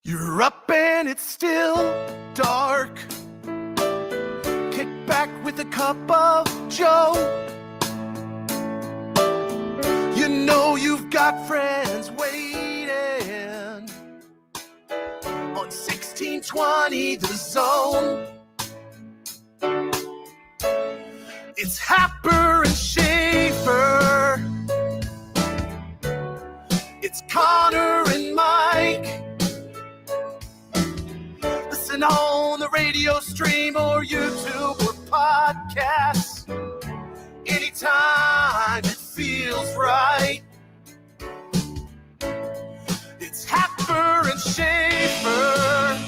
You're up and it's still dark. Kick back with a cup of joe. You know you've got friends waiting on 1620 The Zone. It's Happer and Schaefer. It's Connor and Mike. Listen on the radio stream or YouTube or podcasts. Anytime it feels right. It's Happer and Schaefer.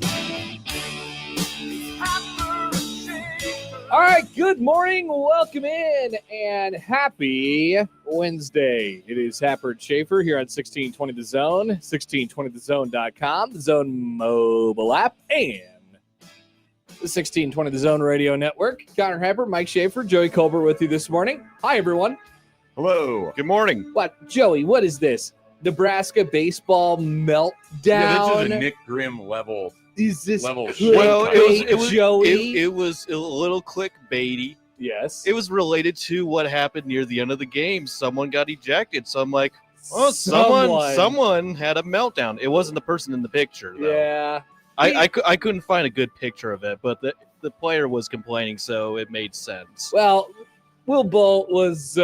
It's Happer and Schaefer. All right, good morning, welcome in, and happy Wednesday. It is Happer and Schaefer here on 1620 The Zone, 1620thezone.com, the Zone mobile app, and the 1620 The Zone radio network. Connor Happer, Mike Schaefer, Joey Colbert with you this morning. Hi, everyone. Hello. Good morning. What, Joey, what is this? Nebraska baseball meltdown? Yeah, this is a Nick Grimm level. Is this level clickbait, well, it was Joey? It was a little clickbaity. Yes. It was related to what happened near the end of the game. Someone got ejected. So I'm like, oh, someone had a meltdown. It wasn't the person in the picture, though. Yeah. I couldn't find a good picture of it, but the player was complaining, so it made sense. Well, Will Bolt was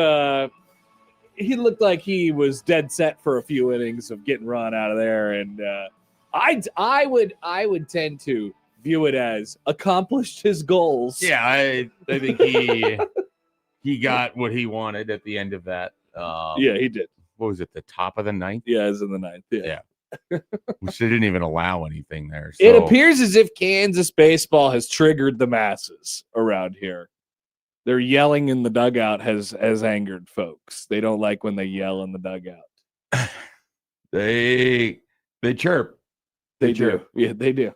he looked like he was dead set for a few innings of getting run out of there, and I would tend to view it as accomplished his goals. Yeah, I think he got what he wanted at the end of that. Yeah, he did. What was it? The top of the ninth? Yeah, it was in the ninth. Yeah. Which they didn't even allow anything there. It So, appears as if Kansas baseball has triggered the masses around here. Their yelling in the dugout has angered folks. They don't like when they yell in the dugout. they chirp. They do. chirp. Yeah, they do.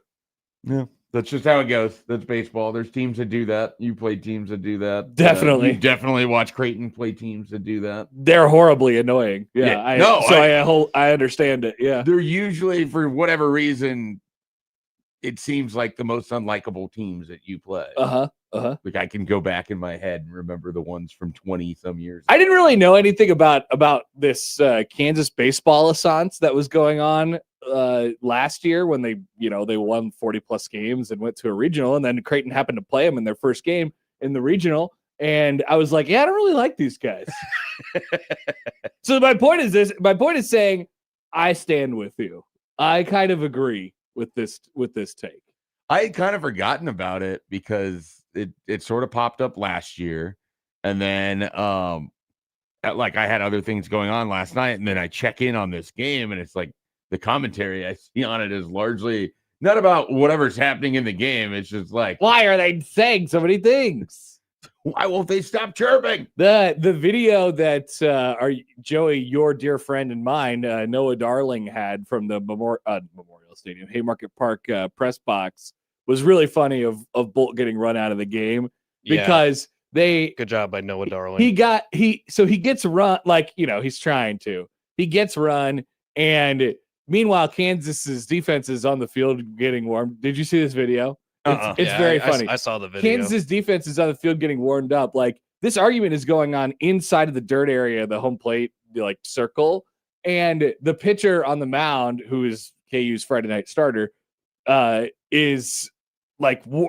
Yeah. That's just how it goes. That's baseball. There's teams that do that. You play teams that do that. Definitely. You definitely watch Creighton play teams that do that. They're horribly annoying. Yeah. I understand it. Yeah. They're usually, for whatever reason, it seems like the most unlikable teams that you play. Like I can go back in my head and remember the ones from 20 some years ago. I didn't really know anything about this Kansas baseball assance that was going on last year when they won 40 plus games and went to a regional, and then Creighton happened to play them in their first game in the regional. And I was like, yeah, I don't really like these guys. So my point is saying I stand with you. I kind of agree with this take. I had kind of forgotten about it because it sort of popped up last year, and then I had other things going on last night, and then I check in on this game, and it's like the commentary I see on it is largely not about whatever's happening in the game. It's just like, why are they saying so many things? Why won't they stop chirping? The video that Joey, your dear friend and mine, Noah Darling had from the Memorial Stadium, Haymarket Park press box was really funny of Bolt getting run out of the game because good job by Noah Darling. He gets run, he's trying to. He gets run, and meanwhile Kansas's defense is on the field getting warm. Did you see this video? It's very funny. I saw the video. Kansas defense is on the field getting warmed up. Like, this argument is going on inside of the dirt area, the home plate, circle. And the pitcher on the mound, who is KU's Friday night starter, is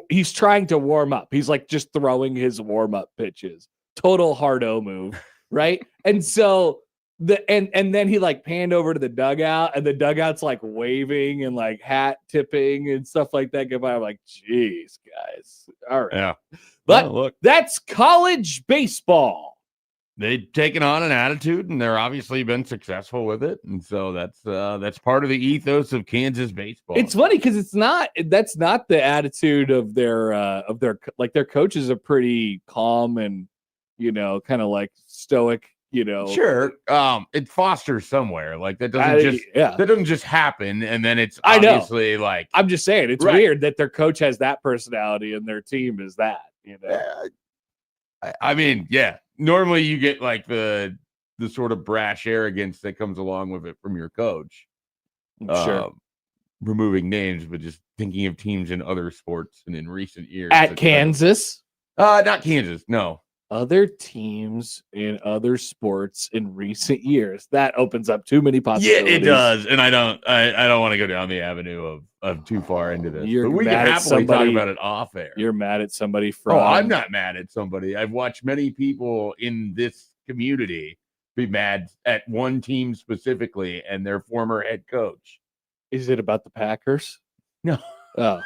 he's trying to warm up. He's just throwing his warm up pitches. Total hard-o move, right? And so and then he panned over to the dugout, and the dugout's waving and hat tipping and stuff like that. Goodbye. I'm like, geez, guys. All right. Yeah. But look, that's college baseball. they've taken on an attitude, and they're obviously been successful with it. And so that's part of the ethos of Kansas baseball. It's funny because that's not the attitude of their their coaches are pretty calm and kind of stoic. Sure. It fosters somewhere. That doesn't just happen, and then it's obviously I'm just saying it's weird that their coach has that personality and their team is that. I mean, yeah. Normally you get the sort of brash arrogance that comes along with it from your coach. Sure. removing names, but just thinking of teams in other sports and in recent years. At Kansas? Not Kansas, no. Other teams in other sports in recent years. That opens up too many possibilities. Yeah, it does. And I don't want to go down the avenue of too far into this. You're but we can mad at happily talk somebody- about it off air. You're mad at somebody from... Oh, I'm not mad at somebody. I've watched many people in this community be mad at one team specifically and their former head coach. Is it about the Packers? No. Oh,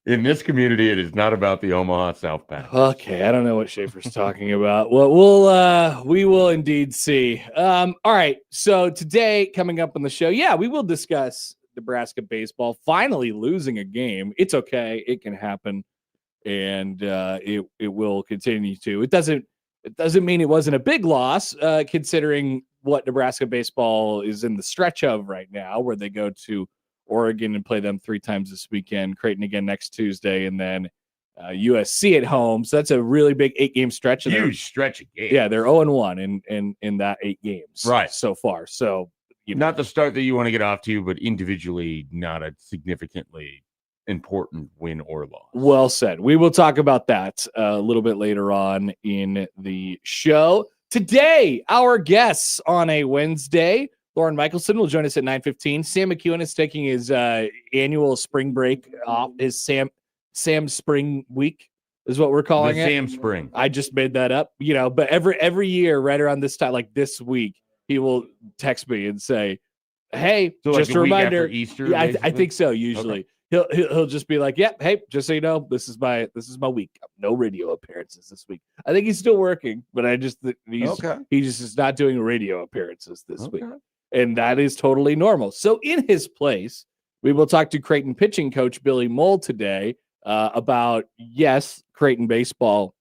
In this community, it is not about the Omaha South Pack. okay. I don't know what Schaefer's talking about. Well, we will indeed see. All right. So today, coming up on the show, we will discuss Nebraska baseball finally losing a game. It's okay. It can happen, and it will continue to. It doesn't mean it wasn't a big loss, considering what Nebraska baseball is in the stretch of right now, where they go to Oregon and play them 3 times this weekend, Creighton again next Tuesday, and then USC at home. So that's a really big 8-game stretch. Huge stretch of games. Yeah, they're 0-1 in that 8 games right so far. So not the start that you want to get off to, but individually not a significantly important win or loss. Well said. We will talk about that a little bit later on in the show. Today, our guests on a Wednesday, Lauren Michelson will join us at 9:15. Sam McEwen is taking his annual spring break off. His Sam Spring Week is what we're calling it. Sam Spring. I just made that up, but every year, right around this time, like this week, he will text me and say, "Hey, So just like a week reminder." after Easter. Yeah, I basically? think so. Usually, he'll just be like, "Yep, hey, just so you know, this is my week. No radio appearances this week." I think he's still working, but he just is not doing radio appearances this week. And that is totally normal. So in his place, we will talk to Creighton pitching coach Billy Moll today about, Creighton baseball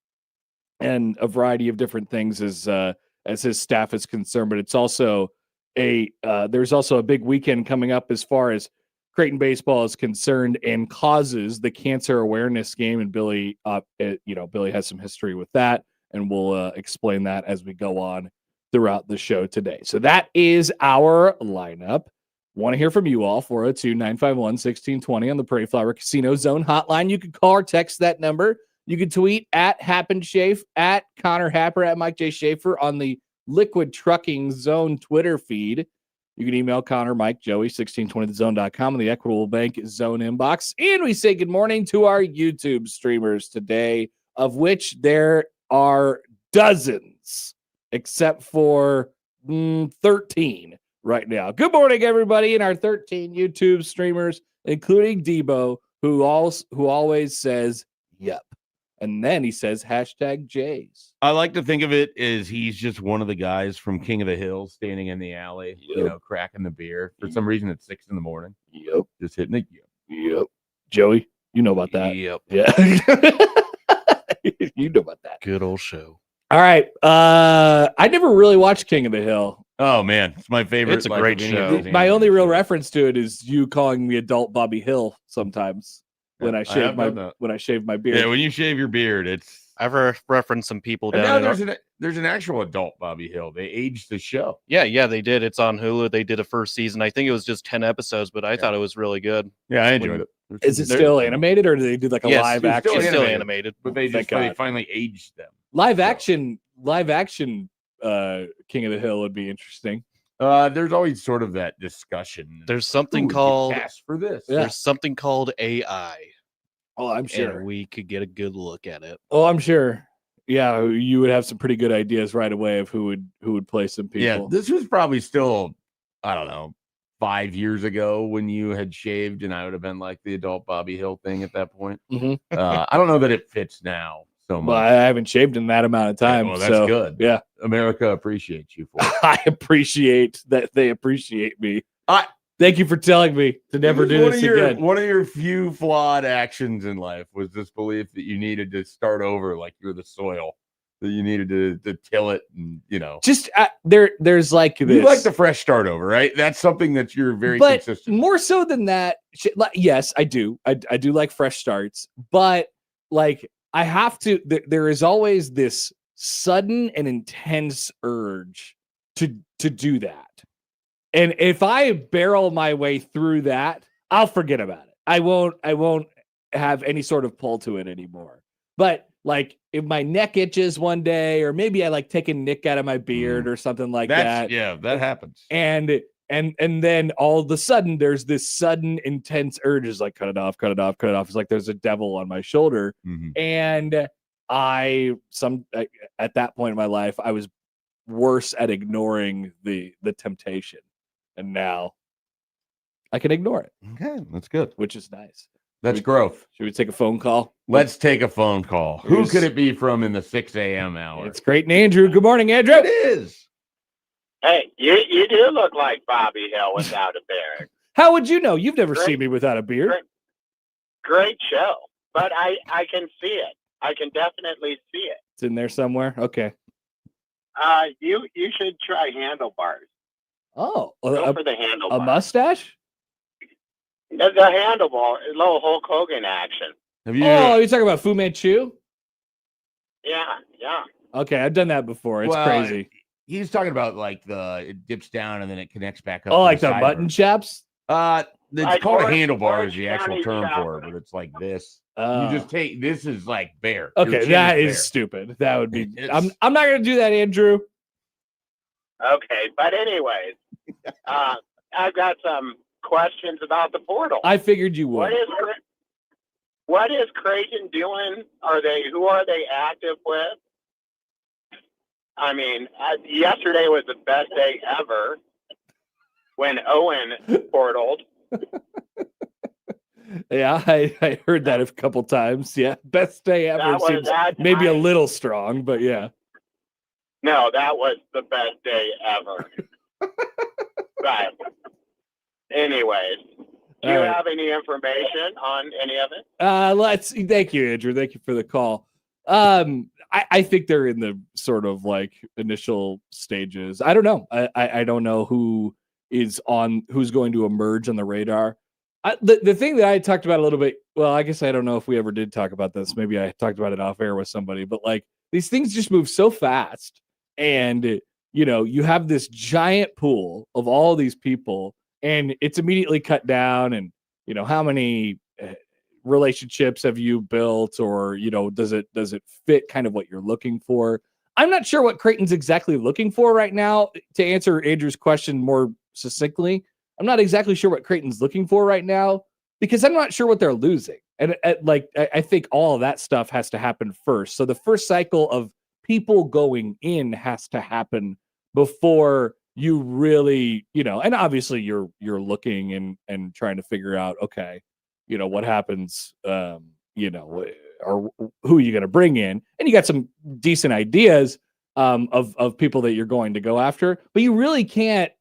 and a variety of different things as his staff is concerned. But it's also there's also a big weekend coming up as far as Creighton baseball is concerned, and causes the cancer awareness game. And Billy, Billy has some history with that, and we'll explain that as we go on throughout the show today. So that is our lineup. Want to hear from you all. 402-951-1620 on the Prairie Flower Casino Zone hotline. You can call or text that number. You can tweet at HappenSchafe, at Connor Happer, at Mike J. Schaefer on the Liquid Trucking Zone Twitter feed. You can email Connor, Mike, Joey, 1620thezone.com on the Equitable Bank Zone inbox. And we say good morning to our YouTube streamers today, of which there are dozens, except for 13 right now. Good morning, everybody, and our 13 YouTube streamers, including Debo, who always says, yep. And then he says, #Jays. I like to think of it as he's just one of the guys from King of the Hill standing in the alley, cracking the beer. For some reason, it's 6 a.m. Yep. Just hitting it. Yep. Joey, you know about that. Yep. Yeah. You know about that. Good old show. All right. I never really watched King of the Hill. Oh, man. It's my favorite. It's a great any of show. these My animated only real shows. reference to it is you calling me adult Bobby Hill sometimes when I shave my beard. Yeah, when you shave your beard, it's. I've referenced some people And down now in there's an actual adult Bobby Hill. They aged the show. Yeah, they did. It's on Hulu. They did a first season. I think it was just 10 episodes, but I thought it was really good. Yeah, I enjoyed it. Is it still animated, or do they do like a Yes, live it's action? still It's still animated. animated. But they Thank just God. finally aged them. Live action King of the Hill would be interesting. There's always sort of that discussion. There's Who something would get called cast for this. Yeah. there's something called AI, Oh, I'm and we could get a good look at it. Oh, I'm sure. Yeah, you would have some pretty good ideas right away of who would play some people. Yeah, this was probably still, I don't know, 5 years ago when you had shaved, and I would have been like the adult Bobby Hill thing at that point. Mhm. I don't know that it fits now so Well, much. I haven't shaved in that amount of time. well, that's so, good. Yeah, America appreciates you for it. I appreciate that they appreciate me. I- Thank you for telling me to never It was do one this of your, again. One of your few flawed actions in life was this belief that you needed to start over like you're the soil, that you needed to till it, and Just there's like this. you like the fresh start over, right? That's something that you're very but consistent. more so than that, yes, I do. I do like fresh starts, but like I have to. There is always this sudden and intense urge to do that. And if I barrel my way through that, I'll forget about it. I won't have any sort of pull to it anymore. But like if my neck itches one day, or maybe I like take a nick out of my beard or something like that. Yeah, that happens. And then all of a sudden there's this sudden intense urge is like, cut it off. It's like there's a devil on my shoulder. And at that point in my life, I was worse at ignoring the temptation. And now I can ignore it. Okay, that's good. Which is nice. That's growth. Should we take a phone call? Let's take a phone call. Who could it be from in the 6 a.m. hour? It's Creighton Andrew. Good morning, Andrew. It is. Hey, you do look like Bobby Hill without a beard. How would you know? You've never seen me without a beard. Great show. But I can see it. I can definitely see it. It's in there somewhere. Okay. You should try handlebars. Oh, Go for the handlebars. A mustache? The handlebar, a little Hulk Hogan action. You're talking about Fu Manchu? Yeah. Okay, I've done that before. It's crazy. He's talking about like it dips down and then it connects back up. Oh, like the mutton chops? It's called a handlebar is the Orange actual County term chopper. for it, but it's like this. You just take this is like bare. Okay, Your chin that is bare. stupid. That would be. I'm not going to do that, Andrew. Okay, but anyways, I've got some questions about the portal. I figured you would. What is Creighton doing? Who are they active with? I mean, yesterday was the best day ever when Owen portaled. Yeah, I heard that a couple times. Yeah, best day ever. Seems maybe a little strong, but yeah. No, that was the best day ever. But anyways, do you have any information on any of it? Thank you, Andrew. Thank you for the call. I think they're in the sort of like initial stages. I don't know. I don't know who's going to emerge on the radar. The thing that I talked about a little bit, well, I guess I don't know if we ever did talk about this. Maybe I talked about it off air with somebody, but like these things just move so fast, and you have this giant pool of all these people, and it's immediately cut down. And how many relationships have you built, or does it fit kind of what you're looking for? I'm not sure what Creighton's exactly looking for right now. To answer Andrew's question more succinctly, I'm not exactly sure what Creighton's looking for right now, because I'm not sure what they're losing. And I think all of that stuff has to happen first. So the first cycle of people going in has to happen before you really, and obviously you're looking and trying to figure out, okay, what happens, or who are you going to bring in? And you got some decent ideas of people that you're going to go after, but you really can't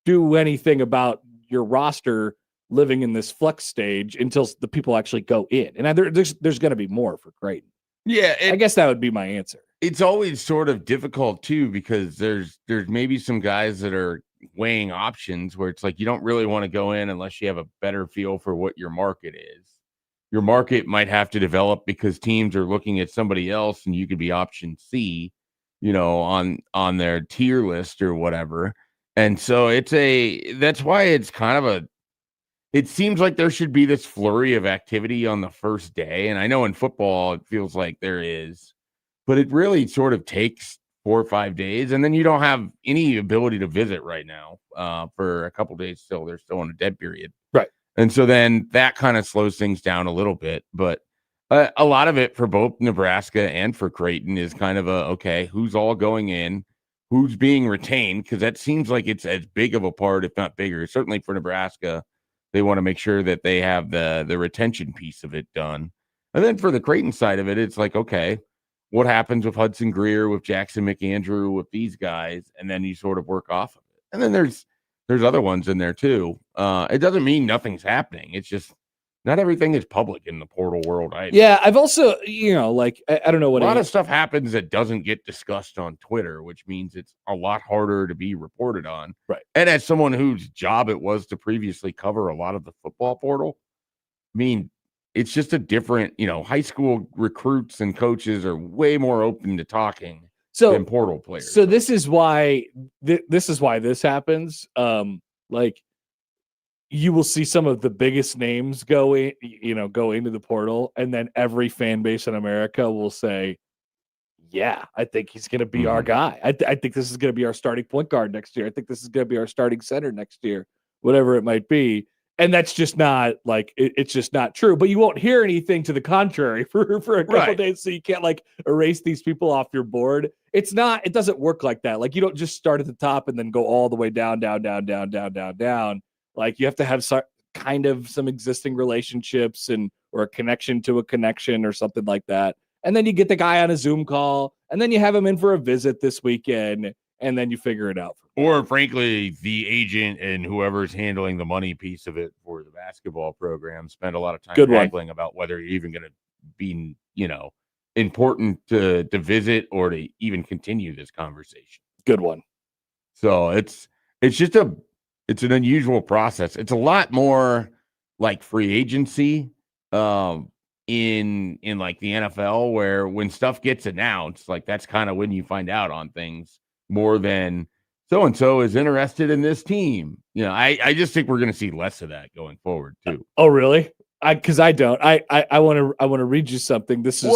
do anything about your roster living in this flux stage until the people actually go in. And there's going to be more for Creighton. Yeah, I guess that would be my answer. It's always sort of difficult too, because there's maybe some guys that are weighing options where it's like you don't really want to go in unless you have a better feel for what your market is. Your market might have to develop because teams are looking at somebody else, and you could be option C, on their tier list or whatever. And so that's why it's kind of it seems like there should be this flurry of activity on the first day. And I know in football, it feels like there is, but it really sort of takes 4 or 5 days. And then you don't have any ability to visit right now for a couple days still. They're still in a dead period. Right. And so then that kind of slows things down a little bit. But a lot of it for both Nebraska and for Creighton is kind of okay, who's all going in, who's being retained, because that seems like it's as big of a part, if not bigger. Certainly for Nebraska, they want to make sure that they have the retention piece of it done. And then for the Creighton side of it, it's like, okay, what happens with Hudson Greer, with Jackson McAndrew, with these guys? And then you sort of work off of it. And then there's other ones in there too. It doesn't mean nothing's happening. It's just not everything is public in the portal world. Yeah, I've also, I don't know what a lot of stuff happens that doesn't get discussed on Twitter, which means it's a lot harder to be reported on. Right. And as someone whose job it was to previously cover a lot of the football portal, I mean, it's just a different, high school recruits and coaches are way more open to talking than portal players. So this is why this happens. Like you will see some of the biggest names go into the portal, and then every fan base in America will say, yeah, I think he's going to be our guy. I think this is going to be our starting point guard next year. I think this is going to be our starting center next year, whatever it might be. And that's just not like it's just not true. But you won't hear anything to the contrary for a couple days, so you can't like erase these people off your board. It doesn't work like that. Like you don't just start at the top and then go all the way down. Like you have to have some existing relationships or a connection to a connection or something like that. And then you get the guy on a Zoom call, and then you have him in for a visit this weekend, and then you figure it out. Or frankly, the agent and whoever's handling the money piece of it for the basketball program spend a lot of time haggling about whether you're even going to be, important to visit or to even continue this conversation. Good one. So it's an unusual process. It's a lot more like free agency in like the NFL, where when stuff gets announced, like that's kind of when you find out on things more than so-and-so is interested in this team. I just think we're going to see less of that going forward too. Oh, really? Because I don't. I want to read you something. This is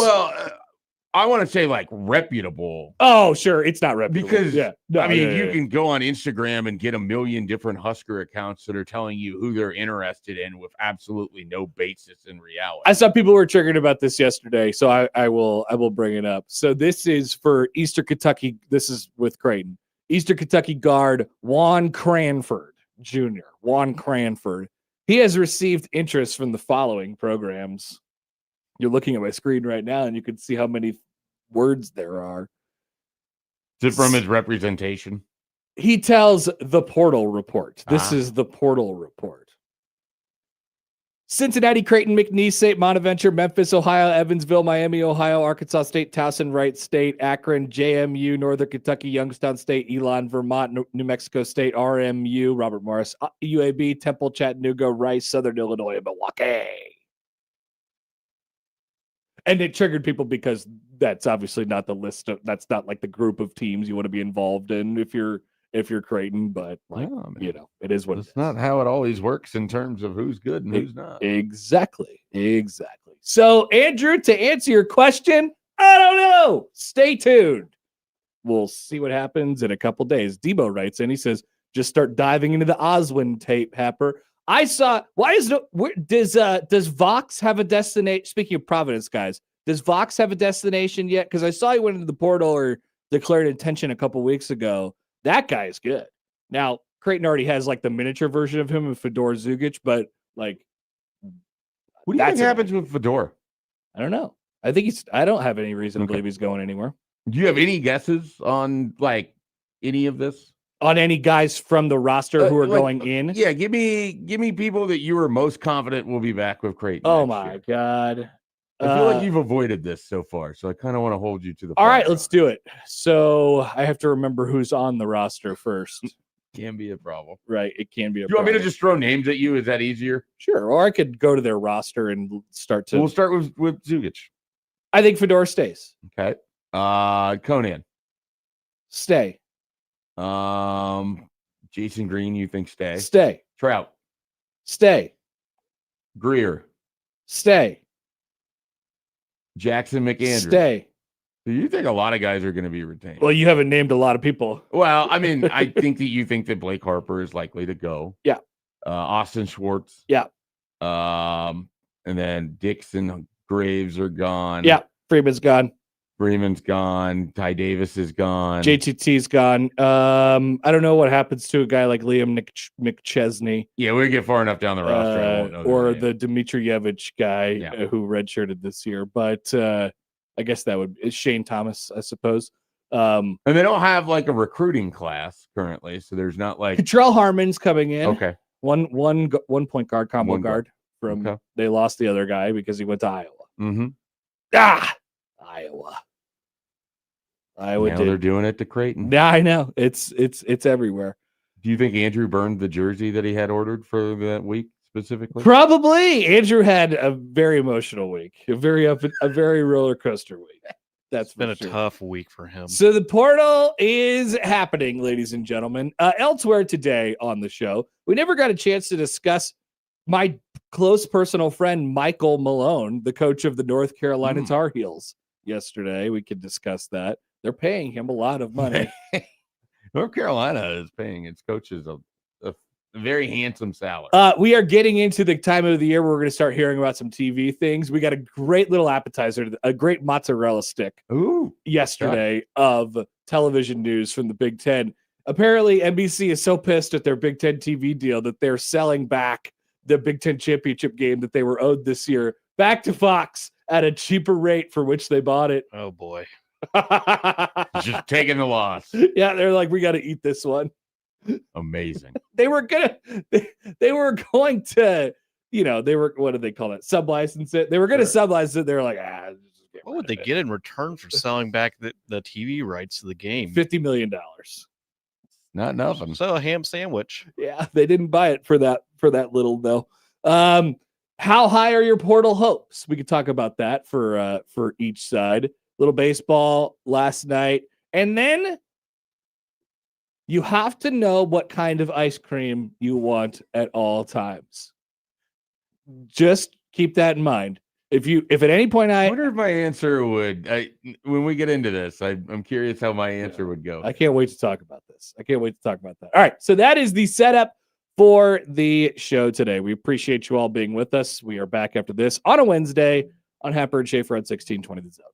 I want to say like reputable. Oh, sure. It's not reputable. Because you can go on Instagram and get a million different Husker accounts that are telling you who they're interested in with absolutely no basis in reality. I saw people were triggered about this yesterday, so I will bring it up. So this is for Eastern Kentucky. This is with Creighton. Eastern Kentucky guard Juan Cranford Jr. Juan Cranford. He has received interest from the following programs. You're looking at my screen right now, and you can see how many words there are. Is it from his representation? He tells the Portal Report. This is the Portal Report. Cincinnati, Creighton, McNeese State, Bonaventure, Memphis, Ohio, Evansville, Miami, Ohio, Arkansas State, Towson, Wright State, Akron, JMU, Northern Kentucky, Youngstown State, Elon, Vermont, New Mexico State, RMU, Robert Morris, UAB, Temple, Chattanooga, Rice, Southern Illinois, and Milwaukee. And it triggered people because that's obviously not the list of, that's not like the group of teams you want to be involved in if you're Creighton, but like, it is what it's not how it always works in terms of who's good and who's not. Exactly. So Andrew, to answer your question, I don't know. Stay tuned. We'll see what happens in a couple days. Debo writes in, he says, just start diving into the Oswin tape, Happer. I saw. Does Vox have a destination? Speaking of Providence, guys, does Vox have a destination yet? Because I saw he went into the portal or declared intention a couple weeks ago. That guy is good. Now Creighton already has like the miniature version of him with Fedor Zugic, but like, what do you think happens with Fedor? I don't know. I don't have any reason to believe he's going anywhere. Do you have any guesses on like any of this? On any guys from the roster who are going in? Yeah, give me people that you were most confident will be back with Creighton. Oh my God. I feel like you've avoided this so far, so I kind of want to hold you to the all right, let's do it. So I have to remember who's on the roster first. Can be a problem. Right, it can be a problem. problem. You want me to just throw names at you? Is that easier? Sure, or I could go to their roster and start to... We'll start with Zugic. I think Fedor stays. Okay. Conan. Stay. Jason Green, you think stay? Stay. Trout. Stay. Greer. Stay. Jackson McAndrew. Stay. Do you think a lot of guys are going to be retained? Well, you haven't named a lot of people. Well, I mean, I think that you think that Blake Harper is likely to go. Yeah. Austin Schwartz. Yeah. And then Dixon, Graves are gone. Yeah. Freeman's gone. Ty Davis is gone. JTT's gone. I don't know what happens to a guy like Liam McChesney. Yeah, we get far enough down the roster. Or the Dmitrievich guy who redshirted this year. But I guess that would is Shane Thomas, I suppose. And they don't have like a recruiting class currently, so there's not like Catrell Harmon's coming in. Okay. One point guard, combo guard from they lost the other guy because he went to Iowa. Mm-hmm. Iowa. Now they're doing it to Creighton. Yeah, I know. It's everywhere. Do you think Andrew burned the jersey that he had ordered for that week specifically? Probably. Andrew had a very emotional week, a very roller coaster week. That's It's been for a sure. tough week for him. So the portal is happening, ladies and gentlemen. Elsewhere today on the show, we never got a chance to discuss my close personal friend Michael Malone, the coach of the North Carolina Tar Heels. Yesterday, we could discuss that. They're paying him a lot of money. North Carolina is paying its coaches a very handsome salary. We are getting into the time of the year where we're going to start hearing about some TV things. We got a great little appetizer, a great mozzarella stick yesterday of television news from the Big Ten. Apparently, NBC is so pissed at their Big Ten TV deal that they're selling back the Big Ten championship game that they were owed this year back to Fox at a cheaper rate for which they bought it. Oh boy. Just taking the loss. Yeah, they're like, we got to eat this one. Amazing. They were going to, what did they call it? Sublicense it. They were going to sublicense it. They were like, what would they get in return for selling back the TV rights to the game? $50 million. Not nothing. So a ham sandwich. Yeah, they didn't buy it for that little though. How high are your portal hopes? We could talk about that for each side. Little baseball last night, and then you have to know what kind of ice cream you want at all times. Just keep that in mind. If at any point I wonder if my answer would, when we get into this, I'm curious how my answer would go. I can't wait to talk about this. All right. So that is the setup for the show today. We appreciate you all being with us. We are back after this on a Wednesday on Happer and Schaefer at 1620 The Zone.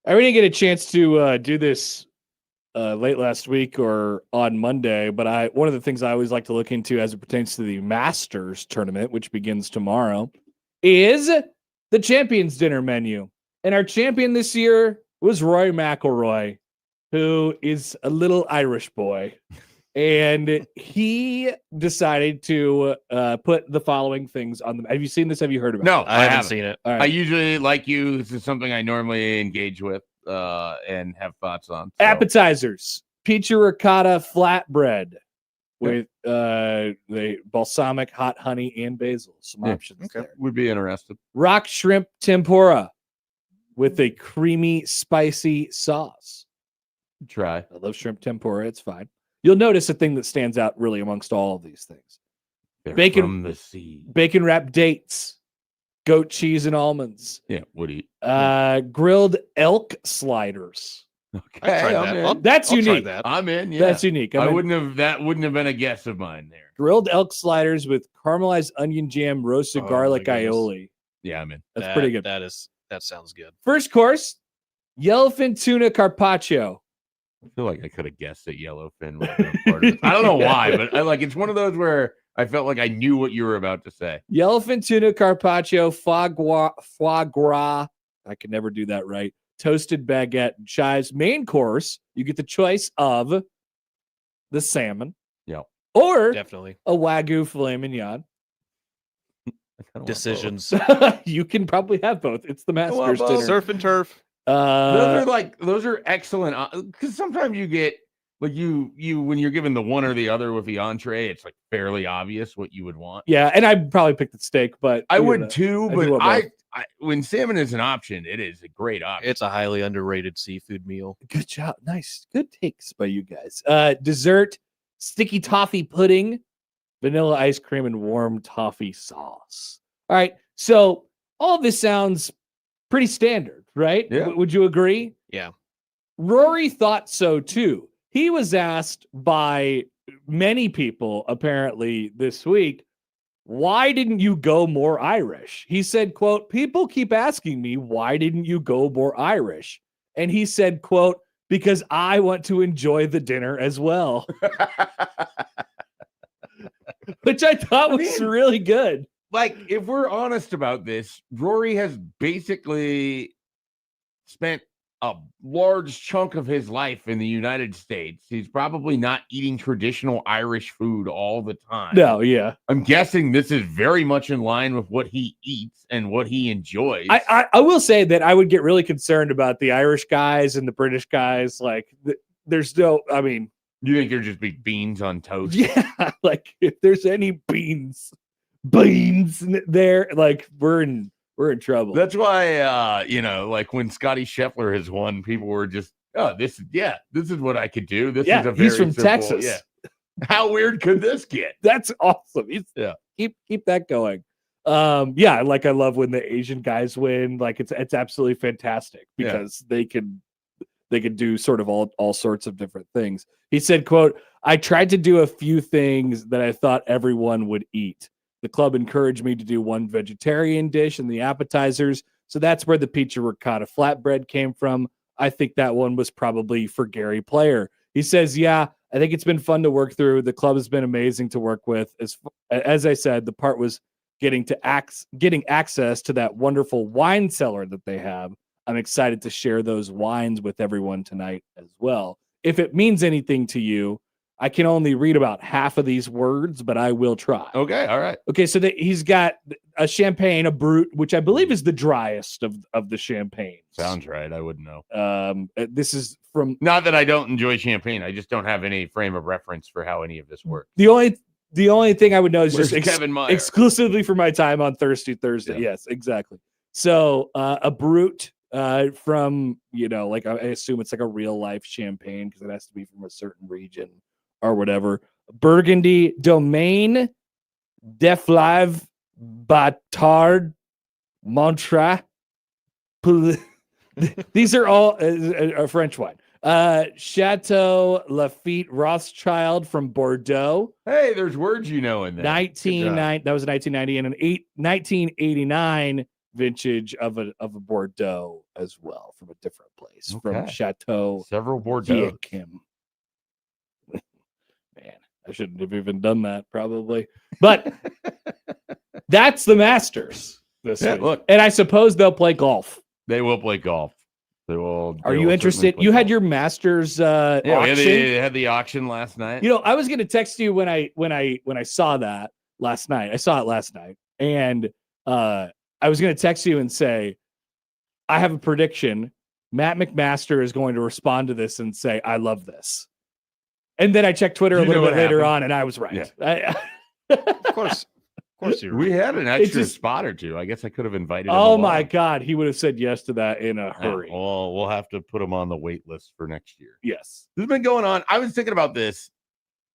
I didn't get a chance to do this late last week or on Monday, but one of the things I always like to look into as it pertains to the Masters tournament, which begins tomorrow, is the Champions Dinner menu. And our champion this year was Rory McIlroy, who is a little Irish boy. And he decided to put the following things on them. Have you seen this? Have you heard about it? No, I haven't seen it. All I right. usually, like you, this is something I normally engage with and have thoughts on. So. Appetizers, pizza ricotta flatbread with the balsamic hot honey and basil. Some options there. Would be interested. Rock shrimp tempura with a creamy, spicy sauce. Try. I love shrimp tempura. It's fine. You'll notice a thing that stands out really amongst all of these things. They're Bacon from the sea. Bacon wrapped dates, goat cheese and almonds. Yeah, would eat. Grilled elk sliders. Okay, I tried I'm that. in. That's I'll try unique. that. I'm in. Yeah, That's unique. That wouldn't have been a guess of mine there. Grilled elk sliders with caramelized onion jam, roasted Oh, garlic my goodness. aioli. Yeah, I'm in. That's pretty good. That sounds good. First course, yellowfin tuna carpaccio. I feel like I could have guessed that yellowfin was part of it. I don't know why, but it's one of those where I felt like I knew what you were about to say. Yellowfin tuna carpaccio, foie gras. I can never do that right. Toasted baguette and chives. Main course, you get the choice of the salmon. Yeah. Or Definitely. a Wagyu filet mignon. I kinda want Decisions. You can probably have both. It's the want Masters both. dinner. Surf and turf. those are excellent because sometimes you get like you when you're given the one or the other with the entree, it's like fairly obvious what you would want. Yeah, and I'd probably pick the steak, but I would too, I do but want I both. when salmon is an option, it is a great option. It's a highly underrated seafood meal. Good job. Nice. Good takes by you guys. Dessert, sticky toffee pudding, vanilla ice cream, and warm toffee sauce. All right. So all this sounds pretty standard, right? Yeah. Would you agree? Yeah. Rory thought so too. He was asked by many people apparently this week, why didn't you go more Irish? He said, quote, people keep asking me, why didn't you go more Irish? And he said, quote, because I want to enjoy the dinner as well, which I thought was really good. Like, if we're honest about this, Rory has basically spent a large chunk of his life in the United States. He's probably not eating traditional Irish food all the time. No, yeah. I'm guessing this is very much in line with what he eats and what he enjoys. I will say that I would get really concerned about the Irish guys and the British guys. Like, there's no, I mean, You think there'd just be beans on toast? yeah, like if there's any beans there, like we're in trouble. That's why, like when Scotty Scheffler has won, people were just, oh, this is what I could do. This is a very he's from simple, Texas. Yeah. How weird could this get? That's awesome. Yeah. Keep that going. Yeah, like I love when the Asian guys win. Like it's absolutely fantastic because they could do sort of all sorts of different things. He said, quote, I tried to do a few things that I thought everyone would eat. The club encouraged me to do one vegetarian dish and the appetizers. So that's where the pizza ricotta flatbread came from. I think that one was probably for Gary Player. He says, yeah, I think it's been fun to work through. The club has been amazing to work with. As I said, the part was getting access to that wonderful wine cellar that they have. I'm excited to share those wines with everyone tonight as well. If it means anything to you, I can only read about half of these words, but I will try. Okay, all right. Okay, so he's got a champagne, a brut, which I believe is the driest of the champagnes. Sounds right. I wouldn't know. This is from Not that I don't enjoy champagne. I just don't have any frame of reference for how any of this works. the only thing I would know is Where's just Kevin Meyer? exclusively for my time on Thirsty Thursday. Yeah. Yes, exactly. So a brut from, like I assume it's like a real life champagne because it has to be from a certain region or whatever. Burgundy, Domaine, Deflive, Batard, Montreux. These are all a French wine. Chateau Lafite Rothschild from Bordeaux. Hey, there's words in there. 1990. That was 1990, and in 1989, vintage of a Bordeaux as well from a different place, from Okay. Chateau Several Bordeaux. Kim. Man, I shouldn't have even done that probably. But that's the Masters this week. Look, and I suppose they'll play golf. they will play golf. They will. Are you interested? You had your Masters auction. They had the auction last night. I was going to text you when I saw that last night. I saw it last night, and I was going to text you and say, I have a prediction. Matt McMaster is going to respond to this and say, I love this. And then I checked Twitter a little bit later on, and I was right. Yeah. Of course you're We right. had an extra spot or two. I guess I could have invited him Oh along. my God. He would have said yes to that in a hurry. Well, we'll have to put him on the wait list for next year. Yes. This has been going on. I was thinking about this.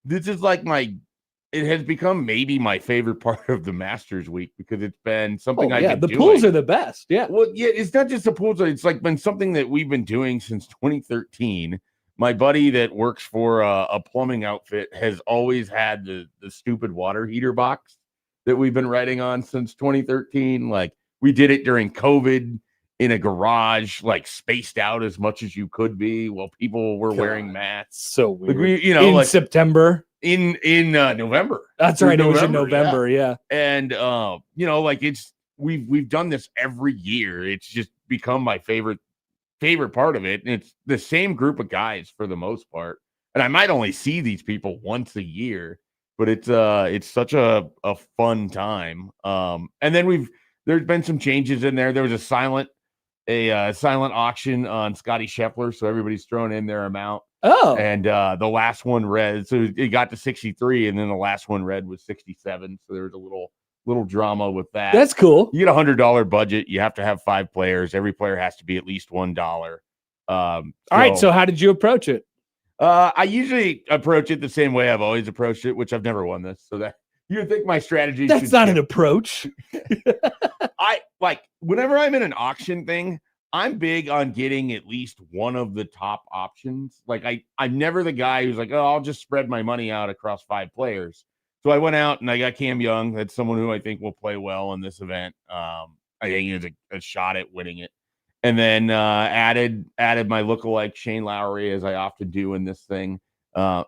This is like it has become maybe my favorite part of the Masters week because it's been something I've been the doing. pools are the best. Yeah. Well, yeah, it's not just the pools. It's like been something that we've been doing since 2013. My buddy that works for a plumbing outfit has always had the stupid water heater box that we've been writing on since 2013. Like we did it during COVID in a garage, like spaced out as much as you could be while people were wearing masks. So weird. Like in September. In November. That's right. It was in November. Yeah. And like we've done this every year. It's just become my favorite part of it. And it's the same group of guys for the most part. And I might only see these people once a year, but it's such a fun time. And then there's been some changes in there. There was a silent auction on Scotty Scheffler, so everybody's throwing in their amount. Oh, and the last one read, so it got to 63, and then the last one read was 67. So there was a little drama with that. That's cool. You get $100 budget. You have to have 5 players. Every player has to be at least $1. All right. So how did you approach it? I usually approach it the same way I've always approached it, which I've never won this. So that you would think my strategy. That's not an approach. I like whenever I'm in an auction thing, I'm big on getting at least one of the top options. Like I'm never the guy who's like, oh, I'll just spread my money out across 5 players. So I went out and I got Cam Young. That's someone who I think will play well in this event. I think he has a shot at winning it. And then added my lookalike Shane Lowry, as I often do in this thing.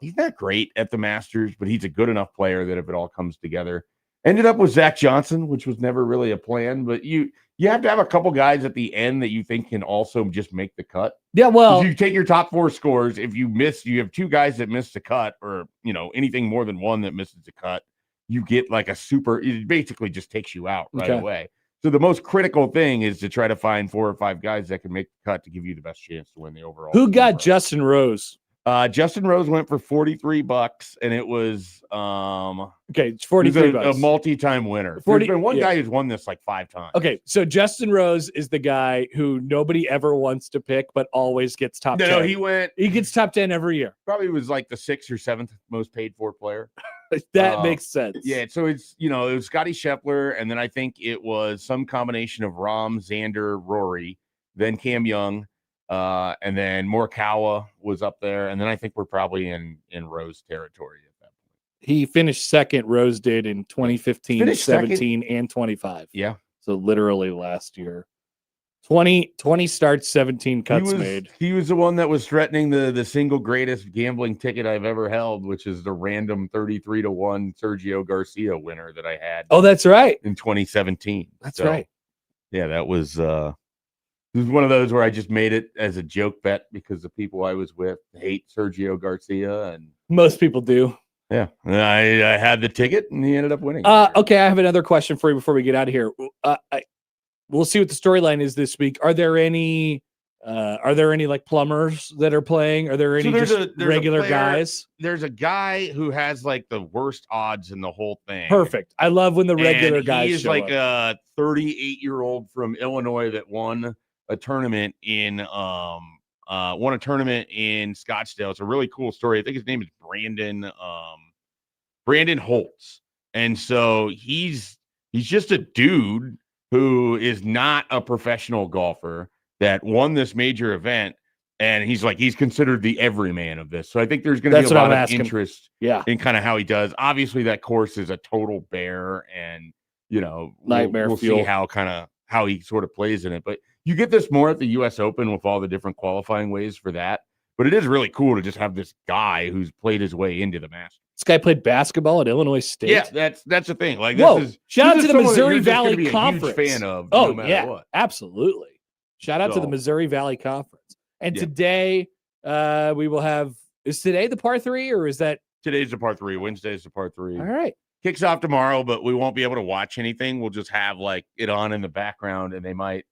He's not great at the Masters, but he's a good enough player that if it all comes together. Ended up with Zach Johnson, which was never really a plan, but you have to have a couple guys at the end that you think can also just make the cut. Yeah, well, if you take your top 4 scores, if you miss, you have 2 guys that missed the cut, or anything more than one that misses the cut, you get like a super. It basically just takes you out right away. So the most critical thing is to try to find 4 or 5 guys that can make the cut to give you the best chance to win the overall. Who got Justin Rose? Justin Rose went for $43, and it was it's $43. A multi-time winner. There's been one guy who's won this like 5 times. Okay, so Justin Rose is the guy who nobody ever wants to pick, but always gets top 10. No, he gets top 10 every year. Probably was like the 6th or 7th most paid for player. That makes sense. Yeah, so it's it was Scotty Scheffler, and then I think it was some combination of Rahm, Xander, Rory, then Cam Young. And then Morikawa was up there, and then I think we're probably in Rose territory at that point. He finished second. Rose did in 2015, 17, and 25. Yeah. So literally last year. 20 starts, 17 cuts made. He was the one that was threatening the single greatest gambling ticket I've ever held, which is the random 33-1 Sergio Garcia winner that I had. Oh, that's right. In 2017. That's right. Yeah, that was this is one of those where I just made it as a joke bet because the people I was with hate Sergio Garcia, and most people do. Yeah, and I had the ticket, and he ended up winning. Okay, I have another question for you before we get out of here. We'll see what the storyline is this week. Are there any like plumbers that are playing? Are there any there's regular guys? There's a guy who has like the worst odds in the whole thing. Perfect. I love when the regular guys he is show like up. A 38-year-old from Illinois that won a tournament in Scottsdale. It's a really cool story. I think his name is Brandon Holtz. And so he's just a dude who is not a professional golfer that won this major event. And he's considered the everyman of this. So I think there's going to be a lot of interest in kind of how he does. Obviously that course is a total bear, and nightmare we'll fuel. See how he sort of plays in it. But you get this more at the U.S. Open with all the different qualifying ways for that. But it is really cool to just have this guy who's played his way into the Masters. This guy played basketball at Illinois State. Yeah, that's the thing. Like, Whoa! this is Shout out this to is the someone that Missouri you're just gonna Valley be a Conference. huge fan of, Oh no matter yeah, what. absolutely. Shout out to the So- Missouri Valley Conference. And Yeah. today, we will have. Is today the par 3 or is that? Today's the par 3. Wednesday's the par 3. All right. Kicks off tomorrow, but we won't be able to watch anything. We'll just have like it on in the background, and they might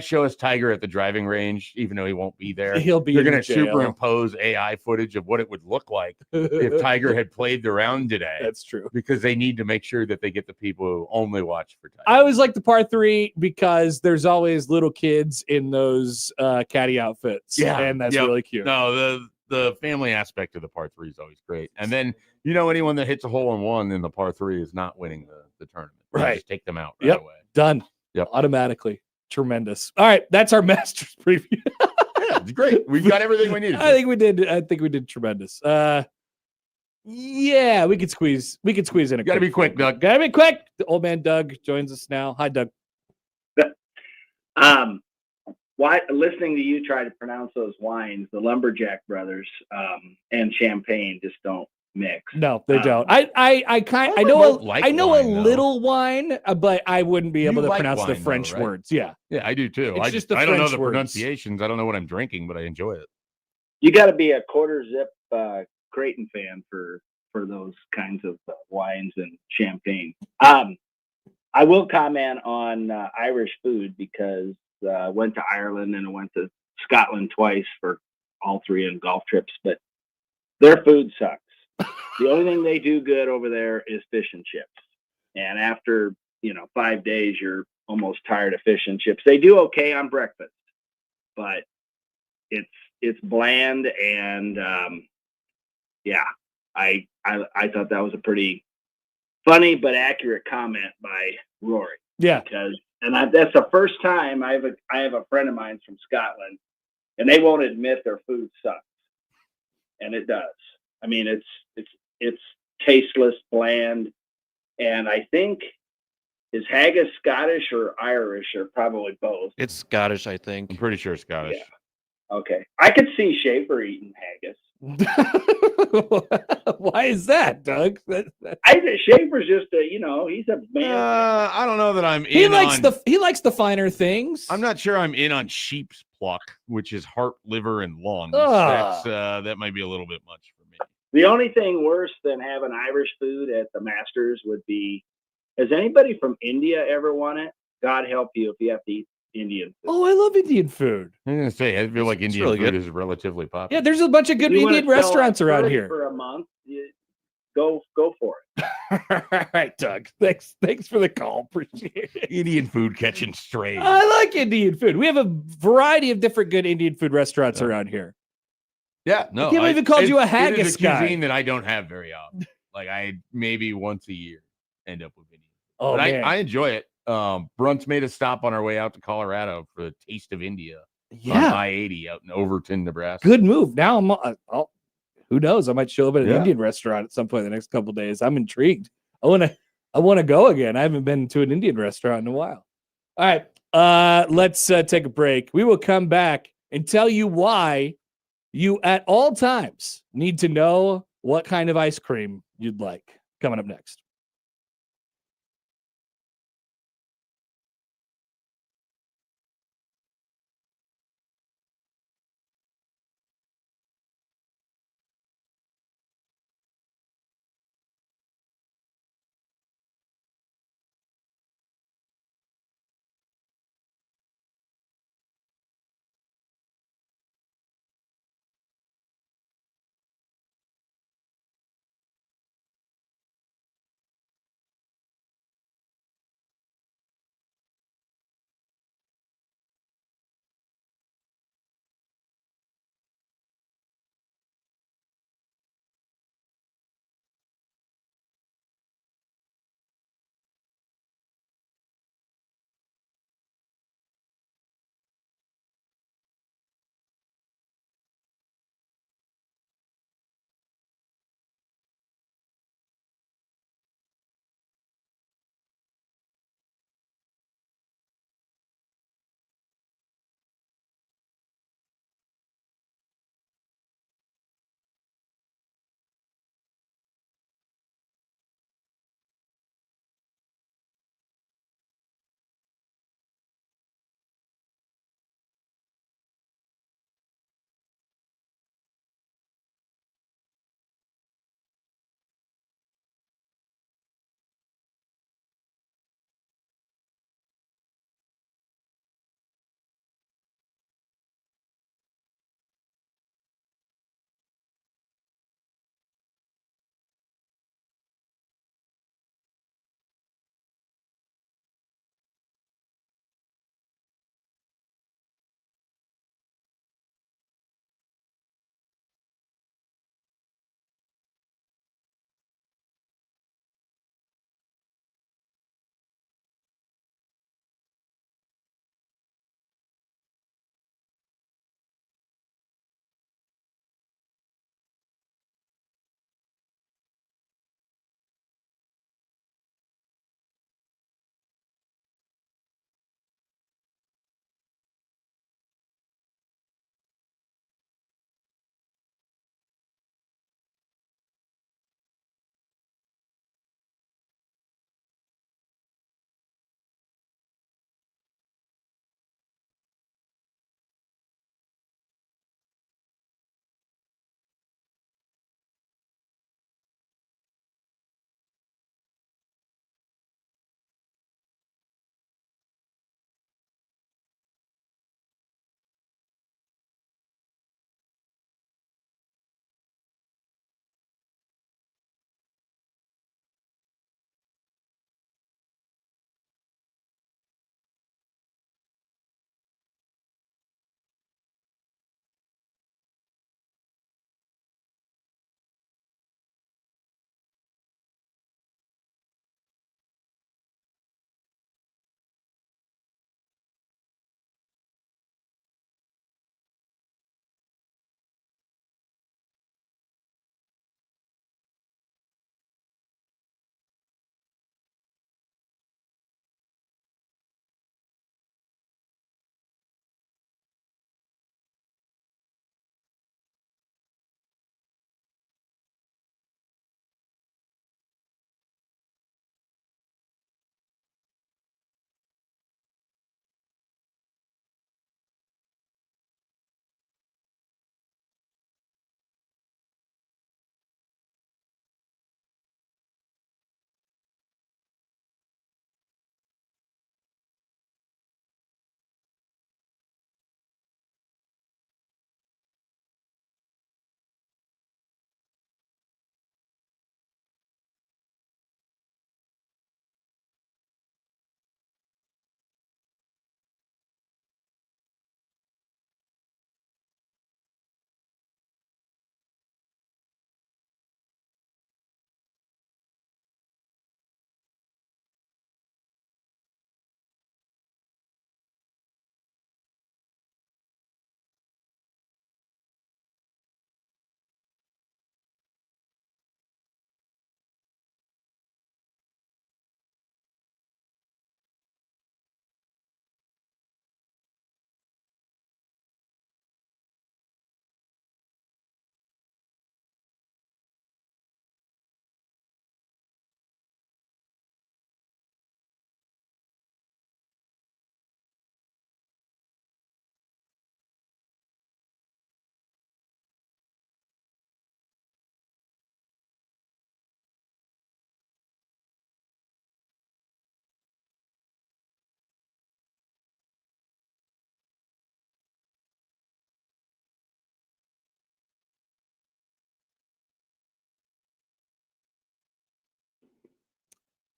show us Tiger at the driving range, even though he won't be there. He'll be. They're in going to jail. superimpose AI footage of what it would look like if Tiger had played the round today. That's true. Because they need to make sure that they get the people who only watch for Tiger. I always like the par 3 because there's always little kids in those caddy outfits. Yeah, And that's yep. really cute. No, the family aspect of the par 3 is always great. And then, anyone that hits a hole in one in the par 3 is not winning the tournament. They Right. just take them out right away. Done. Yep. Automatically. Tremendous. All right. That's our Masters preview. Yeah, it's great. We've got everything we needed. I think we did tremendous. Yeah, we could squeeze in a Gotta be quick, Doug. Gotta be quick. The old man Doug joins us now. Hi, Doug. Listening to you try to pronounce those wines, the Lumberjack brothers, and champagne just don't mix. No, they don't. I know a little wine, but I wouldn't be able to pronounce the French words. Yeah. Yeah, I do too. It's just the I don't know French the words. pronunciations. I don't know what I'm drinking, but I enjoy it. You got to be a quarter zip Creighton fan for those kinds of wines and champagne. I will comment on Irish food because I went to Ireland and I went to Scotland twice for all 3 on golf trips, but their food sucks. The only thing they do good over there is fish and chips. And after, 5 days, you're almost tired of fish and chips. They do okay on breakfast, but it's bland. And I thought that was a pretty funny but accurate comment by Rory. Yeah. That's the first time I have a friend of mine from Scotland, and they won't admit their food sucks, and it does. I mean, it's tasteless, bland, and I think is haggis Scottish or Irish or probably both. It's Scottish, I think. I'm pretty sure Scottish. Yeah. Okay, I could see Schaefer eating haggis. Why is that, Doug? Schaefer's just he's a man. I don't know that I'm in. He likes the finer things. I'm not sure I'm in on sheep's pluck, which is heart, liver, and lungs. Ah. That might be a little bit much for me. The only thing worse than having Irish food at the Masters would be, has anybody from India ever won it? God help you if you have to eat Indian food. Oh, I love Indian food. I'm gonna say I feel like Indian really food good. is relatively popular. Yeah, there's a bunch of good You wanna Indian sell restaurants out around first here. for a month. Go for it. All right, Doug. Thanks for the call. Appreciate it. Indian food catching strays. I like Indian food. We have a variety of different good Indian food restaurants around here. Yeah, no. I can't believe it called you a haggis It is a guy. cuisine that I don't have very often. Like I maybe once a year end up with Indian. Oh, But man. I enjoy it. Brunt's made a stop on our way out to Colorado for the Taste of India on Yeah, I-80 out in Overton, Nebraska. good move. Now who knows? I might show up at an Yeah. Indian restaurant at some point in the next couple of days. I'm intrigued. I want to go again. I haven't been to an Indian restaurant in a while. All right, let's take a break. We will come back and tell you why you at all times need to know what kind of ice cream you'd like. Coming up next.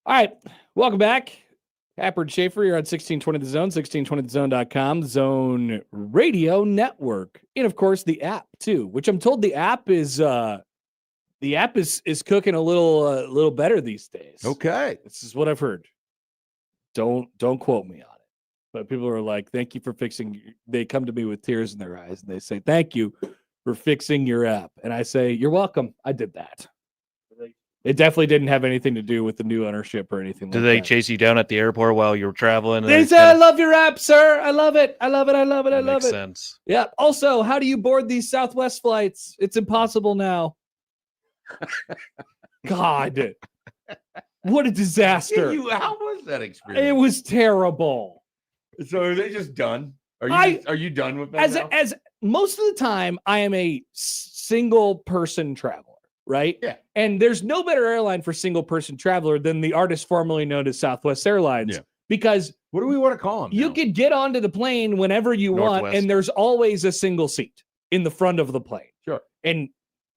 All right, welcome back. Happer and Schaefer, you're on 1620 The Zone, 1620thezone.com, Zone Radio Network, and of course the app too, which I'm told the app is cooking a little better these days. Okay. This is what I've heard. Don't quote me on it, but people are like, "Thank you for fixing." They come to me with tears in their eyes and they say, "Thank you for fixing your app," and I say, "You're welcome. I did that." It definitely didn't have anything to do with the new ownership or anything. Did like they that. chase you down at the airport while you were traveling? They said, "I love your app, sir. I love it. I love it. I love it. I love makes it." sense. Yeah. Also, how do you board these Southwest flights? It's impossible now. God, what a disaster! How was that experience? It was terrible. So are they just done? Are you done with that As most of the time, I am a single person traveler, right? Yeah. And there's no better airline for single person traveler than the artist formerly known as Southwest Airlines. Yeah. Because what do we want to call them? you could get onto the plane whenever you want, Northwest. and there's always a single seat in the front of the plane. Sure. And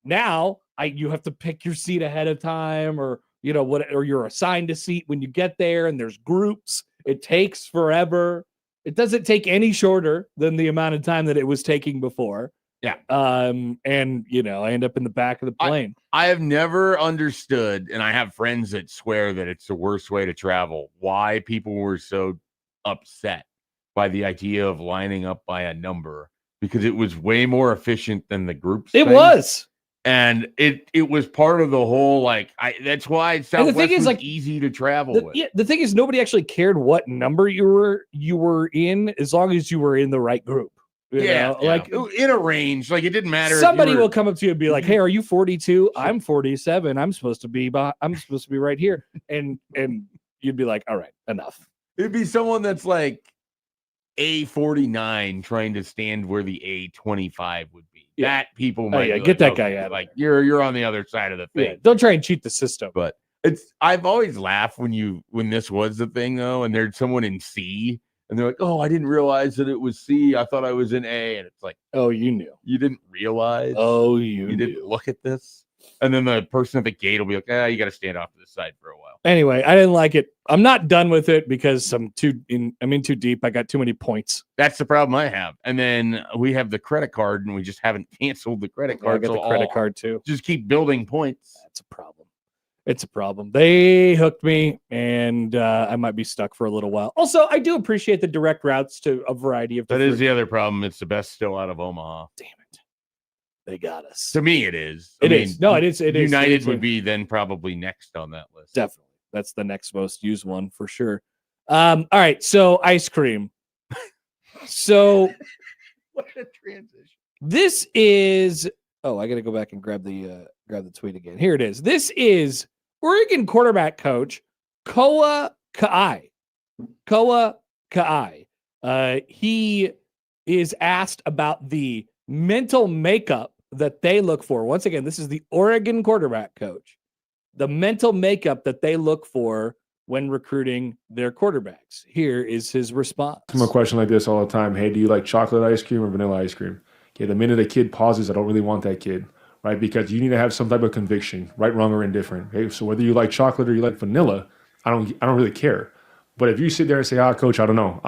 now you have to pick your seat ahead of time, or or you're assigned a seat when you get there, and there's groups. It takes forever. It doesn't take any shorter than the amount of time that it was taking before. Yeah. And I end up in the back of the plane. I have never understood, and I have friends that swear that it's the worst way to travel, why people were so upset by the idea of lining up by a number, because it was way more efficient than the groups. It was. And it was part of the whole, that's why Southwest was easy to travel with. Yeah, the thing is, nobody actually cared what number you were in, as long as you were in the right group. You know? Like in a range, like it didn't matter. Somebody will come up to you and be like, "Hey, are you 42? I'm 47. I'm supposed to be right here," and you'd be like, "All right, enough." It'd be someone that's like A49 trying to stand where the A25 would be. Yeah. That people might be get like, that guy out. Like you're on the other side of the thing. Yeah, don't try and cheat the system. But I've always laughed when this was the thing though, and there's someone in C and they're like, "Oh, I didn't realize that it was C. I thought I was in A." And it's like, "Oh, you knew. You didn't realize. Oh, you didn't look at this." And then the person at the gate will be like, "You got to stand off to the side for a while." Anyway, I didn't like it. I'm not done with it because I'm in too deep. I got too many points. That's the problem I have. And then we have the credit card, and we just haven't canceled the credit card. I got the credit card too. Just keep building points. That's a problem. It's a problem. They hooked me, and I might be stuck for a little while. Also, I do appreciate the direct routes to a variety of. That is the other problem. It's the best still out of Omaha. Damn it. They got us. To me, it is. It is. No, it is. It is. United would be then probably next on that list. Definitely. That's the next most used one for sure. All right. So ice cream. So what a transition. This is. Oh, I got to go back and grab the tweet again. Here it is. This is Oregon quarterback coach Koa Ka'ai. Koa Ka'ai. He is asked about the mental makeup that they look for. Once again, this is the Oregon quarterback coach. The mental makeup that they look for when recruiting their quarterbacks. Here is his response. I'm a question like this all the time. Hey, do you like chocolate ice cream or vanilla ice cream? Okay, the minute a kid pauses, I don't really want that kid, right? Because you need to have some type of conviction, right, wrong, or indifferent. Okay, so whether you like chocolate or you like vanilla, I don't really care. But if you sit there and say, coach, I don't know.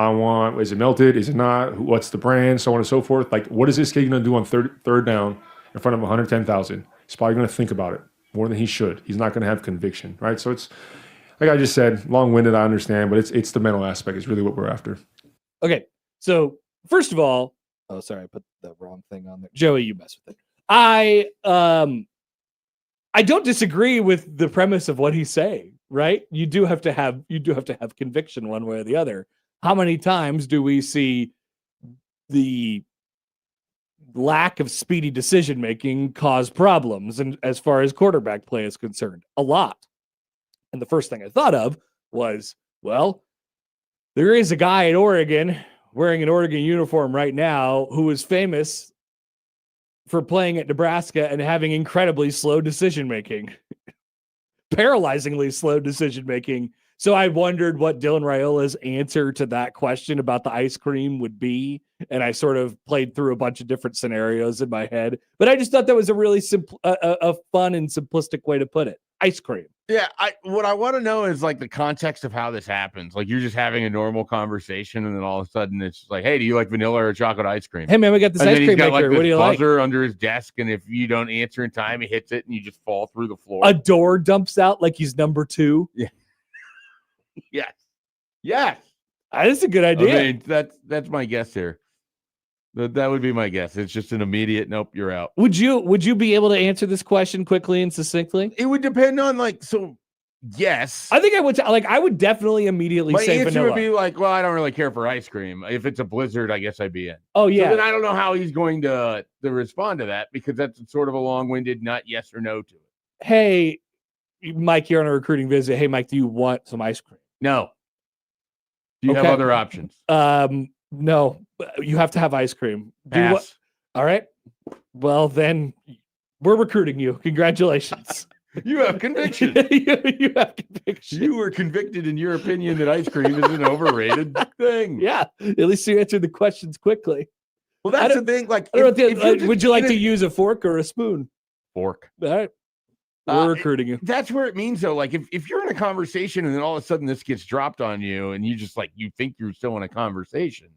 Is it melted? Is it not? What's the brand? So on and so forth. Like, what is this kid going to do on third down in front of 110,000? He's probably going to think about it more than he should. He's not going to have conviction, right? So it's, like I just said, long-winded, I understand, but it's the mental aspect is really what we're after. Okay, so first of all, oh, sorry, I put the wrong thing on there. Joey, you mess with it. I don't disagree with the premise of what he's saying, right? You do have to have conviction one way or the other. How many times do we see the lack of speedy decision making cause problems, and as far as quarterback play is concerned? A lot. And the first thing I thought of was, well, there is a guy in Oregon wearing an Oregon uniform right now who is famous for playing at Nebraska and having incredibly slow decision making, paralyzingly slow decision making. So I wondered what Dylan Raiola's answer to that question about the ice cream would be. And I sort of played through a bunch of different scenarios in my head. But I just thought that was a really simple, a fun and simplistic way to put it. Ice cream. Yeah, what I want to know is like the context of how this happens. Like you're just having a normal conversation, and then all of a sudden it's just like, "Hey, do you like vanilla or chocolate ice cream?" Hey man, we got this And ice then he's cream got maker. like What do this you like? buzzer under his desk, and if you don't answer in time, he hits it, and you just fall through the floor. A door dumps out like he's number 2. Yeah. Yes. Yes. That's a good idea. I mean, that's my guess here. That would be my guess. It's just an immediate nope, you're out. Would you be able to answer this question quickly and succinctly? It would depend on yes. I think I would I would definitely immediately My say answer vanilla. would be like, well, I don't really care for ice cream. If it's a blizzard, I guess I'd be in. Oh yeah. So then I don't know how he's going to respond to that because that's sort of a long-winded not yes or no to it. Hey, Mike, you're on a recruiting visit. Hey, Mike, do you want some ice cream? No. Do you have other options? No. You have to have ice cream. Pass. All right. Well, then we're recruiting you. Congratulations. You have conviction. you have conviction. You were convicted in your opinion that ice cream is an overrated thing. Yeah. At least you answered the questions quickly. Well, that's the thing. Like, would you like to use a fork or a spoon? Fork. All right. We're recruiting you. That's where it means though. Like if you're in a conversation and then all of a sudden this gets dropped on you and you just you think you're still in a conversation,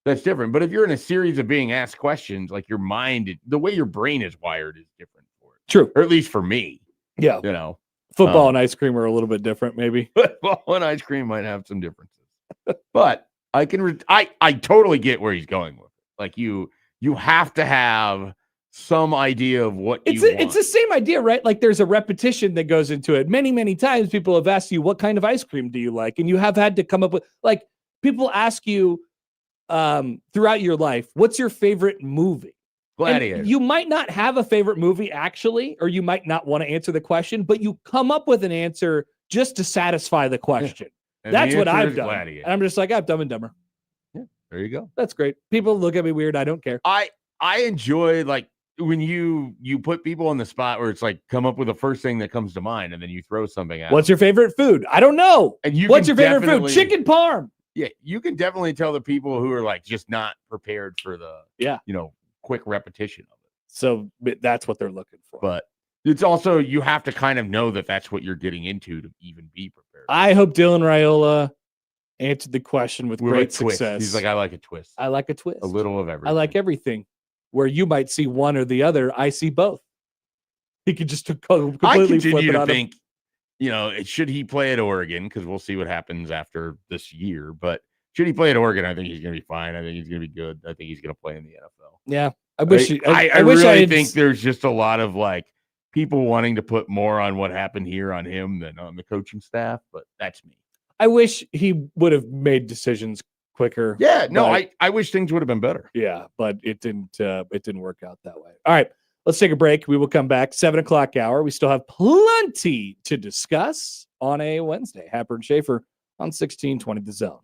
that's different. But if you're in a series of being asked questions, like your mind, the way your brain is wired is different for it. True. Or at least for me. Yeah. You know, football and ice cream are a little bit different, maybe. Football and ice cream might have some differences. But I can, I totally get where he's going with it. Like you have to have some idea of what you want. It's the same idea, right? Like there's a repetition that goes into it. Many, many times people have asked you, what kind of ice cream do you like? And you have had to come up with, like, people ask you throughout your life, what's your favorite movie? Gladiator. You might not have a favorite movie actually, or you might not want to answer the question, but you come up with an answer just to satisfy the question. Yeah. That's what I've done. Gladiator. And I'm just like, I'm Dumb and Dumber. Yeah, there you go. That's great. People look at me weird. I don't care. I enjoy when you put people on the spot where it's like come up with the first thing that comes to mind and then you throw something out. What's your favorite food? I don't know. And what's your favorite food? Chicken parm. Yeah, you can definitely tell the people who are just not prepared for the quick repetition of it. So that's what they're looking for. But it's also you have to kind of know that that's what you're getting into to even be prepared. I hope Dylan Raiola answered the question with great success. He's like, I like a twist. I like a twist. A little of everything. I like everything. Where you might see one or the other, I see both. He could just completely I flip continue it to on think, should he play at Oregon? Because we'll see what happens after this year. But should he play at Oregon? I think he's going to be fine. I think he's going to be good. I think he's going to play in the NFL. Yeah, I wish. I really think there's just a lot of people wanting to put more on what happened here on him than on the coaching staff. But that's me. I wish he would have made decisions quicker. Yeah, no, I wish things would have been better. Yeah, but it didn't work out that way. All right, let's take a break. We will come back 7:00 hour. We still have plenty to discuss on a Wednesday. Happer and Schaefer on 1620 The Zone.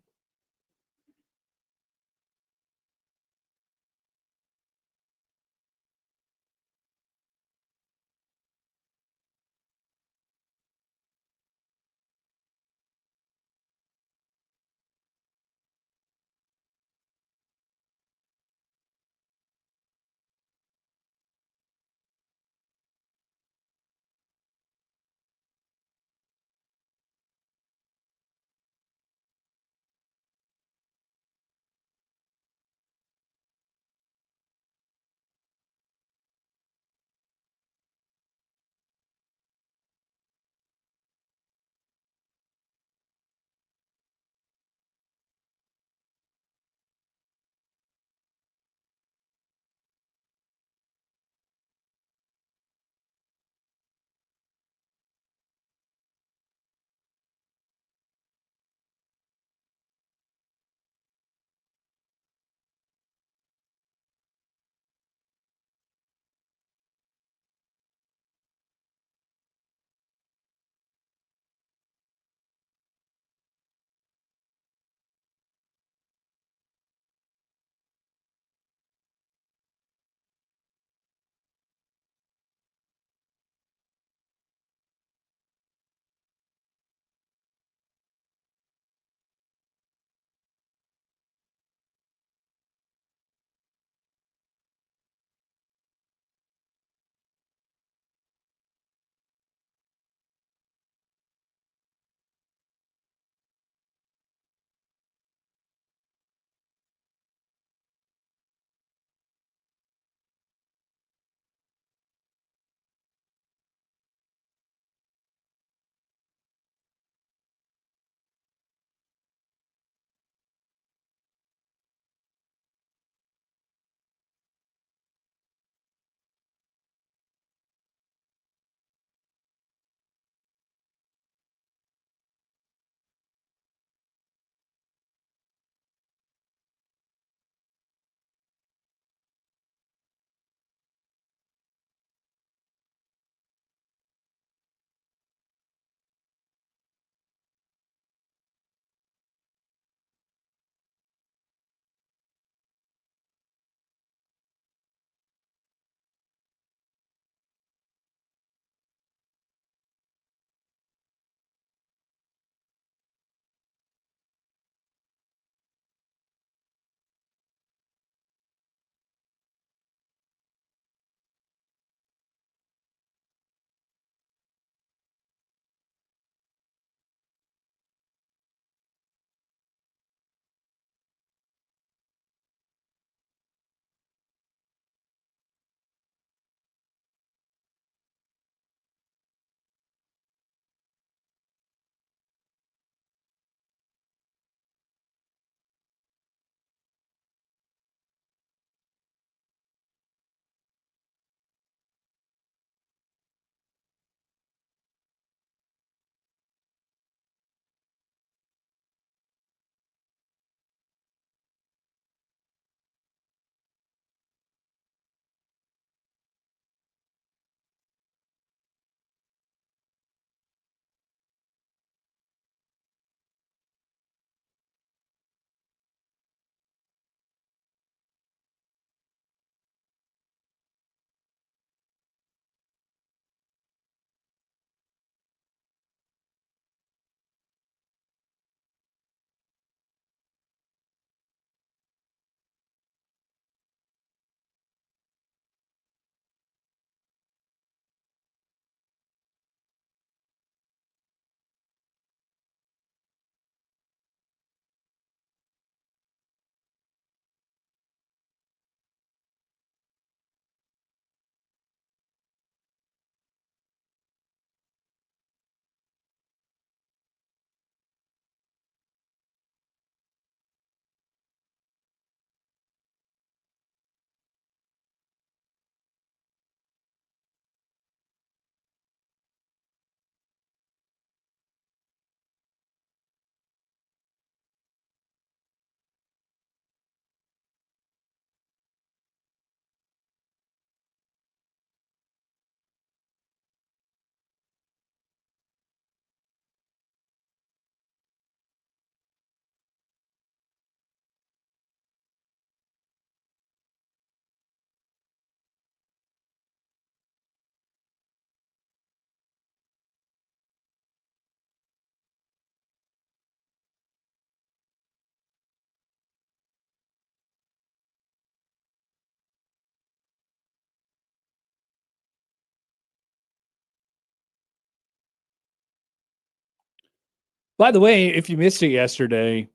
By the way, if you missed it yesterday,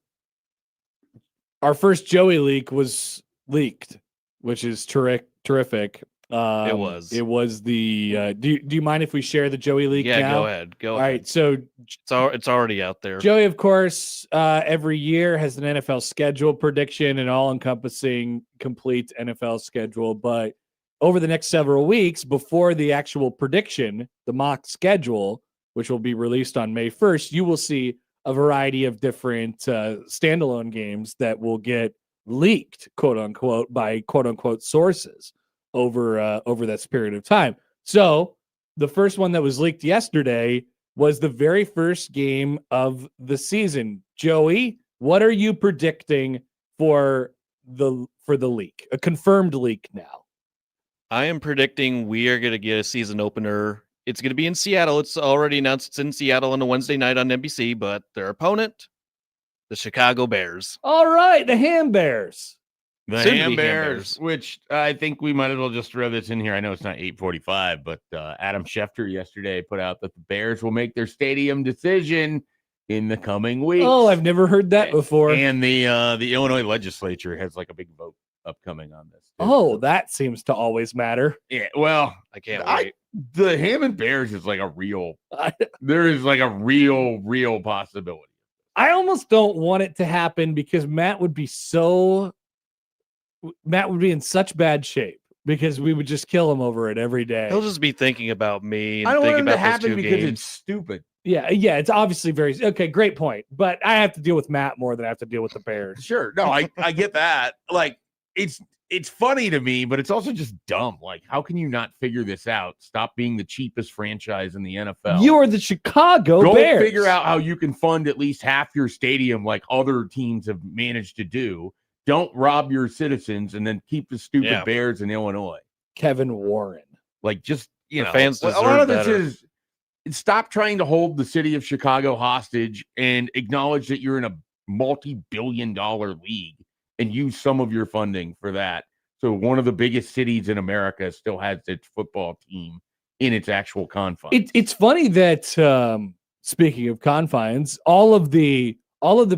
our first Joey leak was leaked, which is terrific. It was. It was the. Do you mind if we share the Joey leak? Yeah, now? go ahead. Go All ahead. right, so It's already out there. Joey, of course, every year has an NFL schedule prediction, an all-encompassing, complete NFL schedule. But over the next several weeks, before the actual prediction, the mock schedule, which will be released on May 1st, you will see a variety of different standalone games that will get leaked, quote unquote, by quote unquote sources over that period of time. So the first one that was leaked yesterday was the very first game of the season. Joey, what are you predicting for the leak? A confirmed leak now. I am predicting we are going to get a season opener. It's going to be in Seattle. It's already announced it's in Seattle on a Wednesday night on NBC, but their opponent, the Chicago Bears. All right, the Ham Bears. The Soon to Ham be Ham Bears, Bears. which I think we might as well just throw this in here. I know it's not 8:45, but Adam Schefter yesterday put out that the Bears will make their stadium decision in the coming weeks. Oh, I've never heard that before. And the Illinois legislature has like a big vote upcoming on this. too. Oh, that seems to always matter. Yeah, well, I can't wait. the Hammond Bears is like a real. There is like a real possibility. I almost don't want it to happen because Matt would be in such bad shape because we would just kill him over it every day. He'll just be thinking about me and I don't want thinking it to about those happen two because games. it's stupid. Yeah, it's obviously okay. Great point, but I have to deal with Matt more than I have to deal with the Bears. Sure, no, I get that. Like it's funny to me, but it's also just dumb. Like, how can you not figure this out? Stop being the cheapest franchise in the NFL. You are the Chicago Go Bears. figure out how you can fund at least half your stadium, like other teams have managed to do. Don't rob your citizens, and then keep the stupid Bears in Illinois. Kevin Warren. Like, just The fans a lot deserve of this better. is stop trying to hold the city of Chicago hostage and acknowledge that you're in a multi-billion-dollar league and use some of your funding for that. So one of the biggest cities in America still has its football team in its actual confines. It's funny that speaking of confines, all of the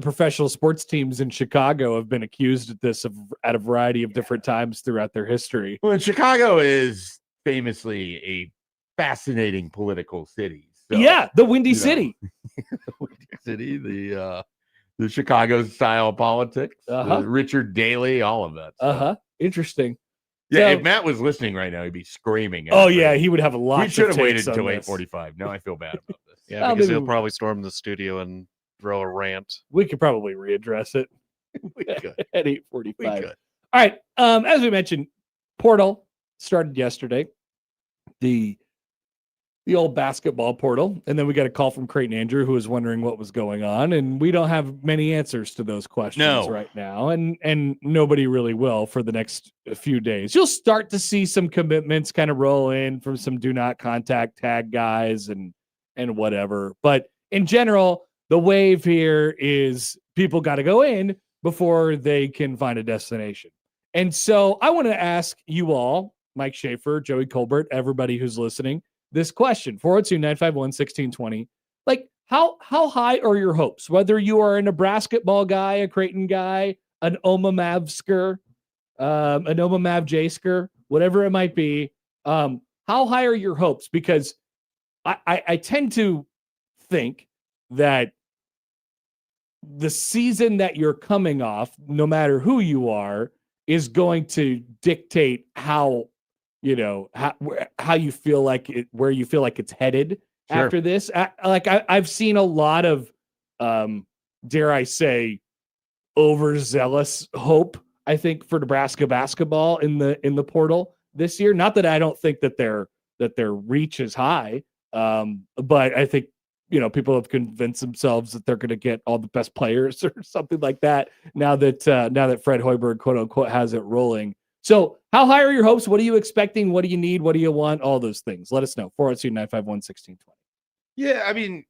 professional sports teams in Chicago have been accused of this at a variety of different times throughout their history. Well, Chicago is famously a fascinating political city. So, yeah, the Windy City. The Windy City, the Chicago style of politics, Richard Daley, all of that. Interesting. Yeah, So- if Matt was listening right now, he'd be screaming. Oh yeah, he would have a lot. We should have waited until 8:45. Now I feel bad about this. Yeah, because he'll probably storm the studio and throw a rant. We could probably readdress it We could. at We 8:45. could. All right. As we mentioned, portal started yesterday. The old basketball portal, and then we got a call from Creighton Andrew, who was wondering what was going on, and we don't have many answers to those questions right now, and nobody really will for the next few days. You'll start to see some commitments kind of roll in from some do not contact tag guys and whatever, but in general, the wave here is people got to go in before they can find a destination. And so I want to ask you all, Mike Schaefer, Joey Colbert, everybody who's listening, this question, 402-951-1620. Like, how high are your hopes? Whether you are a Nebraska ball guy, a Creighton guy, an Oma Mavsker, an Oma Mav Jsker, whatever it might be, how high are your hopes? Because I tend to think that the season that you're coming off, no matter who you are, is going to dictate how you feel like it, where you feel like it's headed after this. I've seen a lot of, dare I say, overzealous hope, I think, for Nebraska basketball in the portal this year. Not that I don't think that their reach is high, but I think people have convinced themselves that they're going to get all the best players or something like that. Now that Fred Hoiberg, quote unquote, has it rolling. So how high are your hopes? What are you expecting? What do you need? What do you want? All those things. Let us know. 402-951-1620. Yeah, I mean,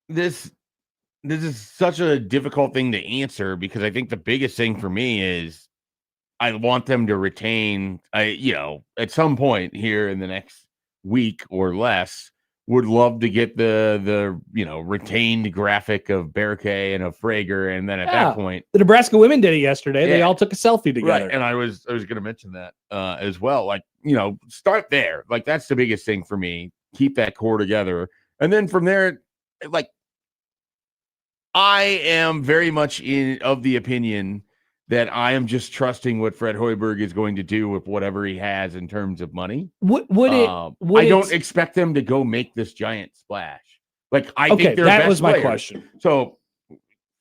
this is such a difficult thing to answer because I think the biggest thing for me is I want them to retain, at some point here in the next week or less, would love to get the retained graphic of Berkay and of Frager, and then at that point, the Nebraska women did it yesterday. They Yeah. all took a selfie together. right? And I was going to mention that as well. Like, start there. Like, that's the biggest thing for me. Keep that core together, and then from there, like, I am very much of the opinion that I am just trusting what Fred Hoiberg is going to do with whatever he has in terms of money. I don't expect them to go make this giant splash. Like, I think they're that best was my players. question. So,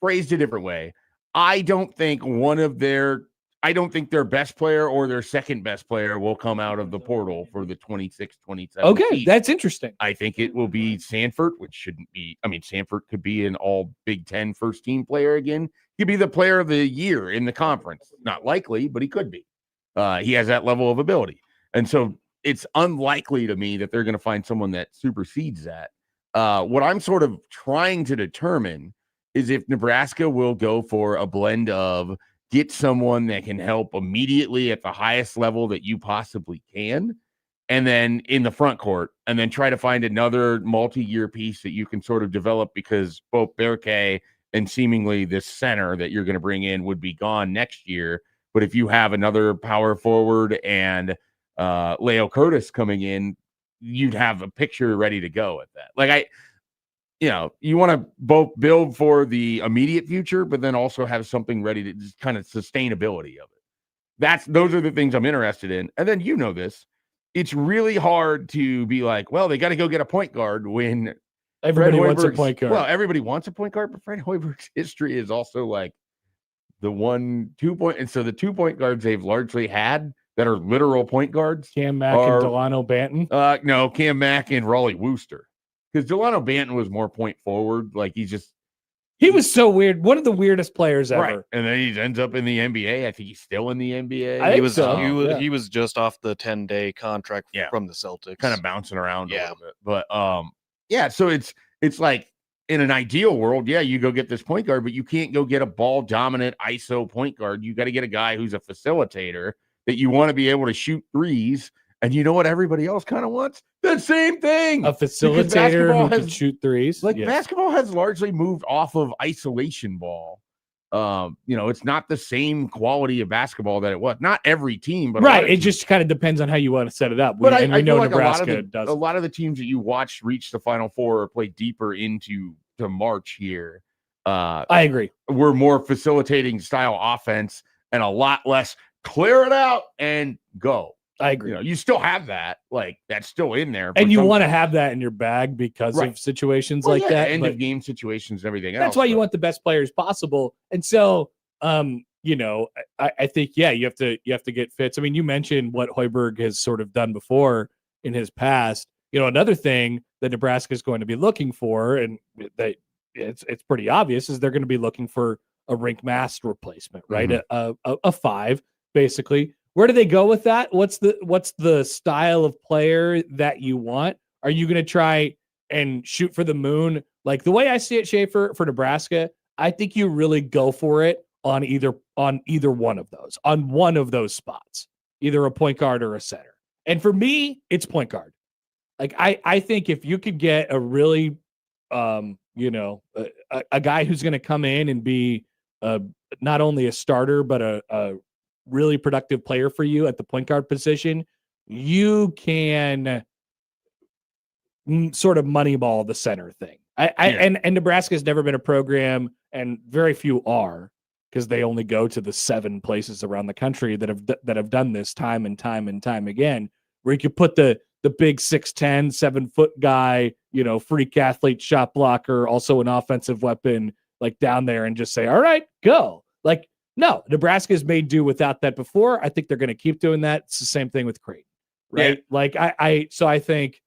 phrased a different way, I don't think their best player or their second best player will come out of the portal for the 26-27 Okay, season. that's interesting. I think it will be Sanford, which shouldn't be. I mean, Sanford could be an all Big Ten first team player again. He could be the player of the year in the conference. Not likely, but he could be. He has that level of ability. And so it's unlikely to me that they're going to find someone that supersedes that. What I'm sort of trying to determine is if Nebraska will go for a blend of get someone that can help immediately at the highest level that you possibly can, and then in the front court, and then try to find another multi-year piece that you can sort of develop, because both Berkay and seemingly this center that you're going to bring in would be gone next year. But if you have another power forward and Leo Curtis coming in, you'd have a picture ready to go at that. Like, you want to both build for the immediate future, but then also have something ready to just kind of sustainability of it. Those are the things I'm interested in. And then, this, it's really hard to be like, well, they got to go get a point guard when everybody wants a point guard. Well, everybody wants a point guard, but Fred Hoiberg's history is also like the 1-2 point. And so the 2 point guards they've largely had that are literal point guards. Cam Mack and Delano Banton. No, Cam Mack and Raleigh Wooster. Because Delano Banton was more point forward. Like, he was so weird. One of the weirdest players ever. Right. And then he ends up in the NBA. I think he's still in the NBA. He was just off the 10-day contract from the Celtics. Kind of bouncing around a little bit. But so it's like, in an ideal world, you go get this point guard, but you can't go get a ball dominant ISO point guard. You got to get a guy who's a facilitator that you want to be able to shoot threes. And you know what everybody else kind of wants? The same thing. A facilitator who can shoot threes. Like, basketball has largely moved off of isolation ball. It's not the same quality of basketball that it was. Not every team, but right. It just kind of depends on how you want to set it up. But I know like Nebraska does. A lot of the teams that you watch reach the Final Four or play deeper into March here. I agree. We're more facilitating style offense and a lot less clear it out and go. I agree. You still have that, like, that's still in there. And you want to have that in your bag because of situations like that. End of game situations and everything else. That's why you want the best players possible. And so, I think, you have to get fits. I mean, you mentioned what Hoiberg has sort of done before in his past. Another thing that Nebraska is going to be looking for, and that it's pretty obvious, is they're going to be looking for a Rink Mast replacement, right? Mm-hmm. A 5, basically. Where do they go with that? What's the style of player that you want? Are you going to try and shoot for the moon? Like, the way I see it, Schaefer, for Nebraska, I think you really go for it on either one of those, on one of those spots, either a point guard or a center. And for me, it's point guard. Like, I think if you could get a really, a guy who's going to come in and be not only a starter, but a really productive player for you at the point guard position, you can sort of moneyball the center thing. And Nebraska's never been a program, and very few are, because they only go to the 7 places around the country that have done this time and time and time again, where you could put the big 6'10", 7-foot guy, freak athlete, shot blocker, also an offensive weapon, like, down there and just say, all right, go. Like, no, Nebraska's made do without that before. I think they're going to keep doing that. It's the same thing with Creighton, right? Yeah. Like, I think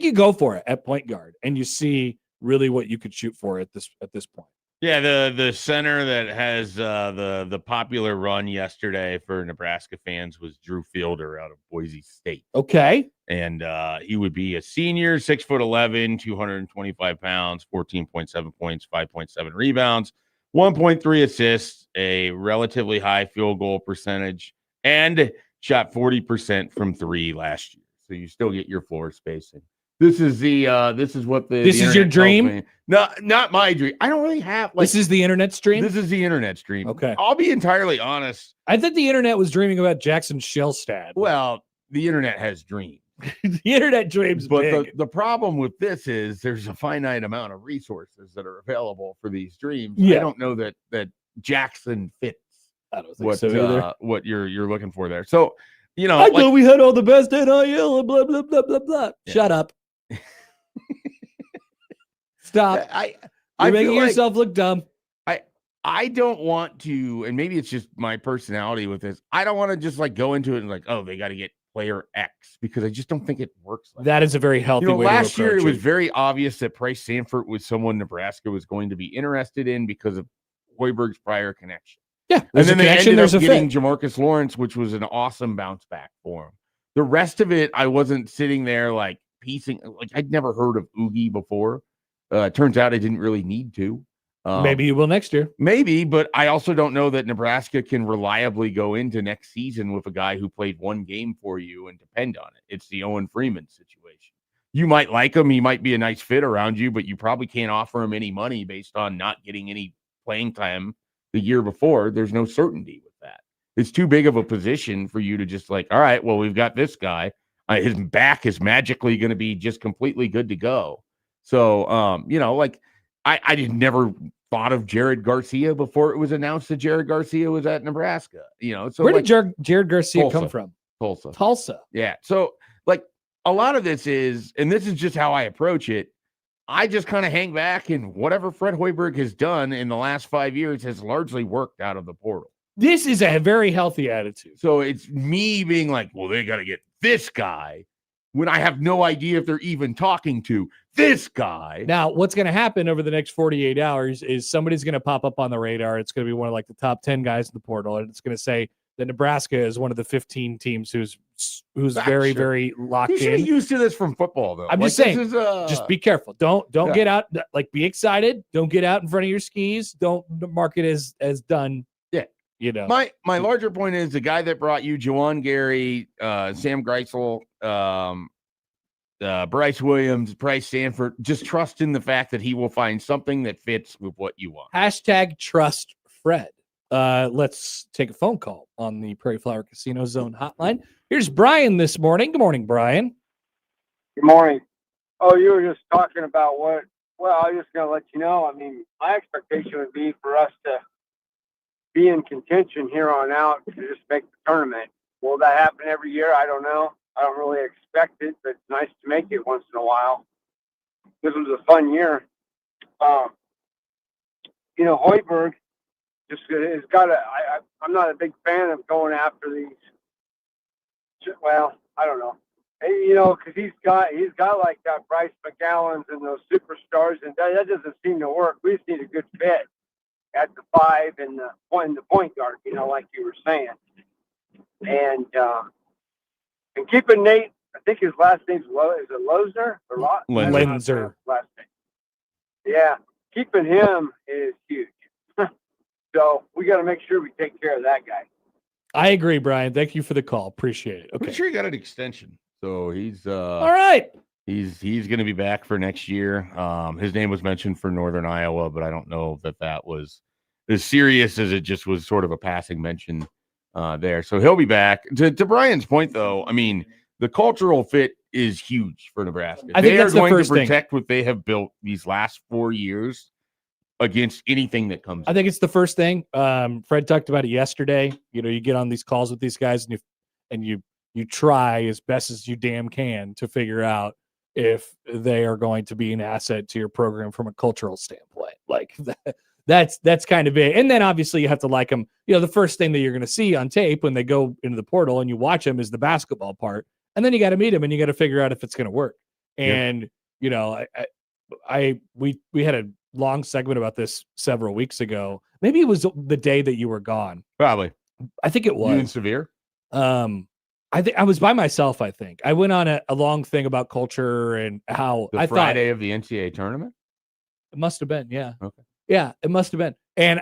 you go for it at point guard, and you see really what you could shoot for at this point. Yeah, the center that has the popular run yesterday for Nebraska fans was Drew Fielder out of Boise State. Okay. And he would be a senior, 6'11", 225 pounds, 14.7 points, 5.7 rebounds, 1.3 assists, a relatively high field goal percentage, and shot 40% from 3 last year. So you still get your floor spacing. This is what the This is your internet tells dream? me. No, not my dream. I don't really have like This is the internet stream? This is the internet stream. Okay. I'll be entirely honest. I think the internet was dreaming about Jackson Shellstad. Well, the internet has dreams. The internet dreams But big. the problem with this is there's a finite amount of resources that are available for these streams. Yeah. I don't know that Jackson fits I don't think so either. what you're looking for there. So, you know, I like, thought we had all the best NIL and blah, blah, blah, blah, blah. Yeah. Shut up. Stop. I You're making feel like yourself look dumb. I don't want to, and maybe it's just my personality with this. I don't want to just like go into it and like, oh, they got to get player X, because I just don't think it works like That is a very healthy way last to year approach it was very obvious that Price Sanford was someone Nebraska was going to be interested in because of Hoiberg's prior connection. Yeah, And there's a then they connection, ended there's up a getting fit. Jamarcus Lawrence, which was an awesome bounce back for him. The rest of it, I wasn't sitting there like piecing. Like I'd never heard of Oogie before. Turns out I didn't really need to. Maybe you will next year. Maybe, but I also don't know that Nebraska can reliably go into next season with a guy who played one game for you and depend on it. It's the Owen Freeman situation. You might like him. He might be a nice fit around you, but you probably can't offer him any money based on not getting any playing time the year before. There's no certainty with that. It's too big of a position for you to just like, all right, well, we've got this guy. His back is magically going to be just completely good to go. So, you know, like I just never thought of Jared Garcia before it was announced that Jared Garcia was at Nebraska. You know, so Where like, did Jared Garcia come Tulsa. from? Tulsa? Tulsa. Yeah. So like a lot of this is, and this is just how I approach it. I just kind of hang back, and whatever Fred Hoiberg has done in the last 5 years has largely worked out of the portal. This is a very healthy attitude. So it's me being like, well, they got to get this guy when I have no idea if they're even talking to this guy. Now, what's going to happen over the next 48 hours is somebody's going to pop up on the radar. It's going to be one of like the top 10 guys in the portal, and it's going to say that Nebraska is one of the 15 teams who's very, Sure. very locked You should be in. used to this from football, though. I'm Like, just saying, this is, just be careful. Don't yeah. get out. Like, be excited. Don't get out in front of your skis. Don't mark it as done. Yeah. You know, My larger point is the guy that brought you Juwan Gary, Sam Greisel, Bryce Williams, Price Sanford. Just trust in the fact that he will find something that fits with what you want. hashtag trust Fred. Let's take a phone call on the Prairie Flower Casino Zone hotline. Here's Brian this morning. Good morning, Brian. Good morning. Oh, you were just talking about what? Well, I was just going to let you know. I mean, my expectation would be for us to be in contention here on out to just make the tournament. Will that happen every year? I don't know. I don't really expect it, but it's nice to make it once in a while. This was a fun year. You know, Hoiberg just has got a. I'm not a big fan of going after these. Well, I don't know. You know, because he's got like that Bryce McGowan's and those superstars, and that doesn't seem to work. We just need a good fit at the 5 and the point guard. You know, like you were saying, and keeping Nate. I think his last name's is it Losner or Lenzer. Last name. Yeah, keeping him is huge. So we got to make sure we take care of that guy. I agree, Brian. Thank you for the call. Appreciate it. I'm Okay. sure he got an extension. So he's All right. he's going to be back for next year. His name was mentioned for Northern Iowa, but I don't know that was as serious as it just was sort of a passing mention there. So he'll be back. To Brian's point, though, I mean, the cultural fit is huge for Nebraska. I think they that's are the going to first thing. protect what they have built these last 4 years against anything that comes. I think it's the first thing. Fred talked about it yesterday. You know, you get on these calls with these guys and you try as best as you damn can to figure out if they are going to be an asset to your program from a cultural standpoint. Like that's kind of it. And then obviously you have to like them. You know, the first thing that you're going to see on tape when they go into the portal and you watch them is the basketball part. And then you got to meet them and you got to figure out if it's going to work. And, you know, we had a long segment about this several weeks ago. Maybe it was the day that you were gone. Probably. I think it You and was. Severe. I think I was by myself. I think I went on a long thing about culture and how The I Friday of the NCAA tournament. thought it must have been. Yeah. Okay. Yeah, it must have been. And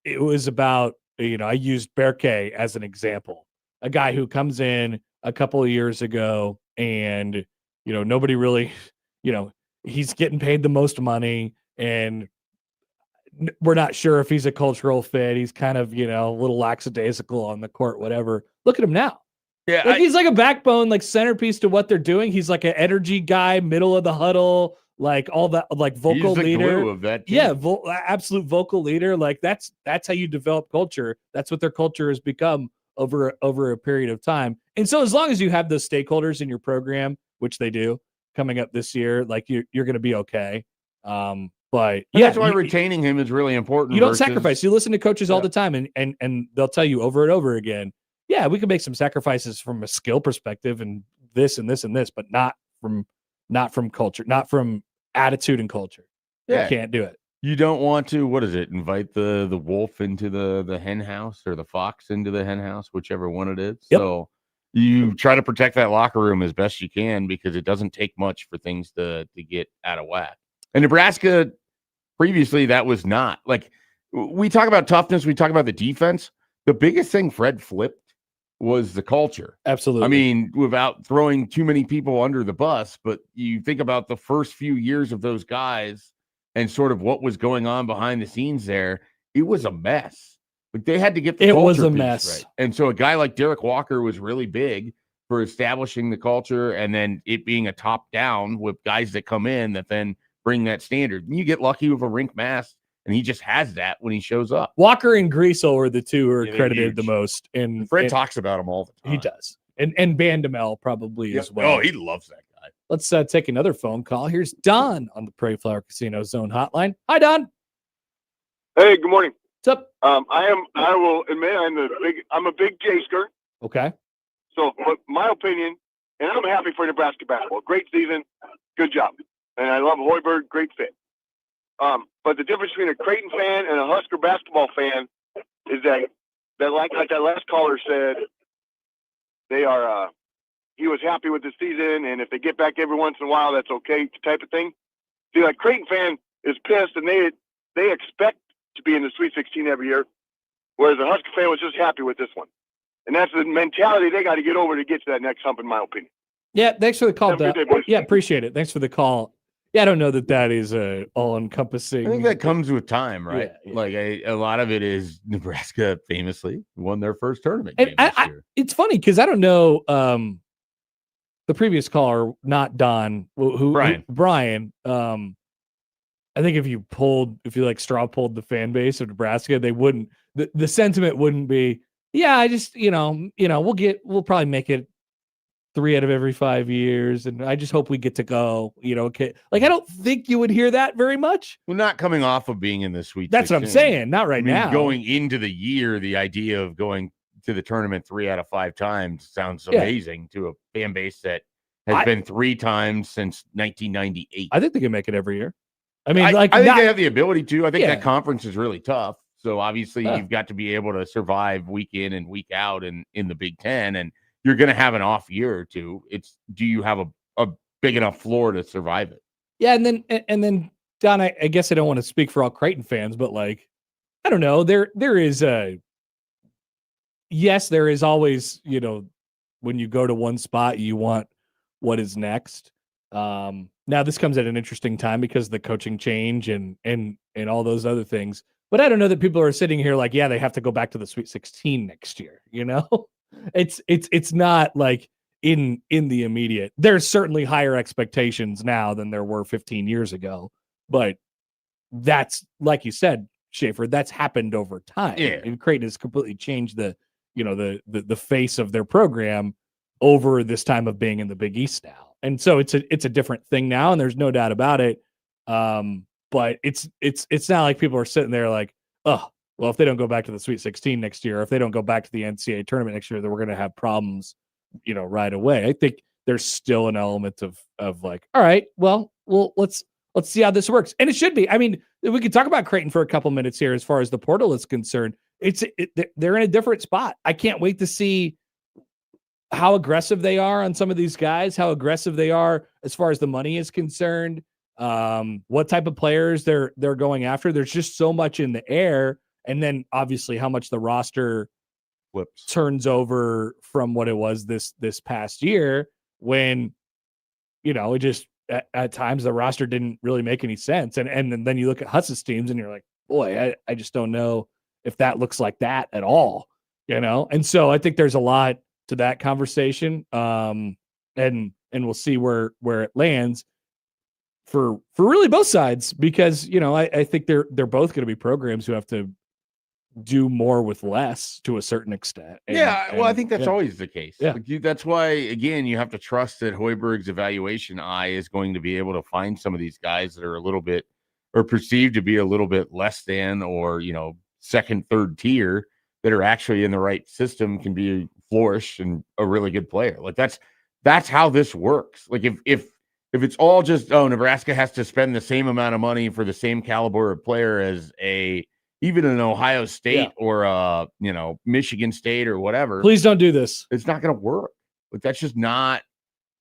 it was about, you know, I used Berke as an example, a guy who comes in a couple of years ago and, nobody really, he's getting paid the most money, and we're not sure if he's a cultural fit. He's kind of, a little lackadaisical on the court, whatever. Look at him now. Yeah, He's like a backbone, like centerpiece to what they're doing. He's like an energy guy, middle of the huddle, like all that, like vocal he's the leader. glue of that team. Yeah, absolute vocal leader. Like that's how you develop culture. That's what their culture has become over a period of time. And so as long as you have those stakeholders in your program, which they do coming up this year, like you're going to be okay. But that's why retaining him is really important. You don't sacrifice. You listen to coaches all the time, and they'll tell you over and over again, yeah, we can make some sacrifices from a skill perspective and this and this and this, but not from culture, not from attitude and culture. Yeah. You can't do it. You don't want to, invite the wolf into the hen house or the fox into the hen house, whichever one it is. Yep. So you try to protect that locker room as best you can, because it doesn't take much for things to get out of whack. And Nebraska, previously, that was not. Like, we talk about toughness, we talk about the defense. The biggest thing Fred flipped was the culture. Absolutely. I mean, without throwing too many people under the bus, but you think about the first few years of those guys and sort of what was going on behind the scenes there, it was a mess. Like, they had to get the It culture was a piece mess. right. And so a guy like Derek Walker was really big for establishing the culture, and then it being a top down with guys that come in that then bring that standard. And you get lucky with a rink mask, and he just has that when he shows up. Walker and Greasel are the two who are Yeah, credited the huge. most. And Fred talks about him all the time. He does. And Bandamel probably as well. Oh, he loves that guy. Let's take another phone call. Here's Don on the Prairie Flower Casino Zone hotline. Hi, Don. Hey, good morning. What's up? I will admit I'm a big Jasker. Okay. So, but my opinion, and I'm happy for Nebraska basketball. Great season, good job, and I love Hoiberg. Great fit. But the difference between a Creighton fan and a Husker basketball fan is that like that last caller said, they are. He was happy with the season, and if they get back every once in a while, that's okay, type of thing. See, like Creighton fan is pissed, and they expect to be in the Sweet 16 every year, whereas the Husker fan was just happy with this one. And that's the mentality they got to get over to get to that next hump, in my opinion. Yeah, thanks for the call, Have a Don. good day, boys. Yeah, appreciate it. Thanks for the call. Yeah, I don't know that is all-encompassing. I think that comes with time, right? Yeah. Like a lot of it is Nebraska famously won their first tournament And game this year. it's funny because I don't know the previous caller, not Don, Brian. I think if you straw pulled the fan base of Nebraska, they wouldn't. The sentiment wouldn't be, yeah, I just we'll probably make it 3 out of every 5 years, and I just hope we get to go. Okay, like I don't think you would hear that very much. Well, not coming off of being in the Sweet 16. That's what I'm saying. Not right now. Going into the year, the idea of going to the tournament 3 out of 5 times sounds amazing to a fan base that has been 3 times since 1998. I think they can make it every year. I mean, I think they have the ability to. I think that conference is really tough. So obviously you've got to be able to survive week in and week out in the Big Ten, and you're going to have an off year or two. Do you have a big enough floor to survive it? Yeah. And then Don, I guess I don't want to speak for all Creighton fans, but like, I don't know, there is always, when you go to one spot, you want what is next. Now this comes at an interesting time because of the coaching change and all those other things. But I don't know that people are sitting here like, yeah, they have to go back to the Sweet 16 next year. It's not like in the immediate. There's certainly higher expectations now than there were 15 years ago. But that's, like you said, Schaefer, that's happened over time. Yeah. And Creighton has completely changed the face of their program over this time of being in the Big East now. And so it's a different thing now, and there's no doubt about it. But it's not like people are sitting there like, oh, well, if they don't go back to the Sweet 16 next year, if they don't go back to the NCAA tournament next year, then we're going to have problems, right away. I think there's still an element of like, all right, well, let's see how this works. And it should be. I mean, we could talk about Creighton for a couple minutes here as far as the portal is concerned. They're in a different spot. I can't wait to see how aggressive they are on some of these guys, how aggressive they are as far as the money is concerned, what type of players they're going after. There's just so much in the air. And then obviously how much the roster turns over from what it was this past year when it just at times the roster didn't really make any sense. And then you look at Huss's teams and you're like, boy, I just don't know if that looks like that at all, And so I think there's a lot to that conversation. And we'll see where it lands for really both sides, because I think they're both going to be programs who have to do more with less to a certain extent. Well, I think that's always the case. Yeah. That's why, again, you have to trust that Hoiberg's evaluation eye is going to be able to find some of these guys that are a little bit, or perceived to be a little bit less than, or second, third tier, that are actually in the right system, can be flourish and a really good player. Like that's how this works. Like if it's all just, Nebraska has to spend the same amount of money for the same caliber of player as even an Ohio State or Michigan State or whatever. Please don't do this. It's not going to work. Like that's just not,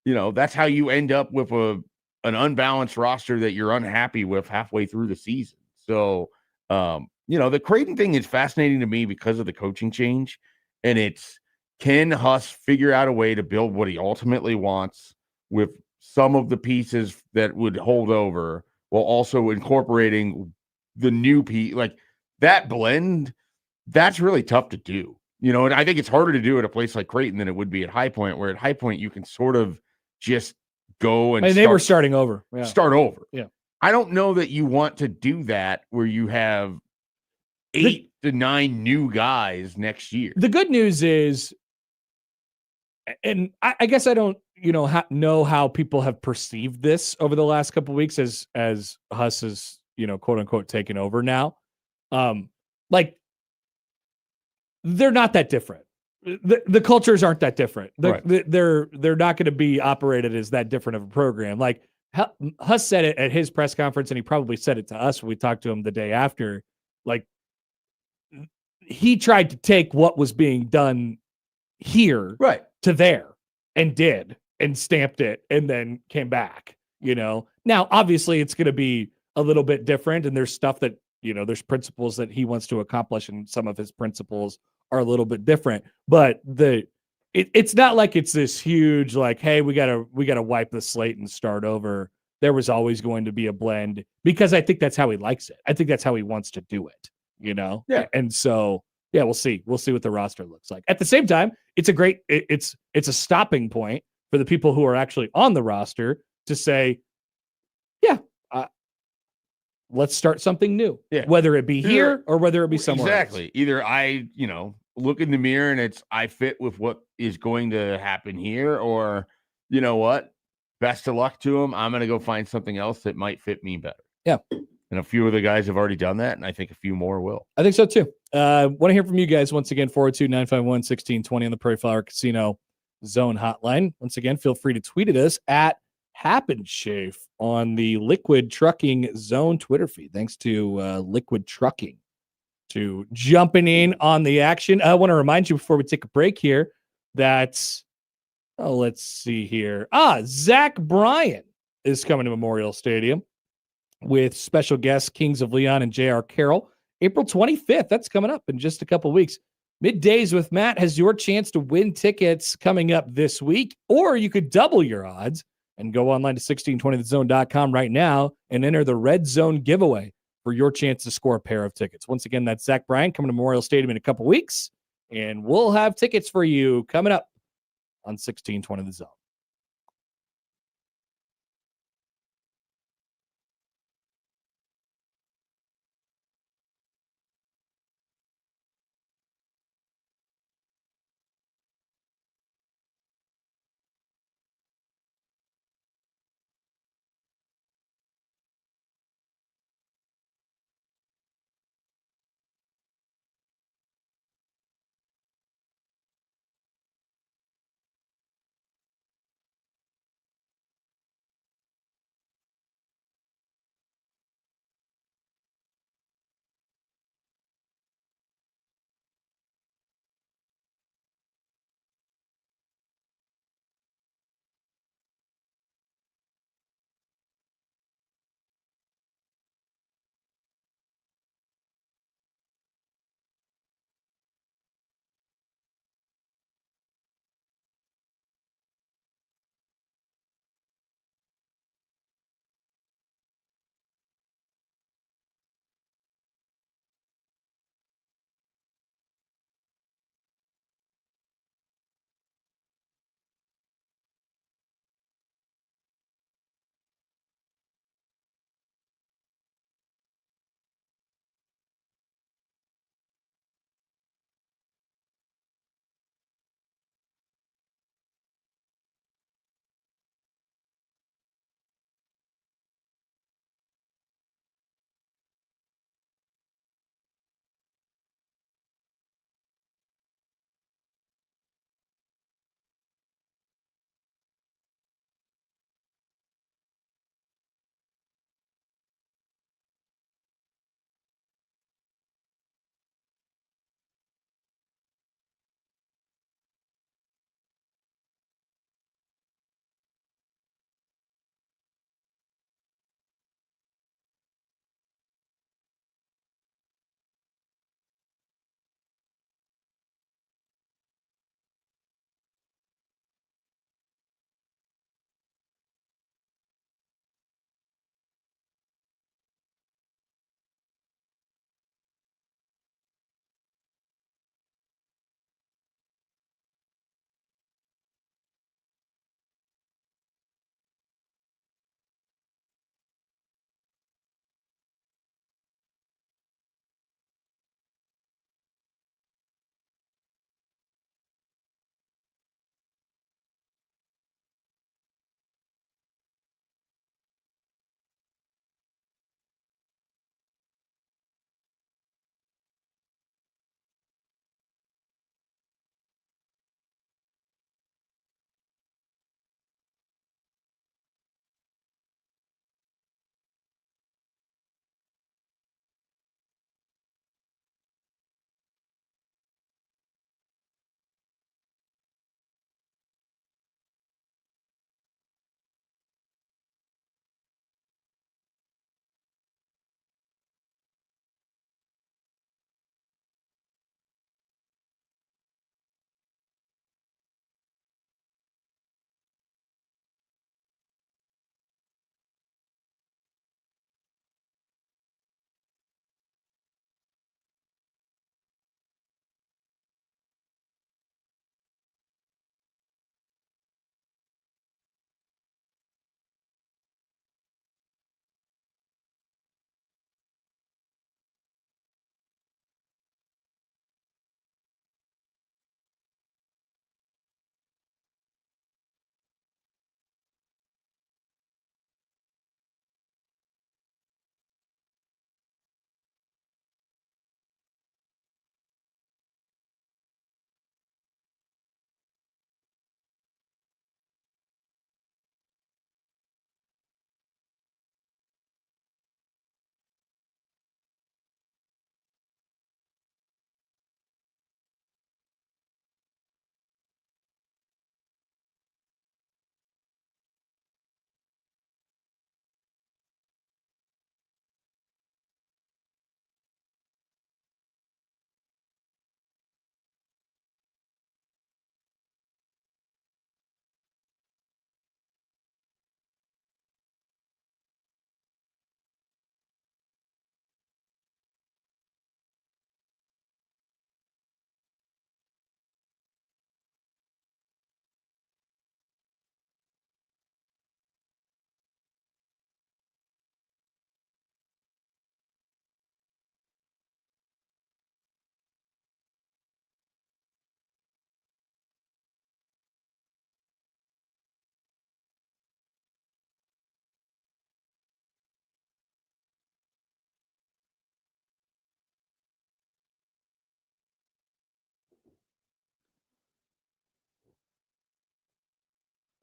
that's how you end up with an unbalanced roster that you're unhappy with halfway through the season. So, the Creighton thing is fascinating to me because of the coaching change, and it's, can Huss figure out a way to build what he ultimately wants with some of the pieces that would hold over, while also incorporating the new piece, like that blend? That's really tough to do, and I think it's harder to do at a place like Creighton than it would be at High Point, where at High Point you can sort of just go and they were starting over. Yeah. Start over. Yeah. I don't know that you want to do that where you have 8 to 9 new guys next year. The good news is, and I guess I don't, know how people have perceived this over the last couple of weeks as Huss is, quote unquote, taken over now. Like, they're not that different. The cultures aren't that different. They're not going to be operated as that different of a program. Like Huss said it at his press conference, and he probably said it to us when we talked to him the day after. Like, he tried to take what was being done here to there, and did, and stamped it, and then came back. Now obviously it's going to be a little bit different, and there's stuff that there's principles that he wants to accomplish, and some of his principles are a little bit different. But it's not like it's this huge, like, hey, we gotta wipe the slate and start over. There was always going to be a blend, because I think that's how he likes it. I think that's how he wants to do it. Yeah. And so we'll see what the roster looks like. At the same time, it's a stopping point for the people who are actually on the roster to say, let's start something new, whether it be here or whether it be somewhere exactly else. Either I look in the mirror and I fit with what is going to happen here, or what, best of luck to him, I'm going to go find something else that might fit me better. And a few of the guys have already done that, and I think a few more will. I think so too. Want to hear from you guys once again. 402-951-1620 on the Prairie Flower Casino Zone hotline. Once again, feel free to tweet at us at Schaefer on the Liquid Trucking Zone Twitter feed. Thanks to Liquid Trucking to jumping in on the action. I want to remind you before we take a break here that, let's see here. Zach Bryan is coming to Memorial Stadium with special guests Kings of Leon and J.R. Carroll. April 25th. That's coming up in just a couple weeks. Middays with Matt has your chance to win tickets coming up this week, or you could double your odds and go online to 1620thezone.com right now and enter the Red Zone giveaway for your chance to score a pair of tickets. Once again, that's Zach Bryan coming to Memorial Stadium in a couple weeks, and we'll have tickets for you coming up on 1620 The Zone.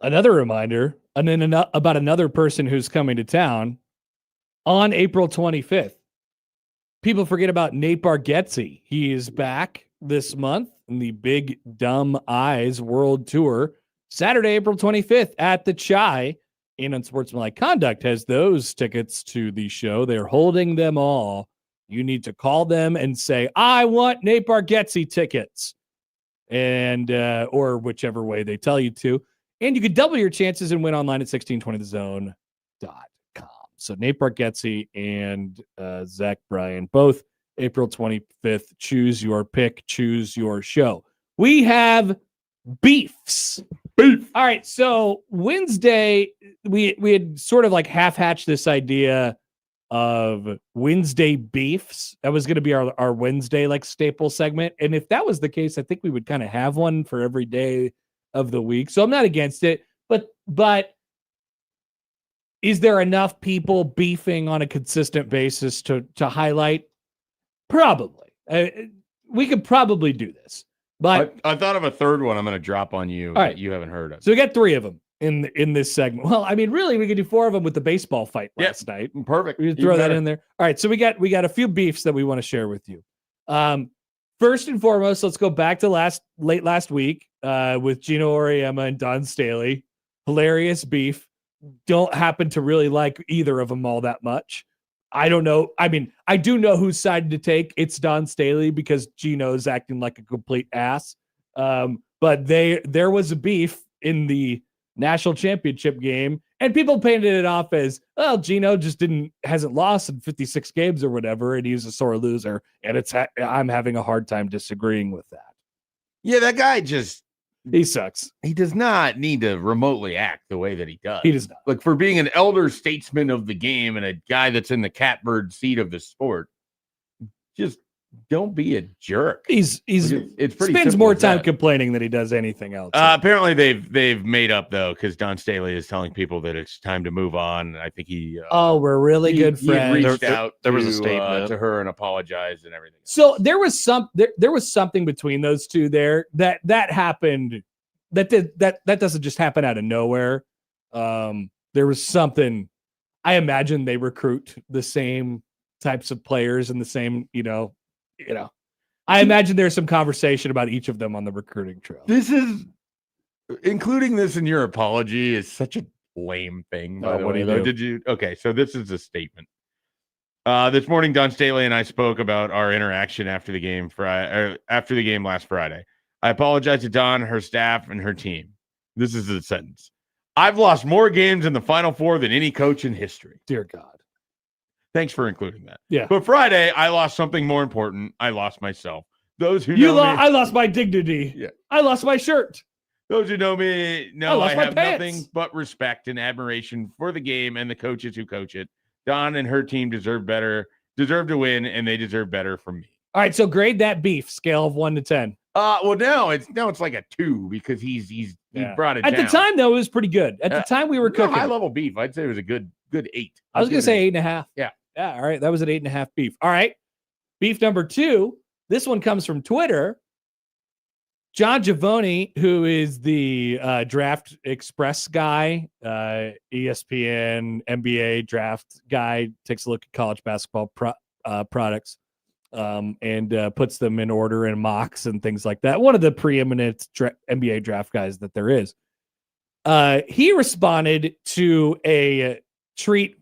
Another reminder, and then about another person who's coming to town on April 25th. People forget about Nate Bargatze. He is back this month in the Big Dumb Eyes World Tour. Saturday, April 25th at the Chai. In Unsportsmanlike Conduct has those tickets to the show. They're holding them all. You need to call them and say, I want Nate Bargatze tickets. And or whichever way they tell you to. And you could double your chances and win online at 1620thezone.com. So Nate Bargatze and Zach Bryan, both April 25th. Choose your pick. Choose your show. We have beefs. Beef. All right. So Wednesday, we had sort of like half-hatched this idea of Wednesday beefs. That was going to be our Wednesday like staple segment. And if that was the case, I think we would kind of have one for every day of the week. So I'm not against it, but is there enough people beefing on a consistent basis to highlight? Probably. We could probably do this. But I thought of a third one I'm going to drop on you that you haven't heard of. So we got 3 of them in this segment. Well, I mean, really, we could do 4 of them with the baseball fight last night. Perfect. We could throw that in there. All right, so we got a few beefs that we want to share with you. First and foremost, let's go back to late last week with Gino Auriemma and Don Staley. Hilarious beef. Don't happen to really like either of them all that much. I don't know. I mean, I do know whose side to take. It's Don Staley because Gino's acting like a complete ass. But there was a beef in the national championship game, and people painted it off as, well, Gino just hasn't lost in 56 games or whatever, and he's a sore loser. And I'm having a hard time disagreeing with that. Yeah, that guy he sucks. He does not need to remotely act the way that he does. He does not. Like, for being an elder statesman of the game and a guy that's in the catbird seat of the sport, just don't be a jerk. It's pretty spends more time complaining than he does anything else. Apparently they've made up though, because Don Staley is telling people that it's time to move on. I think we're really good friends. He reached out there was a statement to her and apologized and everything else. So there was something between those two there that happened. That doesn't just happen out of nowhere. There was something. I imagine they recruit the same types of players and the same, I imagine there's some conversation about each of them on the recruiting trail. This is including this in your apology is such a lame thing. By the way, did you? Okay, so this is a statement. This morning, Don Staley and I spoke about our interaction after the game last Friday. I apologize to Don, her staff, and her team. This is the sentence. I've lost more games in the Final Four than any coach in history. Dear God. Thanks for including that. Yeah. But Friday, I lost something more important. I lost myself. Those who I lost my dignity. Yeah. I lost my shirt. Those who know me know I have pants. nothing but respect and admiration for the game and the coaches who coach it. Don and her team deserve to win, and they deserve better from me. All right, so grade that beef scale of 1 to 10. Well, now it's like a 2 because he brought it down. At the time, though, it was pretty good. At the time, we were cooking. High level beef. I'd say it was a good 8. I was going to say 8.5. Yeah. Yeah. All right. That was an 8.5 beef. All right. Beef number 2. This one comes from Twitter. John Giavoni, who is the Draft Express guy, ESPN, NBA draft guy, takes a look at college basketball products and puts them in order and mocks and things like that. One of the preeminent NBA draft guys that there is. He responded to a tweet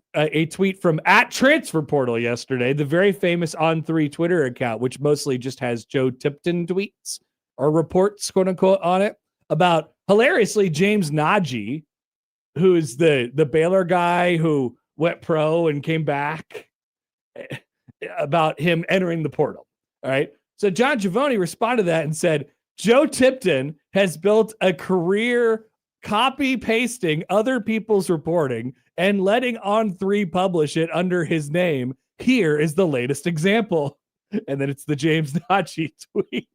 from @TransferPortal yesterday, the very famous On3 Twitter account, which mostly just has Joe Tipton tweets or reports, quote unquote, on it, about hilariously James Nagy, who is the Baylor guy who went pro and came back, about him entering the portal. All right. So John Giavoni responded to that and said, Joe Tipton has built a career copy pasting other people's reporting and letting On3 publish it under his name. Here is the latest example. And then it's the James Nagy tweet.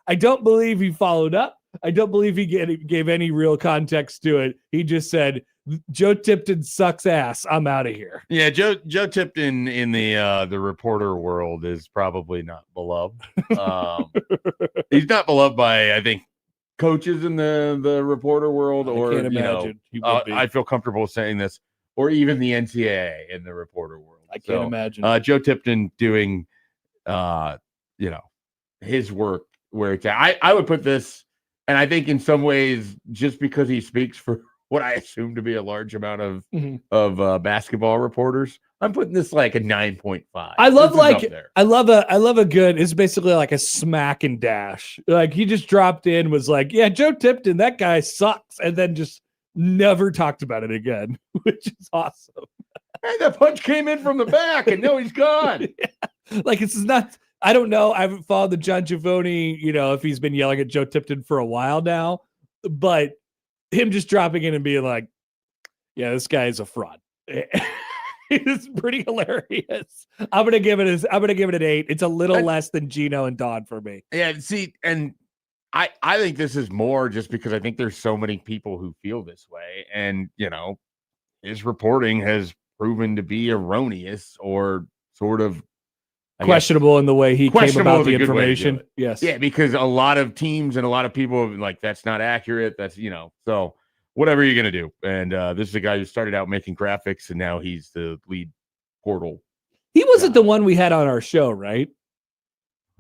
I don't believe he followed up. I don't believe he gave any real context to it. He just said, Joe Tipton sucks ass. I'm out of here. Yeah, Joe Tipton in the reporter world is probably not beloved. He's not beloved by, I think, coaches in the reporter world, I or can't you know, imagine he would be. I feel comfortable saying this, or even the NCAA in the reporter world. I can't imagine. Joe Tipton doing, you know, his work where it's at. I would put this, and I think in some ways, just because he speaks for what I assume to be a large amount of basketball reporters, I'm putting this like a 9.5. I love This is up there. I love a good. It's basically like a smack and dash. Like he just dropped in, was like, yeah, Joe Tipton, that guy sucks, and then just never talked about it again, which is awesome. Hey, that punch came in from the back, and now he's gone. Yeah. Like it's not. I don't know. I haven't followed the John Giovoni, you know, if he's been yelling at Joe Tipton for a while now, but him just dropping in and being like, yeah, this guy is a fraud. It's pretty hilarious. I'm gonna give it an 8. It's a little less than Gino and Don for me. Yeah, see, and I think this is more just because I think there's so many people who feel this way, and you know, his reporting has proven to be erroneous or sort of Questionable in the way he came about the is a good way to do information. it. Yes. Yeah, because a lot of teams and a lot of people have been like, that's not accurate. That's, you know, so whatever you're going to do. And this is a guy who started out making graphics, and now he's the lead portal. He wasn't the one we had on our show, right?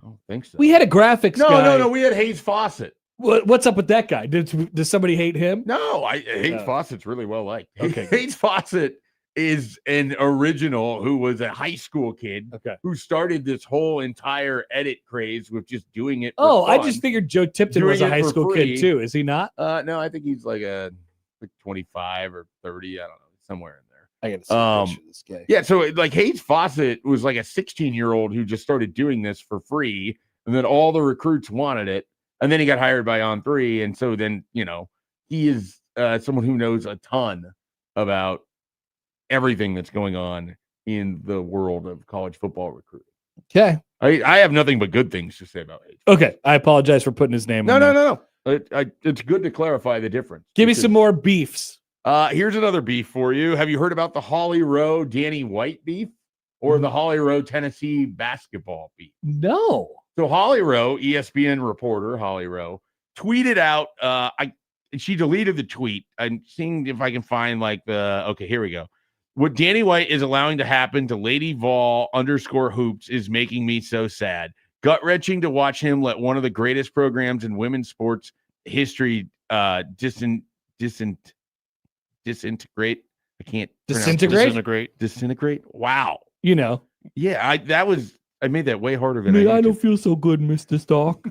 I don't think so. We had a graphics guy. No. We had Hayes Fawcett. What's up with that guy? Does somebody hate him? No, Hayes Fawcett's really well liked. Okay. Hayes Fawcett is an original who was a high school kid who started this whole entire edit craze with just doing it. Oh, fun, I just figured Joe Tipton was a high school kid too. Is he not? No, I think he's like 25 or 30. I don't know, somewhere in there. I gotta see a picture of this guy. Yeah, so like Hayes Fawcett was like a 16-year-old who just started doing this for free, and then all the recruits wanted it, and then he got hired by On3, and so then, you know, he is someone who knows a ton about everything that's going on in the world of college football recruiting. Okay. I have nothing but good things to say about Hayes. Okay. I apologize for putting his name on there. No. It's good to clarify the difference. Give me some more beefs. Here's another beef for you. Have you heard about the Holly Rowe Danny White beef or the Holly Rowe Tennessee basketball beef? No. So Holly Rowe, ESPN reporter Holly Rowe, tweeted out. She deleted the tweet. I'm seeing if I can find okay, here we go. What Danny White is allowing to happen to Lady Vol _hoops is making me so sad. Gut-wrenching to watch him let one of the greatest programs in women's sports history disintegrate. I can't disintegrate. Wow. You know. Yeah, I made that way harder than I don't feel so good, Mr. Stark.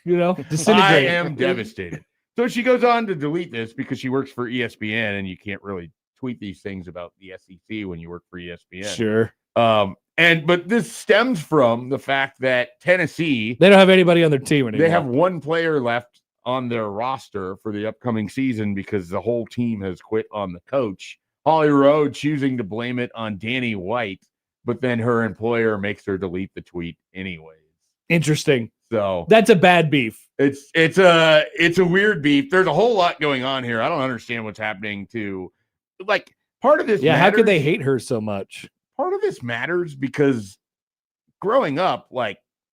You know, disintegrate. I am devastated. So she goes on to delete this because she works for ESPN, and you can't really tweet these things about the SEC when you work for ESPN. Sure. But this stems from the fact that Tennessee, they don't have anybody on their team anymore. They have one player left on their roster for the upcoming season because the whole team has quit on the coach. Holly Rowe choosing to blame it on Danny White, but then her employer makes her delete the tweet anyways. Interesting. So that's a bad beef. It's a weird beef. There's a whole lot going on here. I don't understand what's happening to part of this. Yeah, matters. how could they hate her so much? Part of this matters because growing up,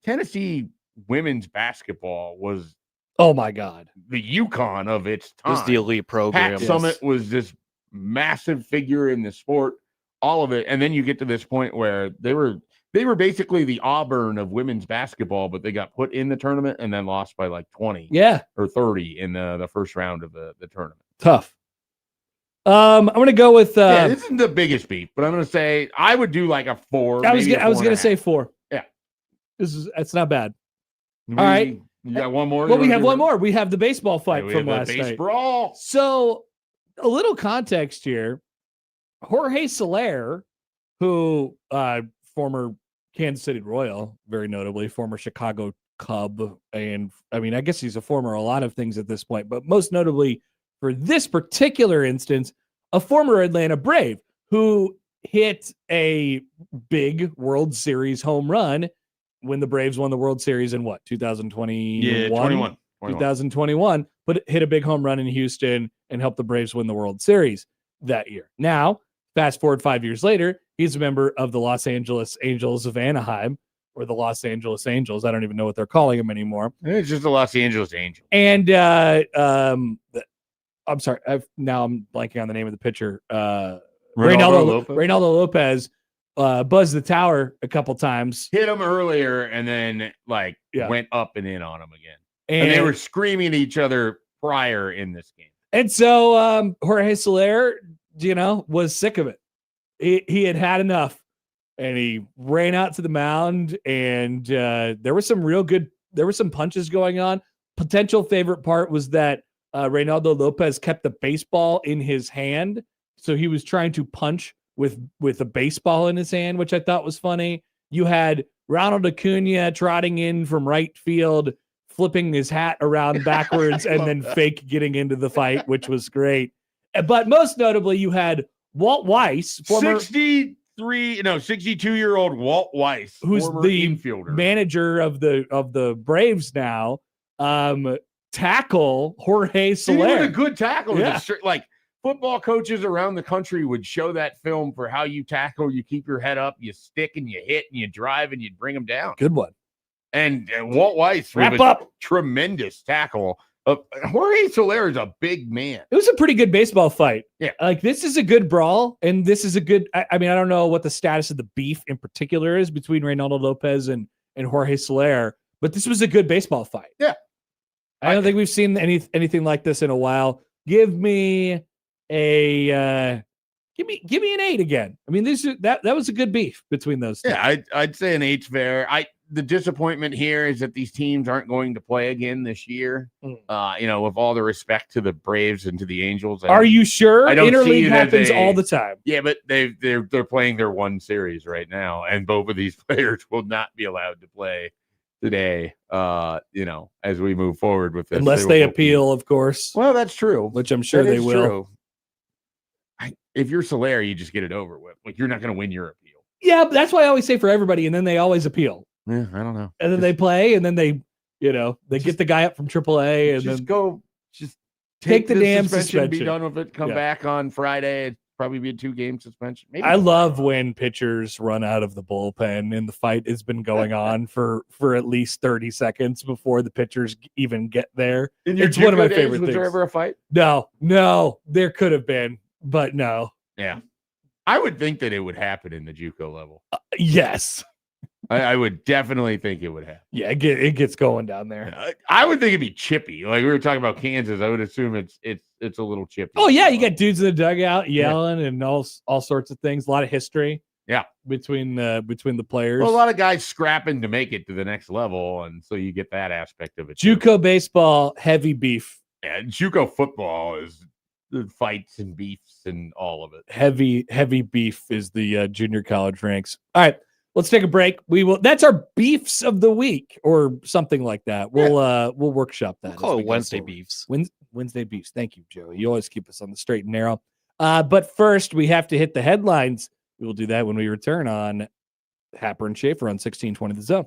Tennessee women's basketball was, oh my God, the UConn of its time. It was the elite program. Pat Summitt was this massive figure in the sport, all of it, and then you get to this point where they were basically the Auburn of women's basketball, but they got put in the tournament and then lost by 20 or 30 in the first round of the tournament. Tough. I'm gonna go with this isn't the biggest beef, but I'm gonna say I would do a 4. I was gonna say 4. Yeah. It's not bad. All right. You got one more? Well, we have one more. We have the baseball fight from last night. Brawl. So a little context here. Jorge Soler, who former Kansas City Royal, very notably, former Chicago Cub, and I mean, I guess he's a former a lot of things at this point, but most notably for this particular instance, a former Atlanta Brave who hit a big World Series home run when the Braves won the World Series in 2021? Yeah, 21. 2021, but hit a big home run in Houston and helped the Braves win the World Series that year. Now, fast forward 5 years later, he's a member of the Los Angeles Angels of Anaheim, or the Los Angeles Angels. I don't even know what they're calling them anymore. It's just the Los Angeles Angels. And I'm sorry, now I'm blanking on the name of the pitcher. Reynaldo Lopez buzzed the tower a couple times. Hit him earlier and then went up and in on him again. And they were screaming at each other prior in this game. And so Jorge Soler, was sick of it. He had enough. And he ran out to the mound, and there were some punches going on. Potential favorite part was that Reynaldo Lopez kept the baseball in his hand. So he was trying to punch with a baseball in his hand, which I thought was funny. You had Ronald Acuna trotting in from right field, flipping his hat around backwards, and then fake getting into the fight, which was great. But most notably, you had Walt Weiss, former 62-year-old Walt Weiss, who's the infielder, manager of the Braves now, tackle Jorge Soler. He was a good tackle. Yeah. Football coaches around the country would show that film for how you tackle. You keep your head up, you stick and you hit and you drive and you bring them down. Good one. And Walt Weiss wrap up. Tremendous tackle. Jorge Soler is a big man. It was a pretty good baseball fight. Yeah. This is a good brawl, and this is a good I don't know what the status of the beef in particular is between Reynaldo Lopez and Jorge Soler, but this was a good baseball fight. Yeah. I don't think we've seen anything like this in a while. Give me an 8 again. I mean, that was a good beef between those two. Yeah, I'd say an 8's fair. The disappointment here is that these teams aren't going to play again this year. With all the respect to the Braves and to the Angels. Are you sure? I don't Interleague see happens all the time. Yeah, but they're playing their one series right now, and both of these players will not be allowed to play today. As we move forward with this, unless they appeal, of course. Well, that's true, which I'm sure they will. True. If you're Soler, you just get it over with. You're not going to win your appeal. Yeah, but that's why I always say for everybody, and then they always appeal. Yeah, I don't know. And then they play, and then they get the guy up from AAA, and then take the damn suspension. Be done with it. Come back on Friday. It'd probably be a 2-game suspension. Maybe I love when pitchers run out of the bullpen, and the fight has been going on for at least 30 seconds before the pitchers even get there. It's one of my favorite things. Was there ever a fight? No, there could have been, but no. Yeah, I would think that it would happen in the JUCO level. Yes. I would definitely think it would happen. Yeah, it gets going down there. I would think it'd be chippy. Like we were talking about Kansas, I would assume it's a little chippy. Oh yeah, you got dudes in the dugout yelling and all sorts of things. A lot of history. Yeah, between the players. Well, a lot of guys scrapping to make it to the next level, and so you get that aspect of it. JUCO baseball, heavy beef. Yeah, JUCO football is the fights and beefs and all of it. Heavy beef is the junior college ranks. All right. Let's take a break. That's our beefs of the week or something like that. We'll workshop that. We'll call it Wednesday beefs. Wednesday beefs. Thank you, Joey. You always keep us on the straight and narrow. But first, we have to hit the headlines. We will do that when we return on Happer and Schaefer on 1620 The Zone.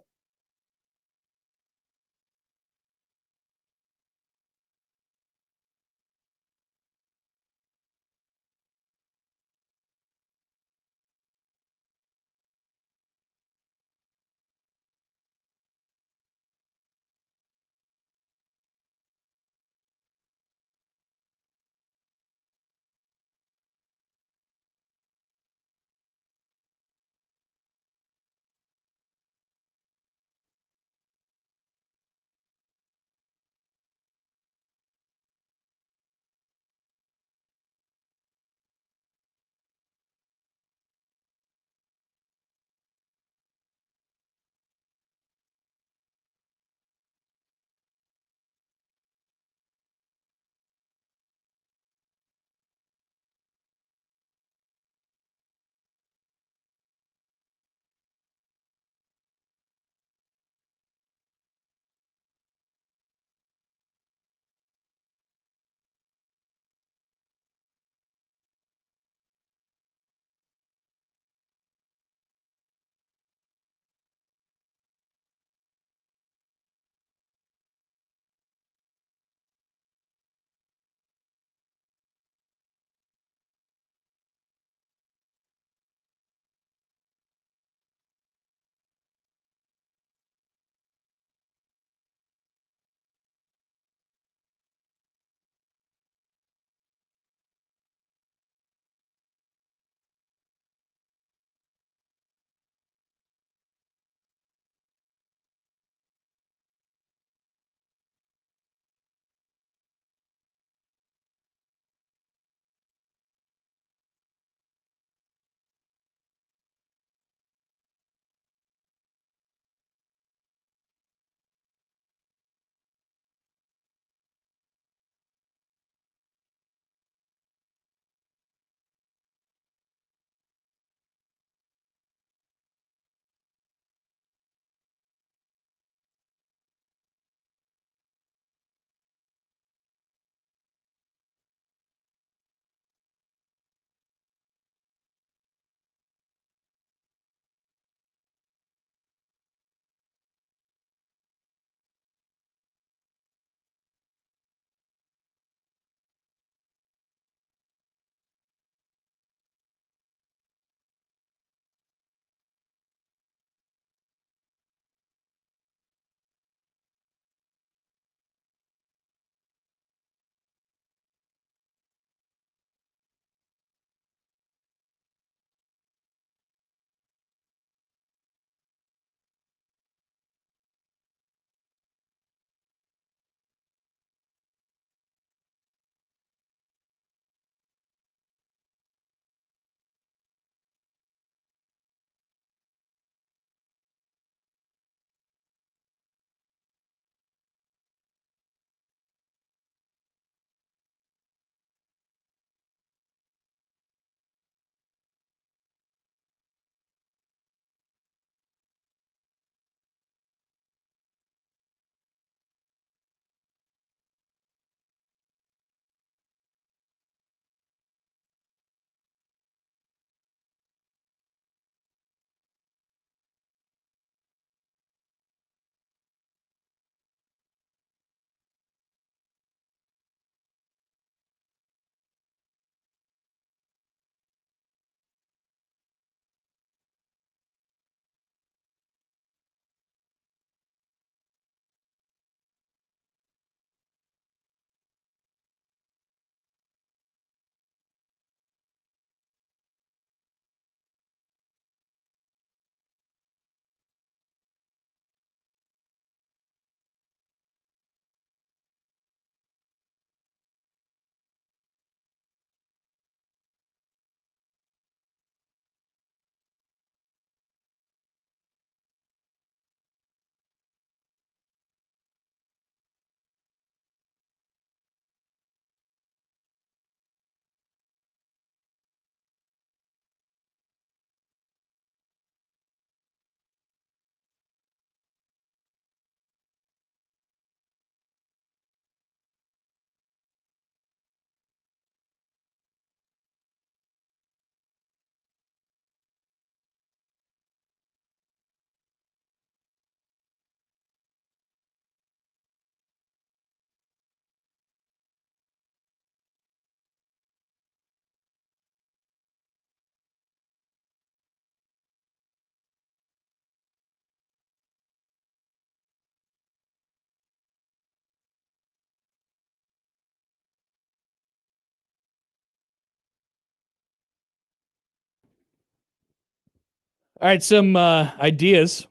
All right, some ideas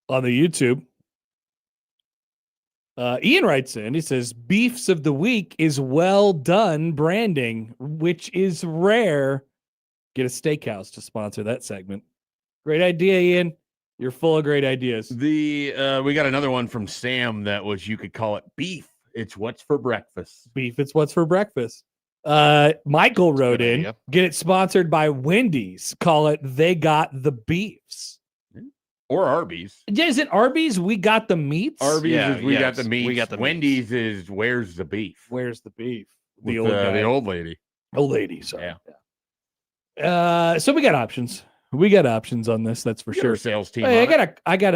on the YouTube. Ian writes in, he says, beefs of the week is well done branding, which is rare. Get a steakhouse to sponsor that segment. Great idea, Ian. You're full of great ideas. We got another one from Sam that was, you could call it beef. It's what's for breakfast. Beef, it's what's for breakfast. Michael wrote in, idea. get it sponsored by Wendy's. Call it They Got the Beefs. Or Arby's. Yeah, is it Arby's? We got the meats? Arby's Yeah, is we got yes, the meats. we got the Wendy's is where's the beef? Where's the beef? With, guy. the old lady. Old lady, sorry. Yeah. So we got options. We got options on this, that's for Get sure. our sales team. Hey, on it. I got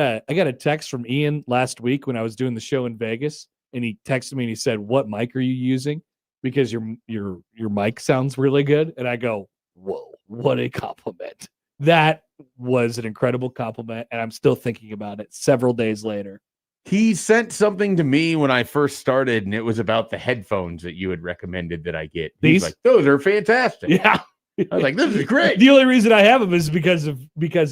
a text from Ian last week when I was doing the show in Vegas, and he texted me and he said, "What mic are you using? Because your mic sounds really good." And I go, "Whoa, what a compliment!" That was an incredible compliment, and I'm still thinking about it several days later. He sent something to me when I first started, and it was about the headphones that you had recommended that I get. He's These? like, those are fantastic. Yeah. I was like, this is great. The only reason I have them is because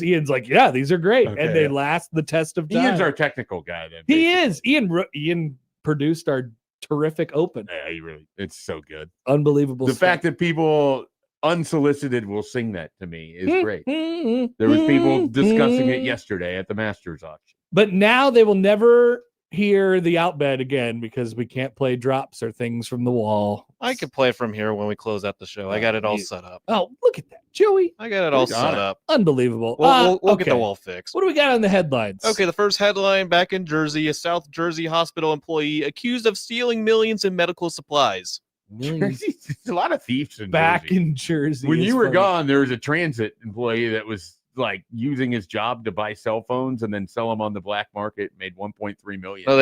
Ian's like, yeah, these are great, Okay, and they yeah. last the test of time. Ian's our technical guy. Then He basically. is. Ian produced our terrific open. Yeah, he really. It's so good. Unbelievable. The stuff. fact that people unsolicited will sing that to me is great. There was people discussing it yesterday at the Masters auction. But now they will never hear the outbed again because we can't play drops or things from the wall. I could play from here when we close out the show. I got it all set up. Oh, look at that, Joey! I got it all set up. Unbelievable. We'll get the Okay. wall fixed. What do we got on the headlines? Okay, the first headline, back in Jersey, a South Jersey hospital employee accused of stealing millions in medical supplies. Millions There's a lot of thieves in back Jersey. in Jersey. When is you were funny. gone, there was a transit employee that was like using his job to buy cell phones and then sell them on the black market. Made 1.3 million. No,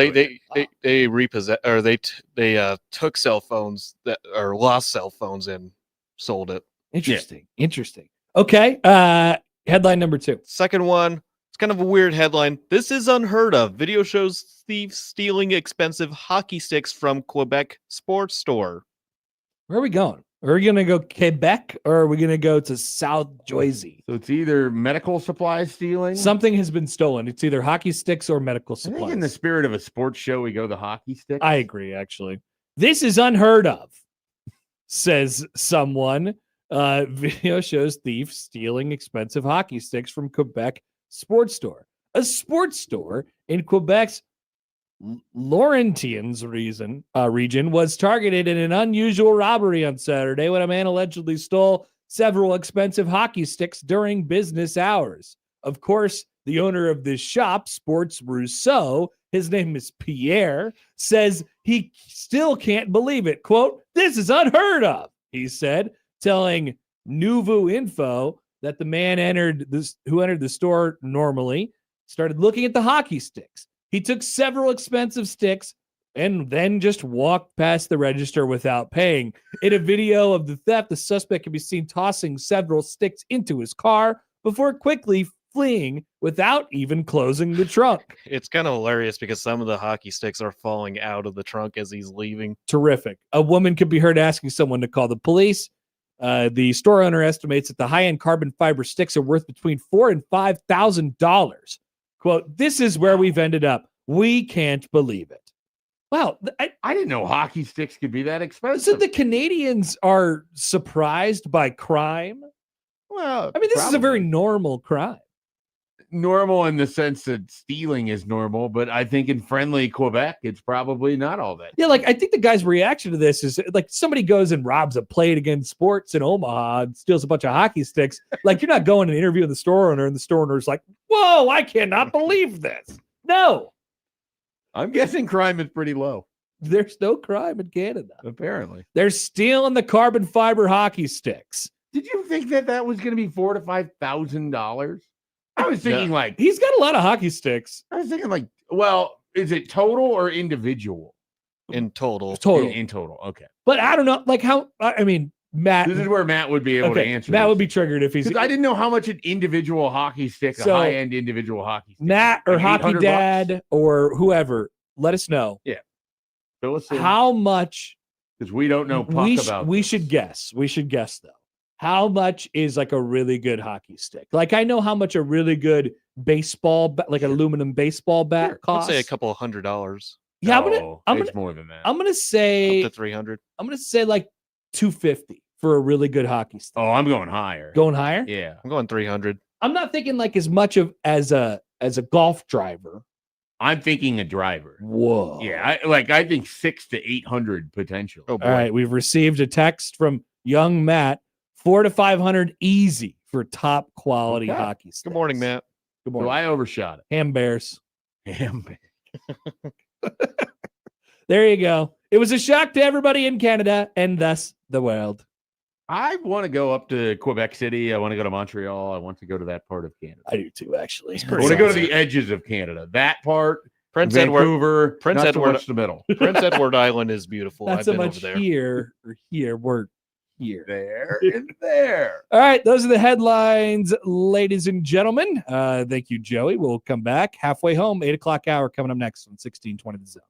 they repossessed, or they took cell phones that or lost cell phones and sold it. Interesting. Okay. Headline number 2. Second one, it's kind of a weird headline. This is unheard of. Video shows thieves stealing expensive hockey sticks from Quebec sports store. Where are we going? Are we going to go Quebec or are we going to go to South Jersey? So it's either medical supplies stealing. Something has been stolen. It's either hockey sticks or medical I supplies. think in the spirit of a sports show, we go the hockey stick. I agree, actually. This is unheard of, says someone. Video shows thief stealing expensive hockey sticks from Quebec sports store. A sports store in Quebec's Laurentians region was targeted in an unusual robbery on Saturday when a man allegedly stole several expensive hockey sticks during business hours. Of course, the owner of this shop, Sports Rousseau, his name is Pierre, says he still can't believe it. Quote, "This is unheard of," he said, telling Nouveau Info that the man who entered the store normally started looking at the hockey sticks. He took several expensive sticks and then just walked past the register without paying. In a video of the theft, the suspect can be seen tossing several sticks into his car before quickly fleeing without even closing the trunk. It's kind of hilarious because some of the hockey sticks are falling out of the trunk as he's leaving. Terrific. A woman could be heard asking someone to call the police. The store owner estimates that the high-end carbon fiber sticks are worth between $4,000 and $5,000. Quote, "This is where we've ended up. We can't believe it." Wow. I didn't know hockey sticks could be that expensive. So the Canadians are surprised by crime? Well, I mean, this is a very probably. normal crime. Normal in the sense that stealing is normal, but I think in friendly Quebec, it's probably not all that. Yeah, like I think the guy's reaction to this is like somebody goes and robs a Play It Again Sports in Omaha and steals a bunch of hockey sticks. Like you're not going and interviewing the store owner, and the store owner's like, "Whoa, I cannot believe this." No, I'm guessing crime is pretty low. there's no crime in Canada. Apparently. They're stealing the carbon fiber hockey sticks. Did you think that was going to be $4,000 to $5,000? I was thinking He's got a lot of hockey sticks. well, is it total or individual? In total. Total. In total. Okay. But I don't know, like how, I mean, Matt. This is where Matt would be able to answer. Matt this. would be triggered if he's. Because I didn't know how much an individual hockey stick, So, a high-end individual hockey stick. Matt or like Hockey $800? Dad or whoever, let us know Fill us in, how much because we don't know puck about we this. should guess. We should guess though. how much is like a really good hockey stick? Like I know how much a really good baseball, like an aluminum baseball bat I'd costs. say a couple of $100s. Yeah, No, I'm it's gonna, more than that. I'm gonna Up say, to 300. I'm gonna say like 250 for a really good hockey stick. Oh, I'm going higher. Going higher? Yeah. I'm going 300. I'm not thinking like as much of as a golf driver. I'm thinking a driver. Whoa. Yeah, I think 600 to 800 potential. Oh, boy. All right, we've received a text from young Matt, 400 to 500 easy for top quality Okay. hockey sticks. Good morning, Matt. Good So morning. I overshot Ham Bears. it. There you go. It was a shock to everybody in Canada and thus the world. I want to go up to Quebec City. I want to go to Montreal. I want to go to that part of Canada. I do too, actually. I want to go to the edges of Canada. That part, Prince Edward. Vancouver, Prince not Edward- so much the middle. Prince Edward Island is beautiful. Not I've so been much over there. here or here. We're here. There and there. All right, those are the headlines, ladies and gentlemen. Thank you, Joey. We'll come back halfway home, 8 o'clock hour coming up next on 1620 The Zone.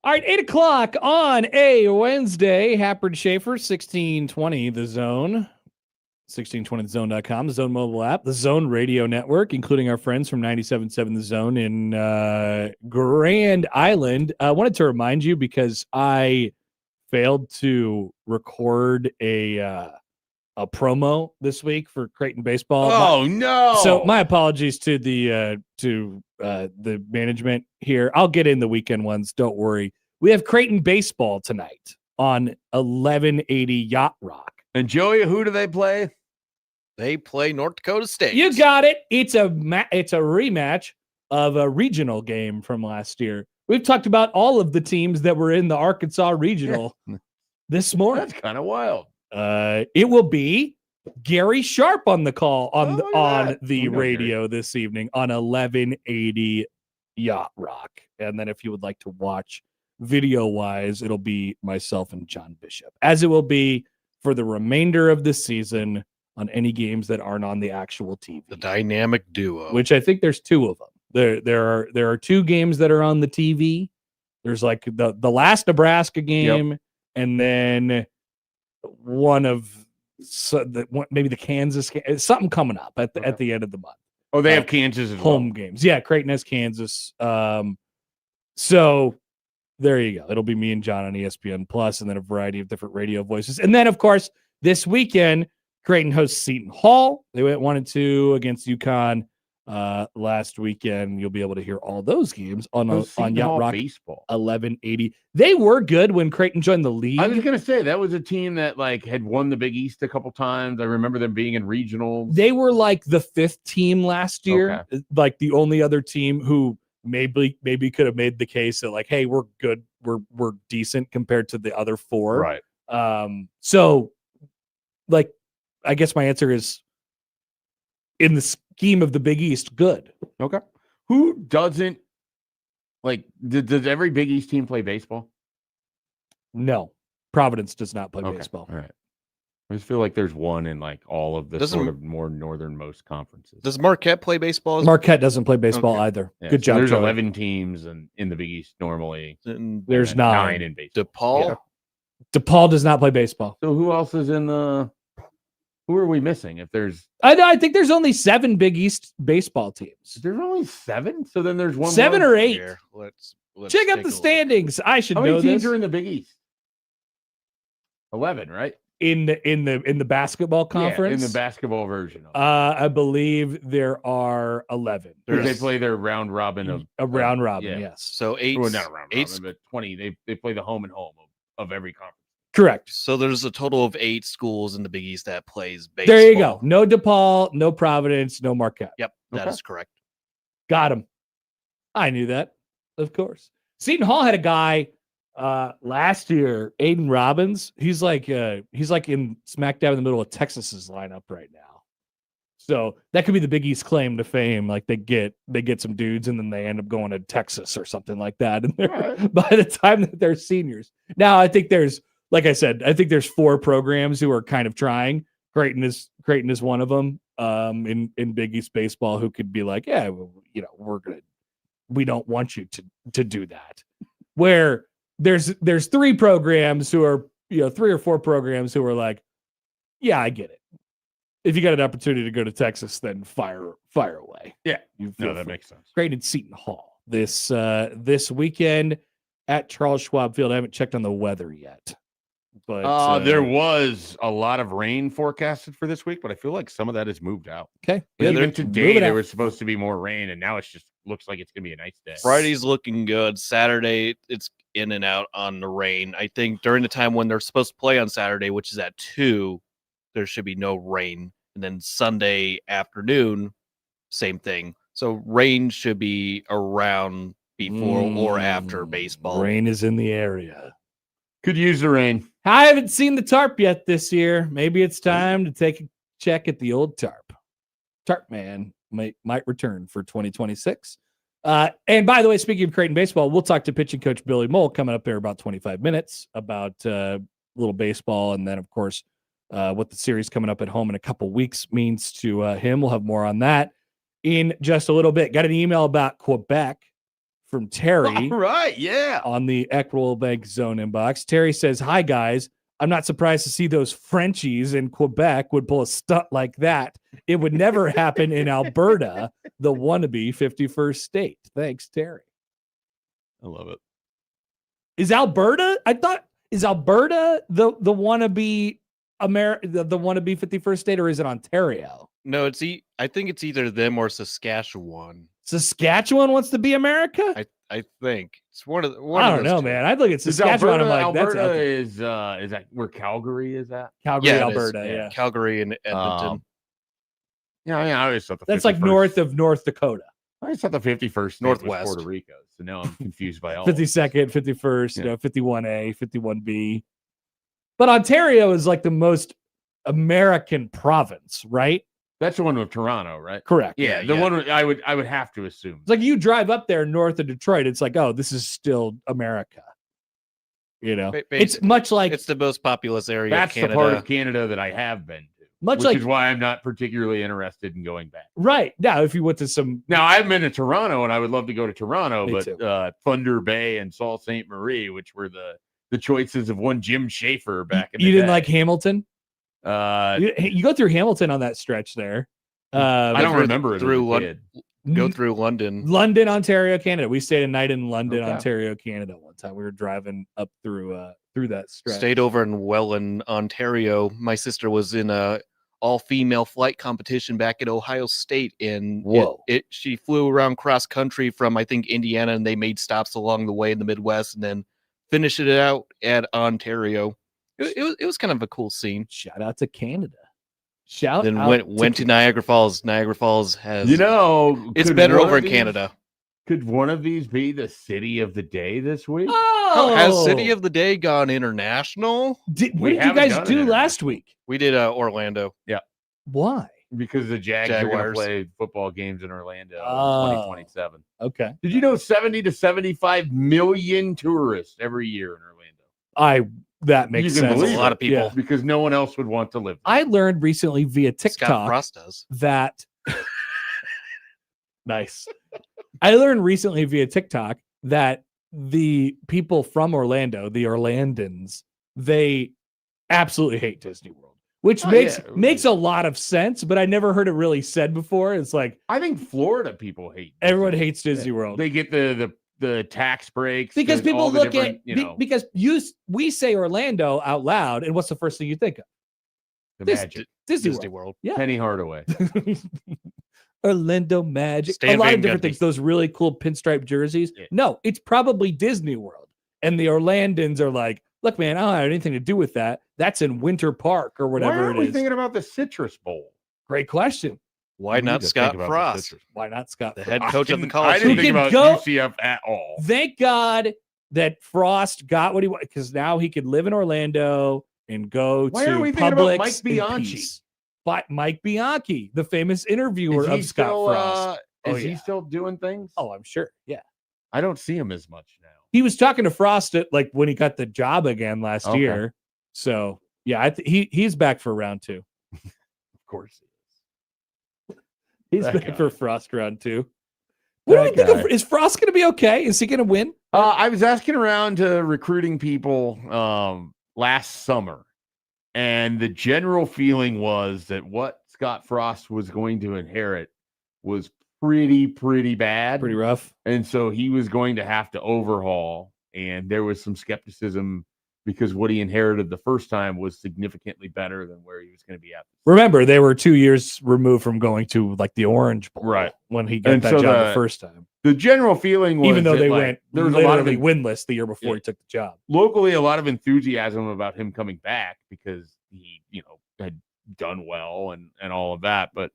All right, 8 o'clock on a Wednesday. Happer and Schaefer, 1620 The Zone. 1620thezone.com, the Zone mobile app, the Zone radio network, including our friends from 97.7 The Zone in Grand Island. I wanted to remind you because I failed to record a promo this week for Creighton baseball. Oh no! So my apologies to the management here. I'll get in the weekend ones. Don't worry. We have Creighton baseball tonight on 1180 Yacht Rock. And Joey, who do they play? They play North Dakota State. You got it. It's a rematch of a regional game from last year. We've talked about all of the teams that were in the Arkansas regional this morning. That's kind of wild. It will be Gary Sharp on the call on the We know radio this evening on 1180 Yacht Rock. And then if you would like to watch video wise, it'll be myself and John Bishop, as it will be for the remainder of the season on any games that aren't on the actual TV. The dynamic duo. Which I think there's two of them. There are two games that are on the TV. There's like the last Nebraska game, and then one of maybe the Kansas game. Something coming up at the end of the month. Oh, they have Kansas as home games. Yeah, Creighton has Kansas. So there you go. It'll be me and John on ESPN Plus, and then a variety of different radio voices. And then, of course, this weekend, Creighton hosts Seton Hall. They went 1-2 against UConn last weekend. You'll be able to hear all those games on Yacht Rock baseball 1180. They were good when Creighton joined the league. I was gonna say that was a team that like had won the Big East a couple times. I remember them being in regionals. They were like the 5th team last year, like the only other team who maybe could have made the case that like, hey, we're good, we're decent compared to the other 4. Right. So like, I guess my answer is, in the scheme of the Big East, good. Okay. Who doesn't like? Does every Big East team play baseball? No, Providence does not play baseball. All right. I just feel like there's one in like all of the sort of more northernmost conferences. Does Marquette play baseball? Marquette doesn't play baseball either. Yeah, good so job. There's Joey. 11 teams in the Big East normally. There's 9 in baseball. DePaul. Yeah. DePaul does not play baseball. So who else is in the? Who are we missing? If there's, I think there's only 7 Big East baseball teams. There's only 7. So then there's one 7 more? or 8. Here, let's Check out take the a look. standings. I should How many know teams this. are in the Big East? 11, right? In the basketball conference. Yeah, in the basketball version. I believe there are 11. They play their round robin of a round robin. yeah. Yes. So 8. Well, not a round 8 robin, but 20. They play the home and home of every conference. Correct. So there's a total of 8 schools in the Big East that plays baseball. There you go. No DePaul, no Providence, no Marquette. Yep, that is correct. Got him. I knew that, of course. Seton Hall had a guy last year, Aiden Robbins. He's like in smack dab in the middle of Texas's lineup right now. So that could be the Big East claim to fame. Like they get some dudes and then they end up going to Texas or something like that. And by the time that they're seniors. Now I think there's, like I said, I think there's 4 programs who are kind of trying. Creighton is one of them in Big East baseball who could be like, yeah, we don't want you to do that. Where there's 3 programs who are 3 or 4 programs who are like, yeah, I get it. If you got an opportunity to go to Texas, then fire away. Yeah, that makes sense. Creighton and Seton Hall this weekend at Charles Schwab Field. I haven't checked on the weather yet. But there was a lot of rain forecasted for this week, but I feel like some of that has moved out. Okay. Yeah, even today there was supposed to be more rain, and now it's just looks like it's gonna be a nice day. Friday's looking good. Saturday, it's in and out on the rain. I think during the time when they're supposed to play on Saturday, which is at 2, there should be no rain. And then Sunday afternoon, same thing. So rain should be around before or after baseball. Rain is in the area. Could use the rain. I haven't seen the tarp yet this year. Maybe it's time to take a check at the old tarp. Tarp man might return for 2026. And by the way, speaking of Creighton baseball, we'll talk to pitching coach Billy Mole coming up here about 25 minutes about little baseball. And then, of course, what the series coming up at home in a couple weeks means to him. We'll have more on that in just a little bit. Got an email about Quebec from Terry. All right, yeah. On the Equitable Bank Zone inbox. Terry says, "Hi guys, I'm not surprised to see those Frenchies in Quebec would pull a stunt like that. It would never happen in Alberta, the wannabe 51st state." Thanks, Terry. I love it. Is Alberta? Is Alberta the wannabe the wannabe 51st state, or is it Ontario? No, I think it's either them or Saskatchewan. Saskatchewan wants to be America? I think it's one of I don't know, man. I'd look at Saskatchewan. I'm like, Alberta that's okay. is that where Calgary is at? Calgary, Yeah, Alberta. is. Yeah. Calgary and Edmonton. Yeah, I always thought That's like north of North Dakota. I always thought the 51st state Northwest. was Puerto Rico. So now I'm confused by all. 52nd, 51st, 51A, 51B. But Ontario is like the most American province, right? That's the one with Toronto, right? Correct. Yeah, the one I would have to assume. It's like you drive up there north of Detroit, it's like, oh, this is still America. You know, it's much like it's the most populous area. That's of Canada. the part of Canada that I have been to. Much which like is why I'm not particularly interested in going back. Right. Now, if you went to some Now I've been to Toronto and I would love to go to Toronto, Me but too. Thunder Bay and Sault Ste. Marie, which were the choices of one Jim Schaefer back in the you didn't day. like Hamilton? You go through Hamilton on that stretch there. I don't remember it through as a kid. Go through London. London, Ontario, Canada. We stayed a night in London, Okay. Ontario, Canada one time. We were driving up through that stretch. Stayed over in Welland, Ontario. My sister was in a all-female flight competition back at Ohio State, and Whoa. she flew around cross country from I think Indiana, and they made stops along the way in the Midwest, and then finished it out at Ontario. It was kind of a cool scene. Shout out to Canada. Then went to Niagara Falls. Niagara Falls has it's could better one over of in these- Canada. Could one of these be the city of the day this week? Oh, Has City of the Day gone international? What We did you haven't guys done it do last international. week? We did Orlando. Why? Because the Jags are going to Jaguars. play football games in Orlando Oh. in 2027. Okay. Did you know 70 to 75 million tourists every year in Orlando? That makes You can sense. believe a lot it. of people. Yeah. Because no one else would want to live there. I learned recently via Scott TikTok Frost does. that nice. I learned recently via TikTok that the people from Orlando, the Orlandans, they absolutely hate Disney World, which Oh, makes a lot of sense, but I never heard it really said before. It's like I think Florida people hate everyone Disney. hates Disney World. They get the tax breaks Because people all the look different, at because we say Orlando out loud, and what's the first thing you think of? the Dis- magic. Disney World. Yeah. Penny Hardaway. Orlando Magic. Stan a lot Van of different Gundy. things. Those really cool pinstripe jerseys. Yeah. No, it's probably Disney World. And the Orlandans are like, look, man, I don't have anything to do with that. That's in Winter Park or Why whatever aren't it we is. thinking about the Citrus Bowl? Great question. Why We need not to Scott think about the Frost, Citrus Bowl. Why not Scott? the Frost? head coach of the I college? didn't Who think can about go- UCF at all. Thank God that Frost got what he wanted, because now he could live in Orlando and go Why to aren't we thinking about Publix Mike in Bianchi? peace. But Mike Bianchi, the famous interviewer Is he of Scott still, Frost. Oh, is he yeah. still doing things? Oh, I'm sure. Yeah. I don't see him as much now. He was talking to Frost at like when he got the job again last Okay. year. So yeah, he's back for round 2. Of course he is. He's That back guy. for Frost round 2. What do That we think of? guy. Is Frost going to be okay? Is he going to win? I was asking around to recruiting people last summer, and the general feeling was that what Scott Frost was going to inherit was pretty bad. Pretty rough. And so he was going to have to overhaul, and there was some skepticism because what he inherited the first time was significantly better than where he was going to be at. Remember, they were 2 years removed from going to like the Orange Bowl, Right. when he got And that so job the the- first time. The general feeling was Even though that, they like, went there was a lot of literally winless the year before Yeah. he took the job. locally a lot of enthusiasm about him coming back because he, had done well and all of that, but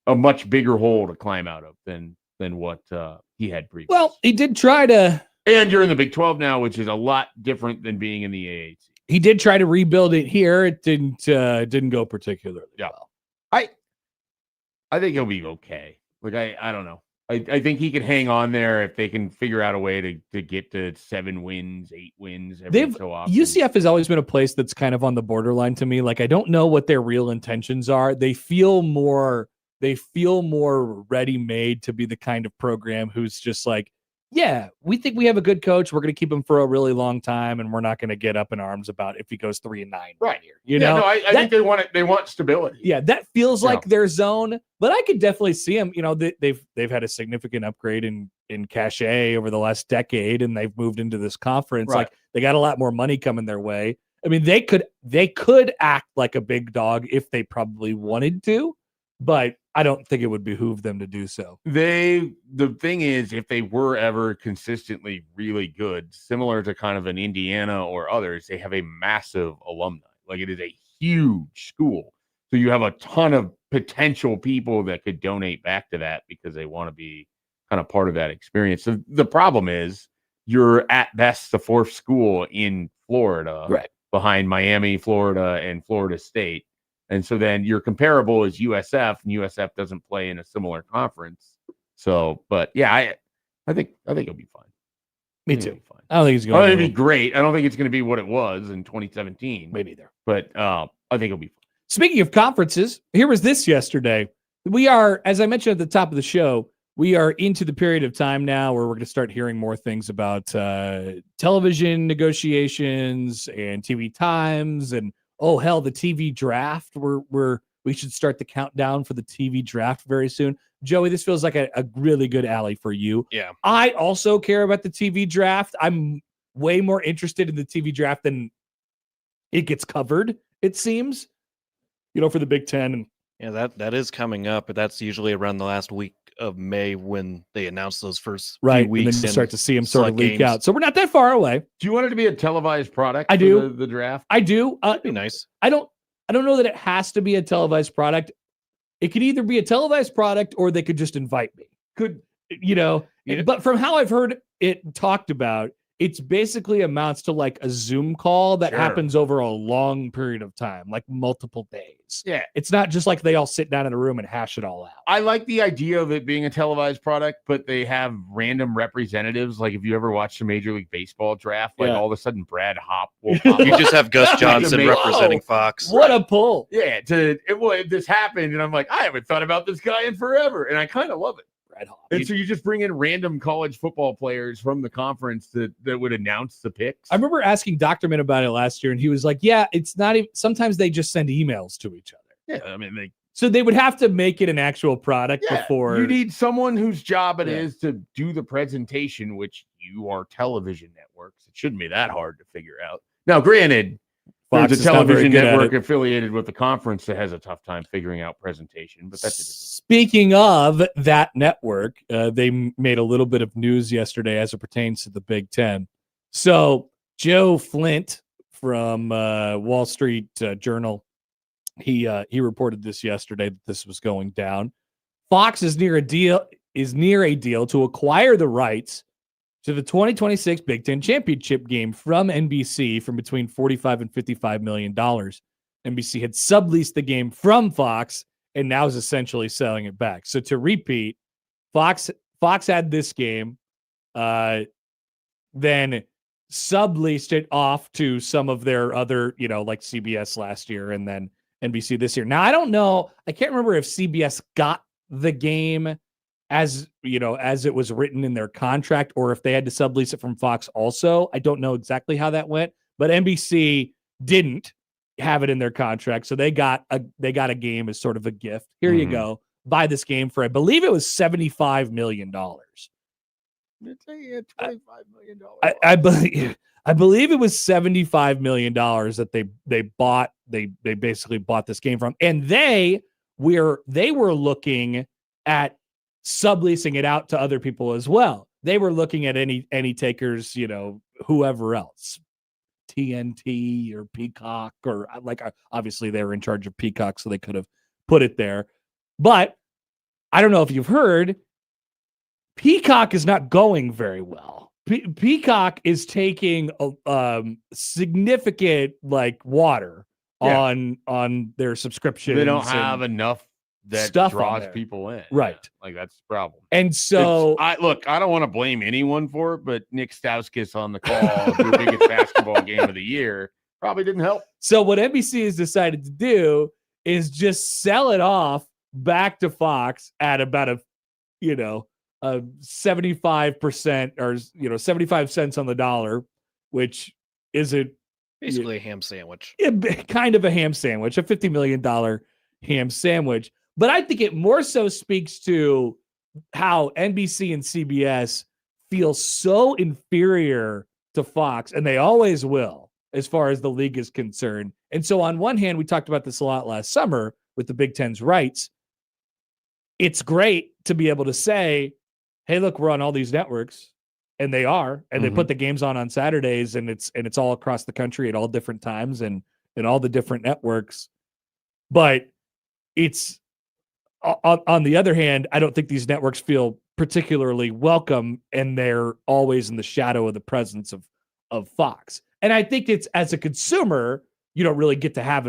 a much bigger hole to climb out of than what he had previously. Well, he did try to and you're in the Big 12 now, which is a lot different than being in the AAC. rebuild it here. It didn't go particularly Yeah. well. I think he'll be okay. Like I don't know. I think he can hang on there if they can figure out a way to get to 7 wins, 8 wins every so often. UCF has always been a place that's kind of on the borderline to me. Like, I don't know what their real intentions are. They feel more ready-made to be the kind of program who's just like, yeah, we think we have a good coach. We're going to keep him for a really long time, and we're not going to get up in arms about if he goes 3-9 Right here. You know, no, I think they want it. They want stability. Yeah, that feels Yeah. like their zone, but I could definitely see them. You know, they've had a significant upgrade in cachet over the last decade, and they've moved into this conference. Right. Like they got a lot more money coming their way. I mean, they could act like a big dog if they probably wanted to, but I don't think it would behoove them to do so. The thing is, if they were ever consistently really good, similar to kind of an Indiana or others, they have a massive alumni. Like it is a huge school. So you have a ton of potential people that could donate back to that because they want to be kind of part of that experience. So the problem is you're at best the fourth school in Florida, Right, behind Miami, Florida, and Florida State. And so then your comparable is USF, and USF doesn't play in a similar conference. So, but yeah, I think it'll be fine. Me I think too. it'll be fine. I don't think he's I going think to it'll be great. I don't think it's going to be what it was in 2017. maybe there. But I think it'll be fine. Speaking of conferences, here was this yesterday. We are, as I mentioned at the top of the show, we are into the period of time now where we're going to start hearing more things about television negotiations and TV times, and oh hell, the TV draft. We should start the countdown for the TV draft very soon. Joey, this feels like a really good alley for you. Yeah. I also care about the TV draft. I'm way more interested in the TV draft than it gets covered, it seems. You know, for the Big Ten. And Yeah, that is coming up, but that's usually around the last week of May when they announce those first right, few weeks. and then you start to see them sort of select leak games. out. So we're not that far away. Do you want it to be a televised product? I for do. the draft. I do. That'd be nice. I don't know that it has to be a televised product. It could either be a televised product or they could just invite me. Could, you know, Yeah. but from how I've heard it talked about, it's basically amounts to like a Zoom call that Sure. happens over a long period of time, like multiple days. Yeah. It's not just like they all sit down in a room and hash it all out. I like the idea of it being a televised product, but they have random representatives. Like if you ever watch the Major League Baseball draft, like Yeah. all of a sudden Brad Hopp will pop You up. just have Gus Johnson amazing. representing Whoa. Fox. What a pull. Yeah, if this happened, and I'm like, I haven't thought about this guy in forever, and I kind of love it. Brad Hopp. And so you just bring in random college football players from the conference that would announce the picks. I remember asking Dr. Min about it last year, and he was like, yeah, it's not even, sometimes they just send emails to each other. Yeah, I mean, So they would have to make it an actual product before. you need someone whose job it Yeah. is to do the presentation, which you are television networks. It shouldn't be that hard to figure out. Now, granted, Fox there's is a not very television good at network it. affiliated with the conference that has a tough time figuring out presentation, but that's a different. Speaking of that network, they made a little bit of news yesterday as it pertains to the Big Ten. So Joe Flint from Wall Street Journal, he reported this yesterday that this was going down. Fox is near a deal to acquire the rights to the 2026 Big Ten championship game from NBC from between $45 and $55 million. NBC had subleased the game from Fox and now is essentially selling it back. So to repeat, Fox had this game, then subleased it off to some of their other, like CBS last year and then NBC this year. Now, I don't know. I can't remember if CBS got the game as it was written in their contract or if they had to sublease it from Fox also. I don't know exactly how that went, but NBC didn't have it in their contract. So they got a game as sort of a gift. Here you go. Buy this game for, I believe it was $75 million. It's a $25 million. I believe it was $75 million that they bought. They basically bought this game from, and they were looking at subleasing it out to other people as well. They were looking at any takers, whoever else, TNT or Peacock, or obviously they were in charge of Peacock, so they could have put it there. But I don't know if you've heard, Peacock is not going very well. Peacock is taking significant water on their subscription. They don't have enough that stuff on draws there. people in. Right. Yeah, that's the problem. And so I don't want to blame anyone for it, but Nick Stauskas on the call, the biggest basketball game of the year, probably didn't help. So what NBC has decided to do is just sell it off back to Fox at about a 75% or 75 cents on the dollar, which isn't Basically a ham sandwich. kind of a ham sandwich, a $50 million ham sandwich. But I think it more so speaks to how NBC and CBS feel so inferior to Fox, and they always will, as far as the league is concerned. And so on one hand, we talked about this a lot last summer with the Big Ten's rights. It's great to be able to say, hey, look, we're on all these networks, and they are, and they put the games on Saturdays, and it's all across the country at all different times and all the different networks. But it's on the other hand, I don't think these networks feel particularly welcome, and they're always in the shadow of the presence of Fox. And I think it's, as a consumer, you don't really get to have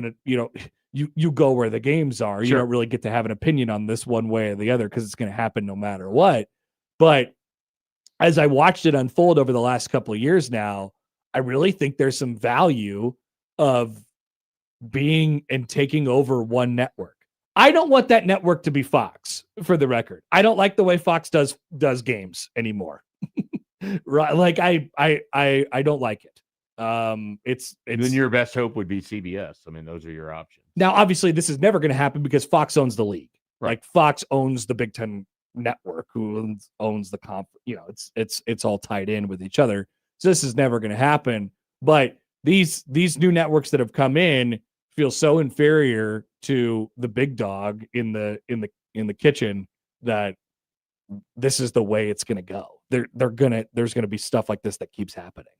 you go where the games are. You don't really get to have an opinion on this one way or the other, because it's going to happen no matter what. But as I watched it unfold over the last couple of years now, I really think there's some value of being and taking over one network. I don't want that network to be Fox, for the record. I don't like the way Fox does games anymore. Right? Like I don't like it. It's then your best hope would be CBS. I mean, those are your options. Now, obviously, this is never going to happen because Fox owns the league. Right. Like Fox owns the Big Ten network, who owns the comp. It's all tied in with each other. So this is never going to happen. But these new networks that have come in feel so inferior to the big dog in the kitchen that this is the way it's going to go. There's going to be stuff like this that keeps happening.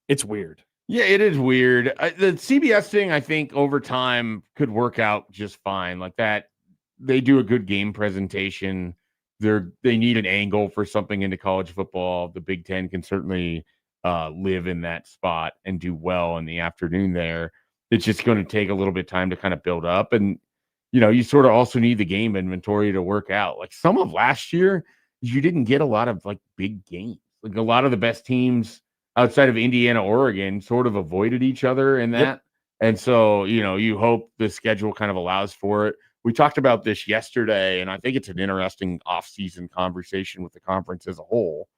It's weird. Yeah, it is weird. The CBS thing, I think, over time could work out just fine. Like that, they do a good game presentation. They need an angle for something into college football. The Big Ten can certainly live in that spot and do well in the afternoon there. It's just going to take a little bit of time to kind of build up. And, you sort of also need the game inventory to work out. Like some of last year, you didn't get a lot of like big games. Like a lot of the best teams outside of Indiana, Oregon sort of avoided each other in that. Yep. And so, you hope the schedule kind of allows for it. We talked about this yesterday, and I think it's an interesting off-season conversation with the conference as a whole.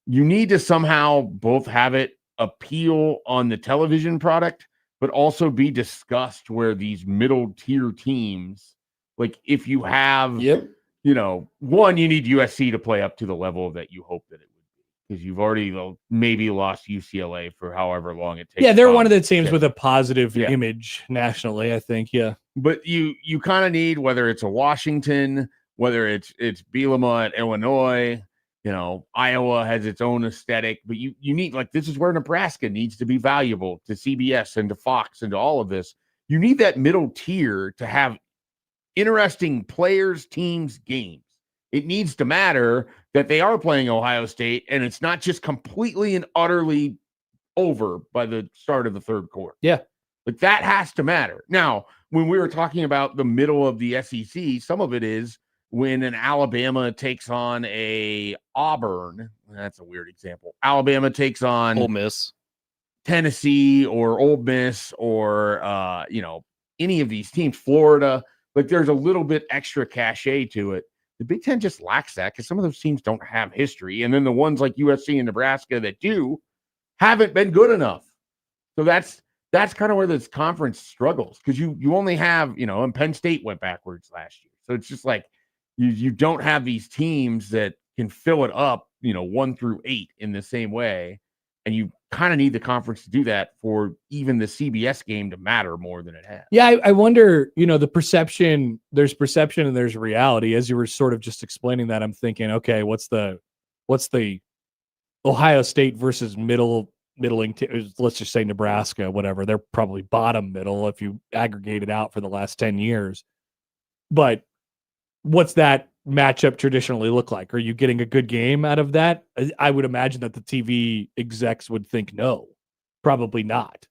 You need to somehow both have it appeal on the television product, but also be discussed where these middle-tier teams, like if you have, one, you need USC to play up to the level that you hope that it would be, because you've already maybe lost UCLA for however long it takes. Yeah, they're one of the teams with a positive image nationally, I think. Yeah. But you kind of need, whether it's a Washington, whether it's Bielema at Illinois, Iowa has its own aesthetic, but you need, like, this is where Nebraska needs to be valuable to CBS and to Fox and to all of this. You need that middle tier to have interesting players, teams, games. It needs to matter that they are playing Ohio State, and it's not just completely and utterly over by the start of the third quarter. Yeah. Like that has to matter. Now, when we were talking about the middle of the SEC, some of it is when an Alabama takes on a Auburn. That's a weird example. Alabama takes on Ole Miss, Tennessee, or Ole Miss, or any of these teams, Florida. Like there's a little bit extra cachet to it. The Big Ten just lacks that because some of those teams don't have history, and then the ones like USC and Nebraska that do haven't been good enough. So that's kind of where this conference struggles, because you only have, and Penn State went backwards last year. So it's just like you don't have these teams that can fill it up, 1 through 8 in the same way. And you kind of need the conference to do that for even the CBS game to matter more than it has. Yeah, I wonder, the perception, there's perception and there's reality. As you were sort of just explaining that, I'm thinking, okay, what's the Ohio State versus middling, let's just say Nebraska, whatever. They're probably bottom middle if you aggregate it out for the last 10 years. But what's that matchup traditionally look like? Are you getting a good game out of that? I would imagine that the TV execs would think no, probably not.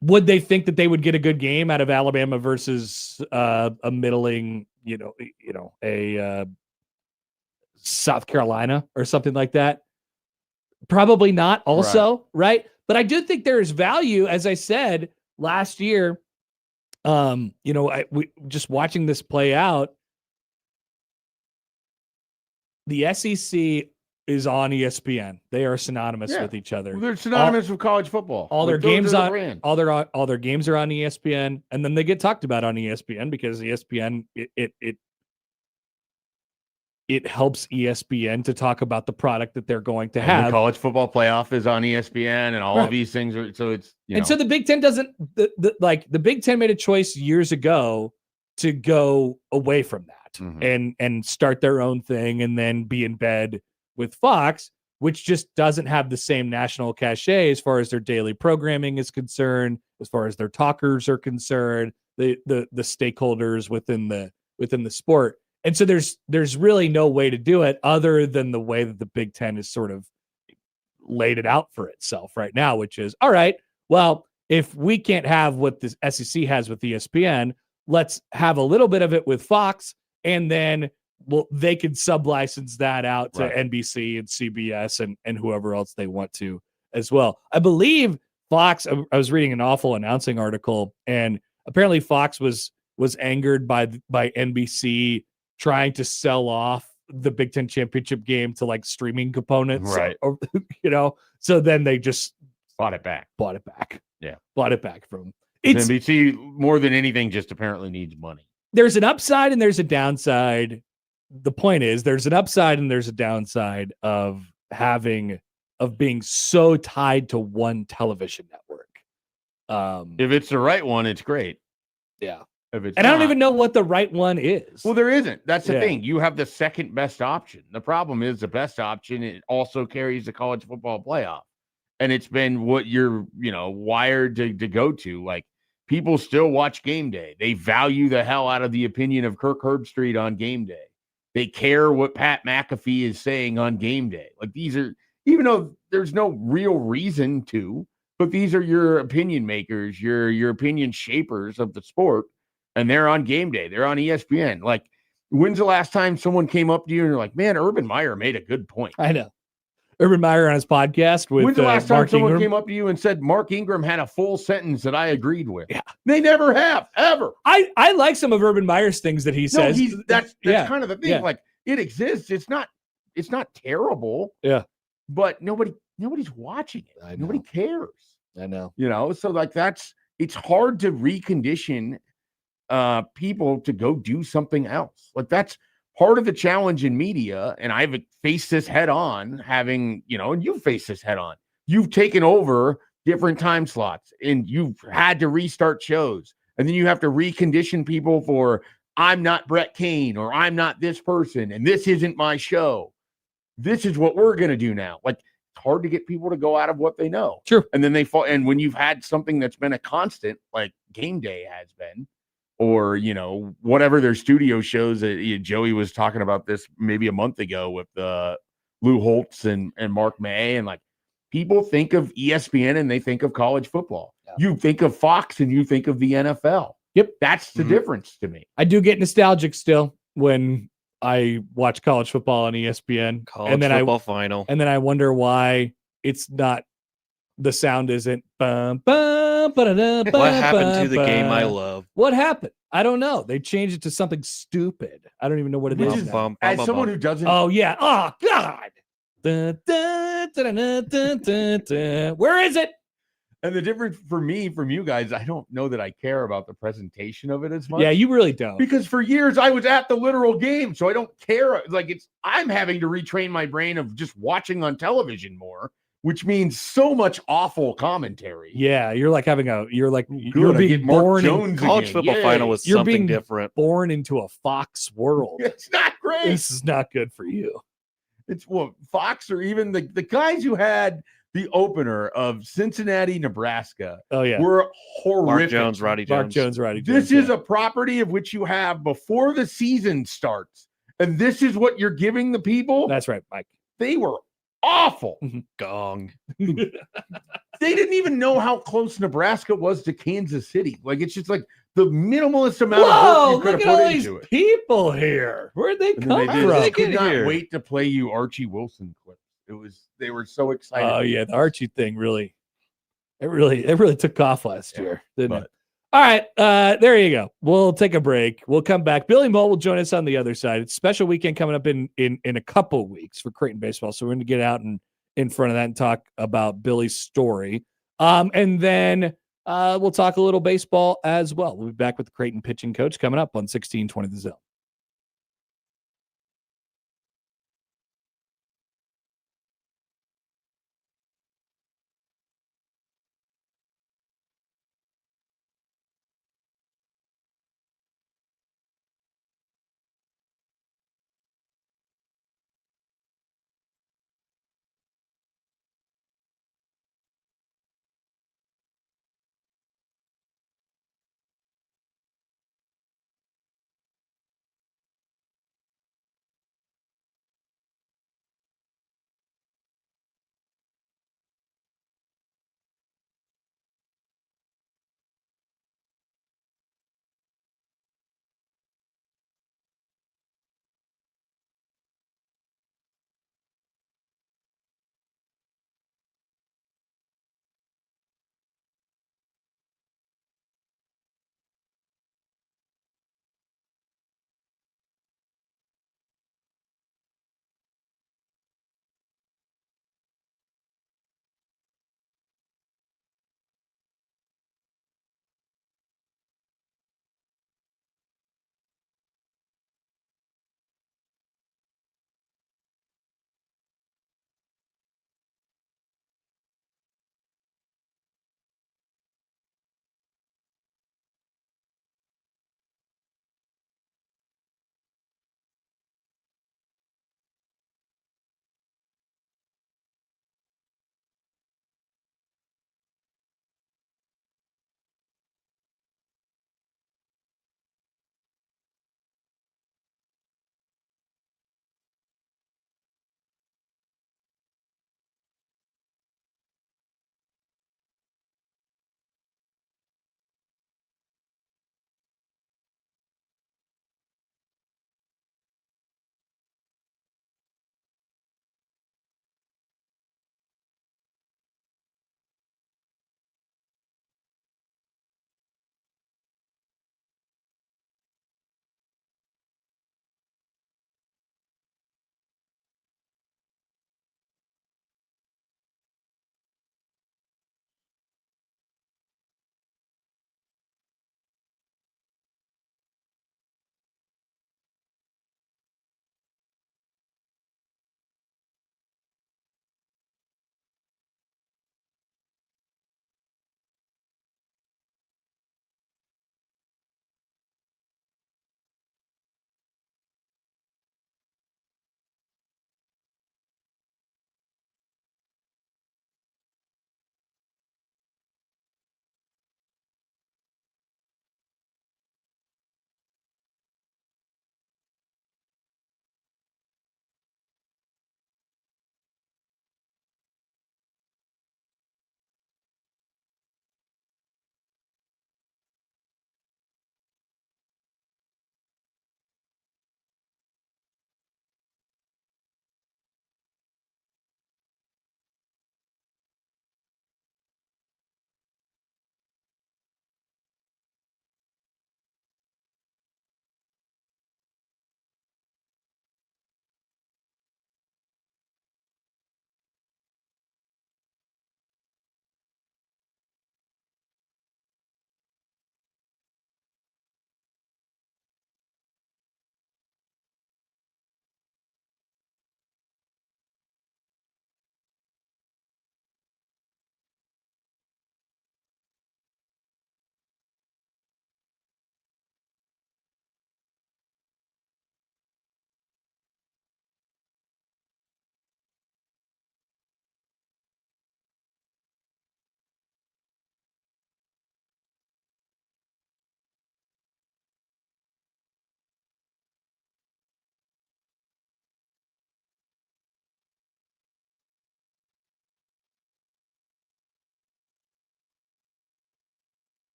Would they think that they would get a good game out of Alabama versus a middling, a South Carolina or something like that? Probably not also, right? But I do think there is value, as I said last year, we just watching this play out. the SEC is on ESPN. They are synonymous Yeah. with each other. They're synonymous with college football. All their Like, those games are the on brands. all their games are on ESPN, and then they get talked about on ESPN because ESPN it helps ESPN to talk about the product that they're going to And have. the college football playoff is on ESPN, and all Right. of these things are. So it's So the Big Ten doesn't the Big Ten made a choice years ago to go away from that Mhm. and start their own thing and then be in bed with Fox, which just doesn't have the same national cachet as far as their daily programming is concerned, as far as their talkers are concerned, the stakeholders within the sport. And so there's really no way to do it other than the way that the Big Ten is sort of laid it out for itself right now, which is, all right, well, if we can't have what the SEC has with ESPN, let's have a little bit of it with Fox, and then they could sub-license that out to NBC and CBS and whoever else they want to as well. I believe Fox, I was reading an awful announcing article, and apparently Fox was angered by NBC trying to sell off the Big Ten championship game to like streaming components, Right. or so then they just bought it back. Yeah. Bought it back from NBC more than anything just apparently needs money. There's an upside and there's a downside. The point is there's an upside and there's a downside of being so tied to one television network. If it's the right one, it's great. Yeah. If it's I don't even know what the right one is. Well, there isn't. That's the Yeah. thing. You have the second best option. The problem is the best option, it also carries the college football playoff. And it's been what you're, wired to go to. Like, people still watch game day. They value the hell out of the opinion of Kirk Herbstreit on game day. They care what Pat McAfee is saying on game day. Like, these are, even though there's no real reason to, but these are your opinion makers, your opinion shapers of the sport. And they're on game day. They're on ESPN. Like, when's the last time someone came up to you and you're like, man, Urban Meyer made a good point? I know. Urban Meyer on his podcast with When's the last time Mark someone Ingram? came up to you and said Mark Ingram had a full sentence that I agreed with? Yeah. They never have, ever. I like some of Urban Meyer's things that he says. That's yeah. kind of the thing. Yeah. Like, it exists. It's not terrible. Yeah. But nobody's watching it. I know. Nobody cares. I know. So like it's hard to recondition people to go do something else. Like, that's part of the challenge in media. And I've faced this head on, having, and you've faced this head on. You've taken over different time slots and you've had to restart shows. And then you have to recondition people for, I'm not Brett Kane, or I'm not this person, and this isn't my show. This is what we're going to do now. Like, it's hard to get people to go out of what they know. Sure. And then they fall. And when you've had something that's been a constant, like game day has been, or, whatever their studio shows that Joey was talking about this maybe a month ago with Lou Holtz and Mark May. And like, people think of ESPN and they think of college football. Yeah. You think of Fox and you think of the NFL. Yep. That's the difference to me. I do get nostalgic still when I watch college football on ESPN. College football final. And then I wonder why it's not, the sound isn't. What happened to the game I love? What happened? I don't know. They changed it to something stupid. I don't even know what it is. As someone who doesn't. Oh, yeah. Oh, God. Where is it? And the difference for me from you guys, I don't know that I care about the presentation of it as much. Yeah, you really don't. Because for years I was at the literal game, so I don't care. Like, I'm having to retrain my brain of just watching on television more, which means so much awful commentary. Yeah, you're like you're Good, being born Jones in college football Yay. final was You're something being different. born into a Fox world. It's not great. This is not good for you. It's Fox, or even the guys who had the opener of Cincinnati, Nebraska. Oh yeah, were horrific. Roddy Jones. Mark Jones, Roddy This Jones. is a property of which you have before the season starts, and this is what you're giving the people. That's right, Mike. They were awful. Gong. They didn't even know how close Nebraska was to Kansas City. Like, it's just like the minimalist amount Whoa, of work you look could at have all put these into it. people here. Where'd they And come then they from? did. They I could get not here? wait to play you Archie Wilson clips. They were so excited. Oh yeah, the Archie thing really took off last year, didn't it? All right, there you go. We'll take a break. We'll come back. Billy Moll will join us on the other side. It's a special weekend coming up in a couple weeks for Creighton baseball, so we're going to get out and in front of that and talk about Billy's story. And then we'll talk a little baseball as well. We'll be back with the Creighton pitching coach coming up on 1620 The Zone.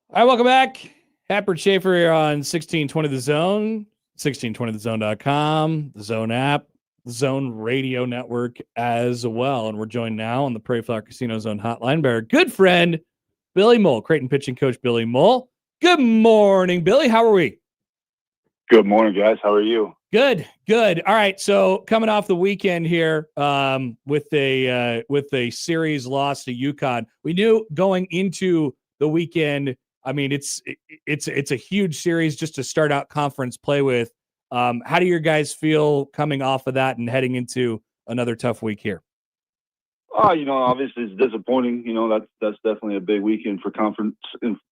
All right, welcome back. Happer Schaefer here on 1620 The Zone, 1620thezone.com, the Zone app, the Zone Radio Network as well. And we're joined now on the Prairie Flower Casino Zone hotline by our good friend, Billy Mole, Creighton pitching coach Billy Mole. Good morning, Billy. How are we? Good morning, guys. How are you? Good. All right. So coming off the weekend here, with a series loss to UConn, we knew going into the weekend. I mean, it's a huge series just to start out conference play with. How do your guys feel coming off of that and heading into another tough week here? Obviously it's disappointing. That's definitely a big weekend for conference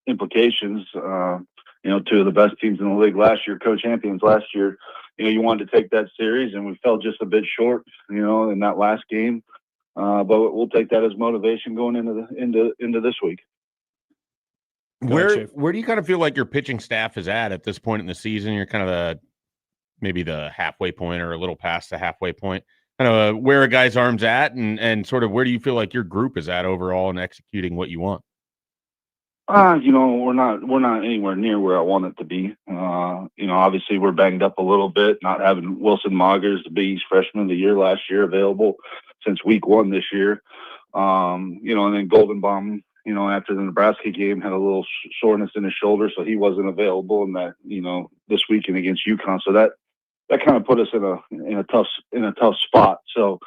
implications. Two of the best teams in the league last year, co-champions last year. You wanted to take that series, and we fell just a bit short, in that last game. But we'll take that as motivation going into this week. Where do you kind of feel like your pitching staff is at this point in the season? You're kind of maybe the halfway point or a little past the halfway point. Kind of where a guy's arm's at, and sort of where do you feel like your group is at overall in executing what you want? We're not anywhere near where I want it to be. Obviously we're banged up a little bit, not having Wilson Moggers, the Big East freshman of the year last year, available since week 1 this year. And then Goldenbaum, after the Nebraska game, had a little soreness in his shoulder, so he wasn't available in that, this weekend against UConn. So that kind of put us in a tough spot. So,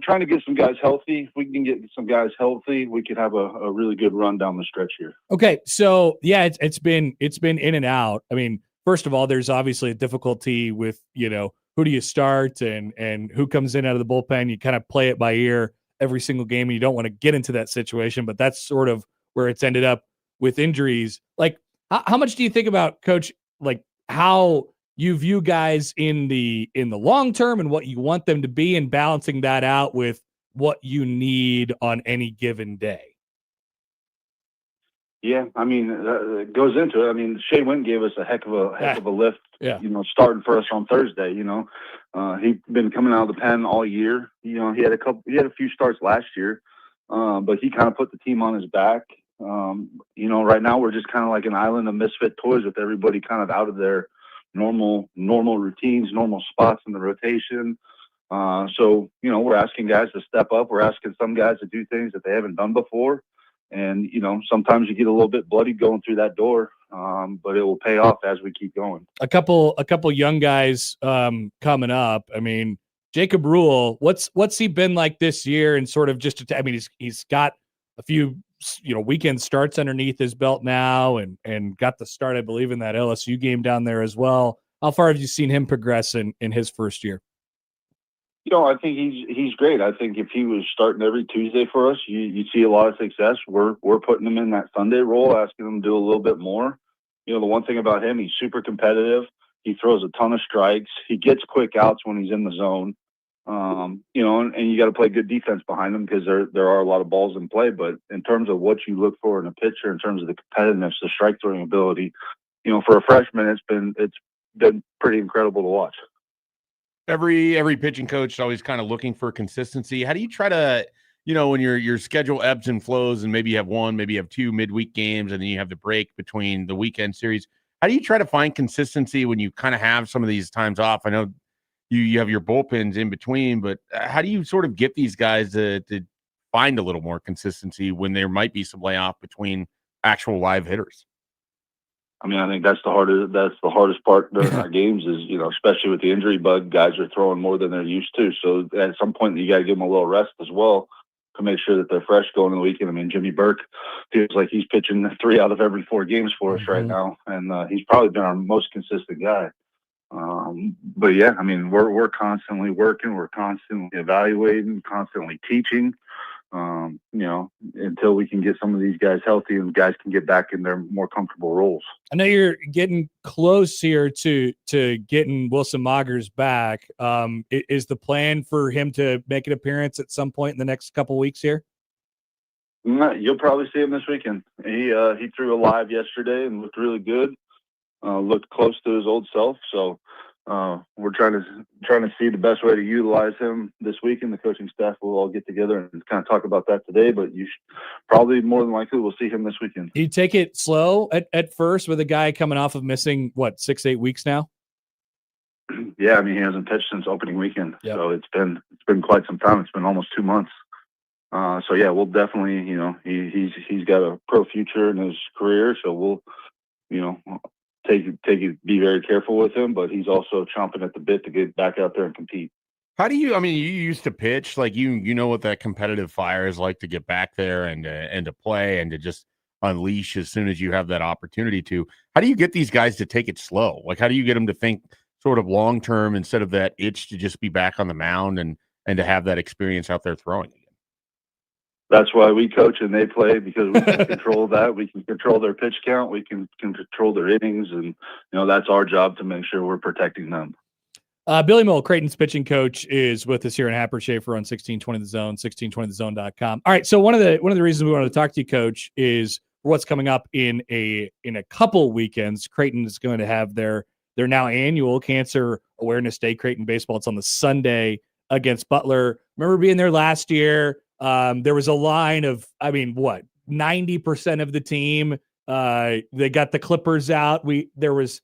trying to get some guys healthy. If we can get some guys healthy, we could have a really good run down the stretch here. Okay, so yeah, it's been in and out. I mean, first of all, there's obviously a difficulty with who do you start and who comes in out of the bullpen. You kind of play it by ear every single game, and you don't want to get into that situation. But that's sort of where it's ended up with injuries. Like, how much do you think about, Coach? Like, how you view guys in the long term and what you want them to be, and balancing that out with what you need on any given day? Yeah, I mean, it goes into it. I mean, Shea Wynn gave us a heck of a lift. Yeah. Starting for us on Thursday. He'd been coming out of the pen all year. He had a few starts last year, but he kind of put the team on his back. Right now we're just kind of like an island of misfit toys with everybody kind of out of their normal routines, normal spots in the rotation. So we're asking guys to step up. We're asking some guys to do things that they haven't done before. And, sometimes you get a little bit bloody going through that door, but it will pay off as we keep going. A couple young guys coming up. I mean, Jacob Rule, what's he been like this year? And sort of he's got a few, weekend starts underneath his belt now, and got the start, I believe, in that LSU game down there as well. How far have you seen him progress in his first year? I think he's great. I think if he was starting every Tuesday for us, you see a lot of success. We're putting him in that Sunday role, asking him to do a little bit more. The one thing about him, he's super competitive. He throws a ton of strikes. He gets quick outs when he's in the zone. And you got to play good defense behind him because there are a lot of balls in play. But in terms of what you look for in a pitcher, in terms of the competitiveness, the strike throwing ability, for a freshman, it's been pretty incredible to watch. Every pitching coach is always kind of looking for consistency. How do you try to, when your schedule ebbs and flows, and maybe you have one, maybe you have 2 midweek games, and then you have the break between the weekend series? How do you try to find consistency when you kind of have some of these times off? I know you have your bullpens in between, but how do you sort of get these guys to find a little more consistency when there might be some layoff between actual live hitters? I mean, I think that's the hardest part during our games is, especially with the injury bug, guys are throwing more than they're used to. So at some point you got to give them a little rest as well to make sure that they're fresh going into the weekend. I mean, Jimmy Burke feels like he's pitching 3 out of every 4 games for us right now. And he's probably been our most consistent guy. But yeah, I mean, we're constantly working, we're constantly evaluating, constantly teaching. Until we can get some of these guys healthy and guys can get back in their more comfortable roles. I know you're getting close here to getting Wilson Moggers back. Is the plan for him to make an appearance at some point in the next couple weeks here? You'll probably see him this weekend. He threw a live yesterday and looked really good. Looked close to his old self. So, we're trying to see the best way to utilize him this week, and the coaching staff will all get together and kind of talk about that today. But you probably more than likely we'll see him this weekend. You take it slow at first with a guy coming off of missing 6-8 weeks now. Yeah, I mean, he hasn't pitched since opening weekend, Yep. so it's been quite some time. It's been almost 2 months. So yeah, we'll definitely, he's got a pro future in his career, so we'll, be very careful with him. But he's also chomping at the bit to get back out there and compete. How do you? I mean, you used to pitch, like you know what that competitive fire is like to get back there and to play and to just unleash as soon as you have that opportunity to. How do you get these guys to take it slow? Like, how do you get them to think sort of long term instead of that itch to just be back on the mound and to have that experience out there throwing again? That's why we coach and they play, because we can control that. We can control their pitch count. We can control their innings, and that's our job to make sure we're protecting them. Billy Moll, Creighton's pitching coach, is with us here in Happer, Schaefer on 1620 The Zone, 1620thezone.com. All right, so one of the reasons we wanted to talk to you, Coach, is what's coming up in a couple weekends. Creighton is going to have their now annual Cancer Awareness Day. Creighton baseball. It's on the Sunday against Butler. Remember being there last year? There was a line of, 90% of the team. They got the clippers out. There was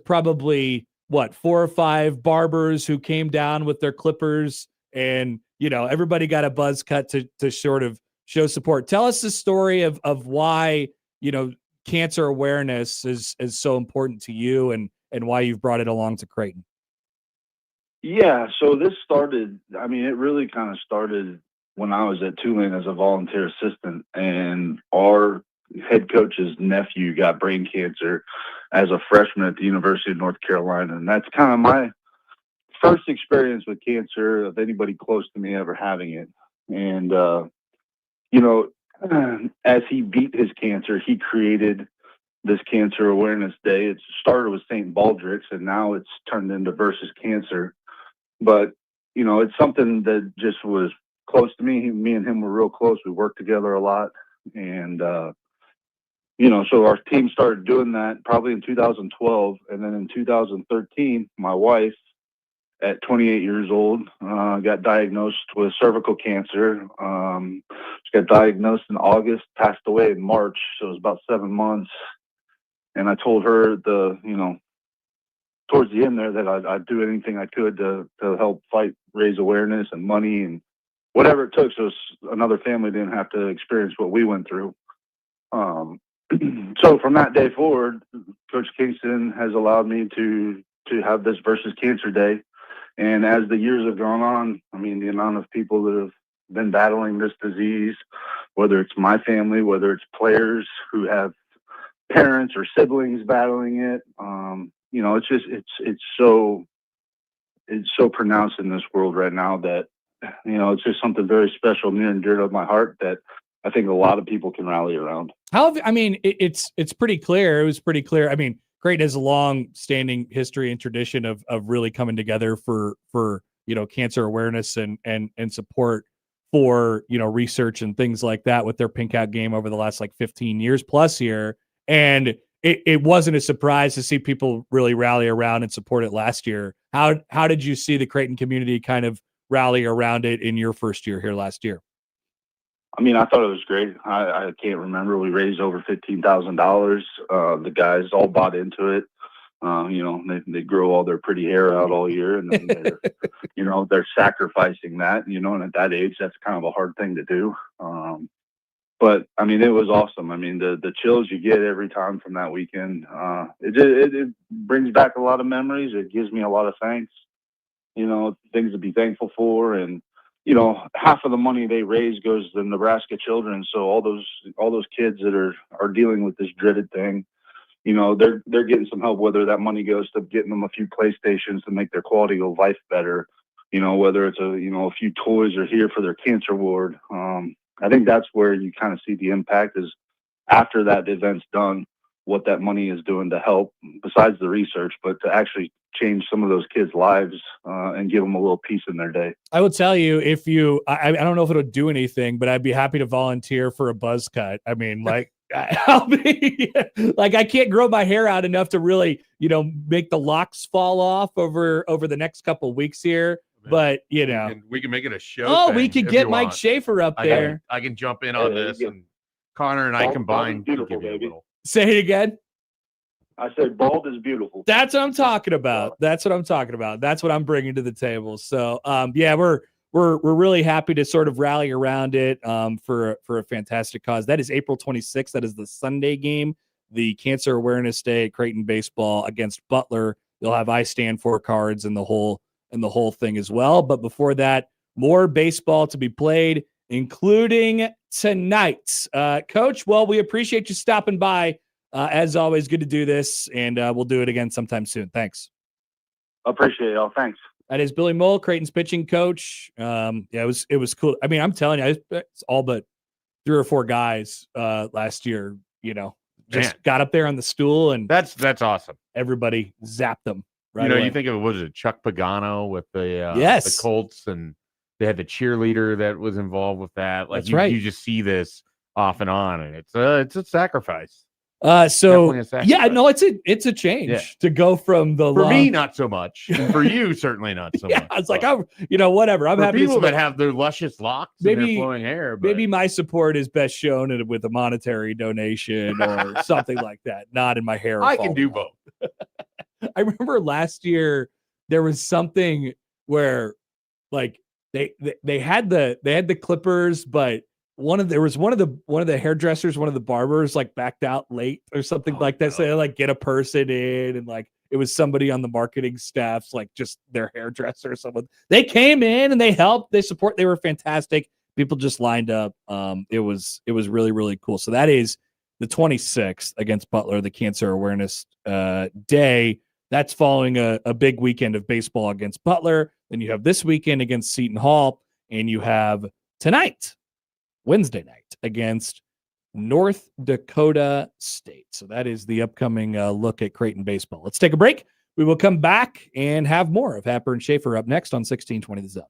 probably 4 or 5 barbers who came down with their clippers, and everybody got a buzz cut to sort of show support. Tell us the story of why cancer awareness is so important to you, and why you've brought it along to Creighton. Yeah, so this started. I mean, it really kind of started when I was at Tulane as a volunteer assistant, and our head coach's nephew got brain cancer as a freshman at the University of North Carolina. And that's kind of my first experience with cancer of anybody close to me ever having it. And, as he beat his cancer, he created this Cancer Awareness Day. It started with St. Baldrick's, and now it's turned into Versus Cancer. But, it's something that just was close to me. Me and him were real close. We worked together a lot. And, so our team started doing that probably in 2012. And then in 2013, my wife, at 28 years old, got diagnosed with cervical cancer. She got diagnosed in August, passed away in March. So it was about 7 months. And I told her towards the end there that I'd do anything I could to help raise awareness and money and whatever it took, so another family didn't have to experience what we went through. So from that day forward, Coach Kingston has allowed me to have this Versus Cancer Day. And as the years have gone on, I mean, the amount of people that have been battling this disease, whether it's my family, whether it's players who have parents or siblings battling it, it's so pronounced in this world right now that it's just something very special, near and dear to my heart, that I think a lot of people can rally around. It's pretty clear. It was pretty clear. I mean, Creighton has a long-standing history and tradition of really coming together for cancer awareness and support for research and things like that with their Pink Out game over the last 15 years plus here. And it wasn't a surprise to see people really rally around and support it last year. How did you see the Creighton community kind of rally around it in your first year here last year? I mean, I thought it was great. I can't remember. We raised over $15,000. The guys all bought into it. They grow all their pretty hair out all year, and then they're sacrificing that, and at that age, that's kind of a hard thing to do. But I mean, it was awesome. I mean, the chills you get every time from that weekend, it brings back a lot of memories. It gives me a lot of thanks, things to be thankful for. And, half of the money they raise goes to the Nebraska children. So all those kids that are dealing with this dreaded thing, they're getting some help, whether that money goes to getting them a few PlayStations to make their quality of life better, whether it's a few toys are here for their cancer ward. I think that's where you kind of see the impact is after that event's done, what that money is doing to help, besides the research, but to actually change some of those kids' lives and give them a little peace in their day. I will tell you, I don't know if it'll do anything, but I'd be happy to volunteer for a buzz cut. I mean, I'll be like, I can't grow my hair out enough to really, make the locks fall off over the next couple weeks here. But we can make it a show. oh, we thing could if get you Mike want. Schaefer up there. I can jump in on there you this, go. and Connor and I Bald- combined bald to is give you a beautiful, little. Say it again. I said bald is beautiful. That's what I'm talking about. That's what I'm talking about. That's what I'm bringing to the table. So, yeah, we're really happy to sort of rally around it for a fantastic cause. That is April 26th. That is the Sunday game, the Cancer Awareness Day at Creighton baseball against Butler. You'll have I Stand For cards and the whole thing as well. But before that, more baseball to be played, including tonight. Coach, well, we appreciate you stopping by. As always, good to do this, and we'll do it again sometime soon. Thanks. Appreciate y'all. Thanks. That is Billy Mole, Creighton's pitching coach. Yeah, it was cool. I mean, I'm telling you, it's all but 3 or 4 guys last year. Just got up there on the stool, and That's awesome. everybody zapped them. Right You away. think of it was Chuck Pagano with the Yes. the Colts, and they had the cheerleader that was involved with that. Like That's right. You just see this off and on, and it's a sacrifice. So Definitely a sacrifice. yeah, no, it's a change to go from the For me, not so much. And for you, certainly not so yeah, much. it's like whatever. I'm for happy people to that have their luscious locks and their flowing hair. But maybe my support is best shown with a monetary donation or something like that, not in my hair. I can do both. I remember last year there was something where like they had the clippers, but one of the hairdressers, one of the barbers like backed out late or something like that. So they like get a person in, and like it was somebody on the marketing staff's like just their hairdresser or someone. They came in and they helped, they were fantastic. People just lined up. It was really, really cool. So that is the 26th against Butler, the Cancer Awareness Day. That's following a big weekend of baseball against Butler. Then you have this weekend against Seton Hall, and you have tonight, Wednesday night, against North Dakota State. So that is the upcoming look at Creighton baseball. Let's take a break. We will come back and have more of Happer and Schaefer up next on 1620 The Zone.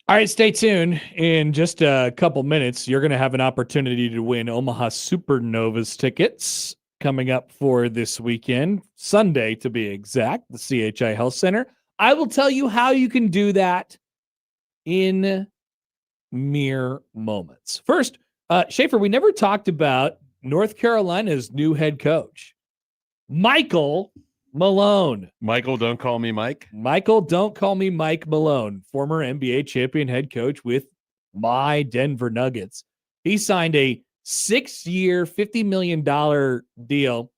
All right, stay tuned. In just a couple minutes, you're going to have an opportunity to win Omaha Supernovas tickets coming up for this weekend, Sunday to be exact, the CHI Health Center. I will tell you how you can do that in mere moments. First, Schaefer, we never talked about North Carolina's new head coach, Michael Malone. Michael, don't call me Mike. Michael, don't call me Mike Malone, former NBA champion head coach with my Denver Nuggets. He signed a 6-year, $50 million deal,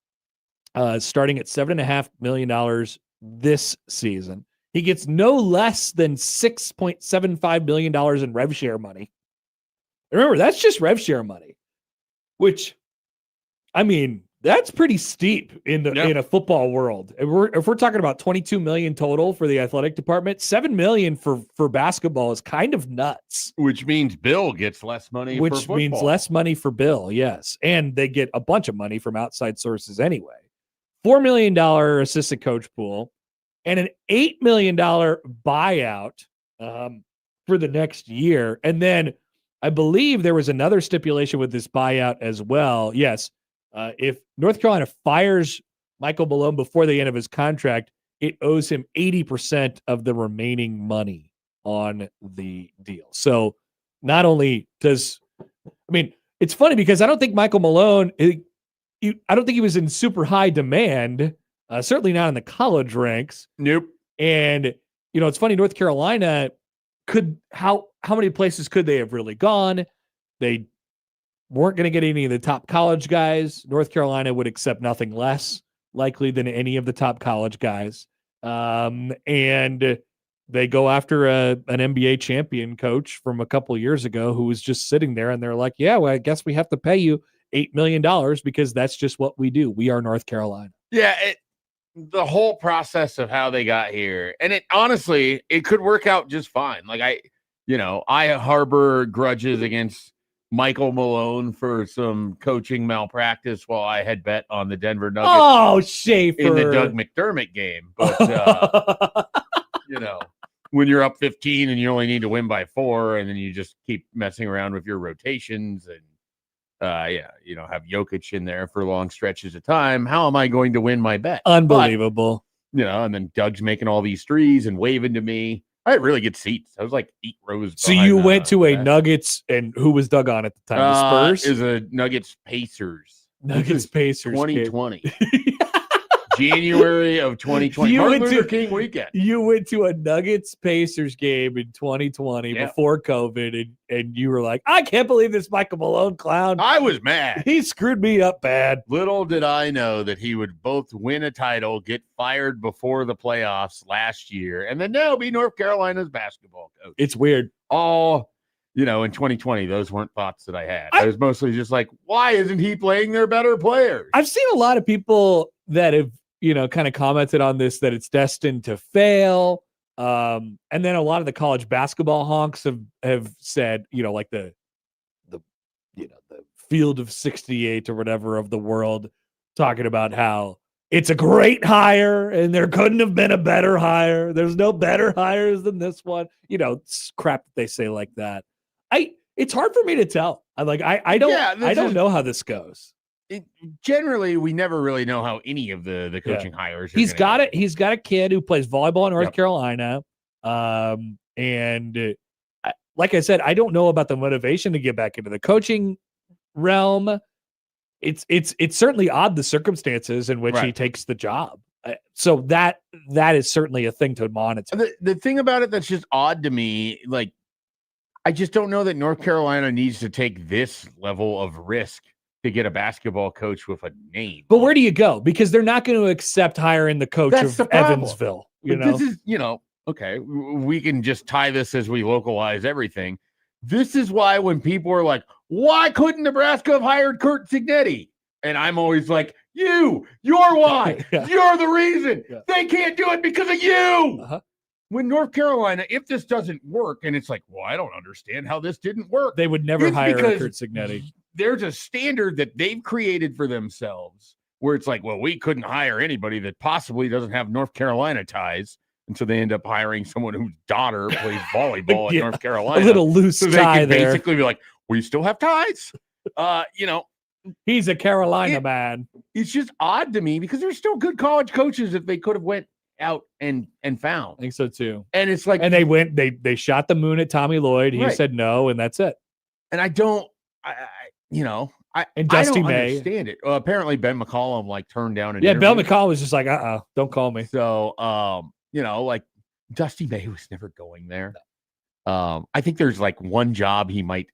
starting at $7.5 million this season. He gets no less than $6.75 million in rev share money. Remember, that's just rev share money, which, I mean, that's pretty steep in a football world. If we're talking about $22 million total for the athletic department, $7 million for basketball is kind of nuts. Which means Bill gets less money. Which means less money for Bill, yes, and they get a bunch of money from outside sources anyway. $4 million assistant coach pool, and an $8 million buyout for the next year, and then I believe there was another stipulation with this buyout as well. Yes. If North Carolina fires Michael Malone before the end of his contract, it owes him 80% of the remaining money on the deal. So not only does, I mean, it's funny because I don't think Michael Malone, I don't think he was in super high demand, certainly not in the college ranks. Nope. And, it's funny, North Carolina how many places could they have really gone? They weren't going to get any of the top college guys. North Carolina would accept nothing less likely than any of the top college guys. And they go after an NBA champion coach from a couple of years ago who was just sitting there, and they're like, yeah, well, I guess we have to pay you $8 million because that's just what we do. We are North Carolina. Yeah. The whole process of how they got here, and it honestly, it could work out just fine. Like I harbor grudges against Michael Malone for some coaching malpractice while I had bet on the Denver Nuggets. Oh, Schaefer. In the Doug McDermott game. But, when you're up 15 and you only need to win by 4, and then you just keep messing around with your rotations and, have Jokic in there for long stretches of time, how am I going to win my bet? Unbelievable. But, and then Doug's making all these threes and waving to me. I had really good seats. I was like 8 rows. So you went to a Nuggets, and who was Doug on at the time? The Spurs? Is a Nuggets Pacers. Nuggets Pacers 2020. January of 2020. Martin Luther King weekend. You went to a Nuggets Pacers game in 2020 before COVID, and you were like, I can't believe this Michael Malone clown. I was mad. He screwed me up bad. Little did I know that he would both win a title, get fired before the playoffs last year, and then now be North Carolina's basketball coach. It's weird. All, in 2020, those weren't thoughts that I had. I was mostly just like, why isn't he playing their better players? I've seen a lot of people that have, kind of commented on this, that it's destined to fail. And then a lot of the college basketball honks have said, like the field of 68 or whatever of the world, talking about how it's a great hire and there couldn't have been a better hire. There's no better hires than this one. It's crap that they say like that. It's hard for me to tell. I don't know how this goes. Generally, we never really know how any of the coaching hires. He's got it. He's got a kid who plays volleyball in North Carolina, and like I said, I don't know about the motivation to get back into the coaching realm. It's certainly odd the circumstances in which he takes the job. So that is certainly a thing to monitor. The thing about it that's just odd to me, like, I just don't know that North Carolina needs to take this level of risk to get a basketball coach with a name. But where do you go? Because they're not going to accept hiring the coach of Evansville. This is, okay, we can just tie this as we localize everything. This is why when people are like, why couldn't Nebraska have hired Kurt Signetti? And I'm always like, you're why. You're the reason. They can't do it because of you. When North Carolina, if this doesn't work, and it's like, well, I don't understand how this didn't work. They would never hire Kurt Signetti. There's a standard that they've created for themselves where it's like, well, we couldn't hire anybody that possibly doesn't have North Carolina ties. And so they end up hiring someone whose daughter plays volleyball Yeah, at North a Carolina. little loose So they tie can there. basically be like, we still have ties. He's a Carolina man. It's just odd to me because there's still good college coaches that they could have went out and found. I think so too. And it's like, And they shot the moon at Tommy Lloyd. He Right. said no, and that's it. and I don't, And I Dusty don't May. understand it. Apparently Ben McCollum like turned down an Yeah, Bill interview. McCall was just like, don't call me. So, like Dusty May was never going there. I think there's like one job he might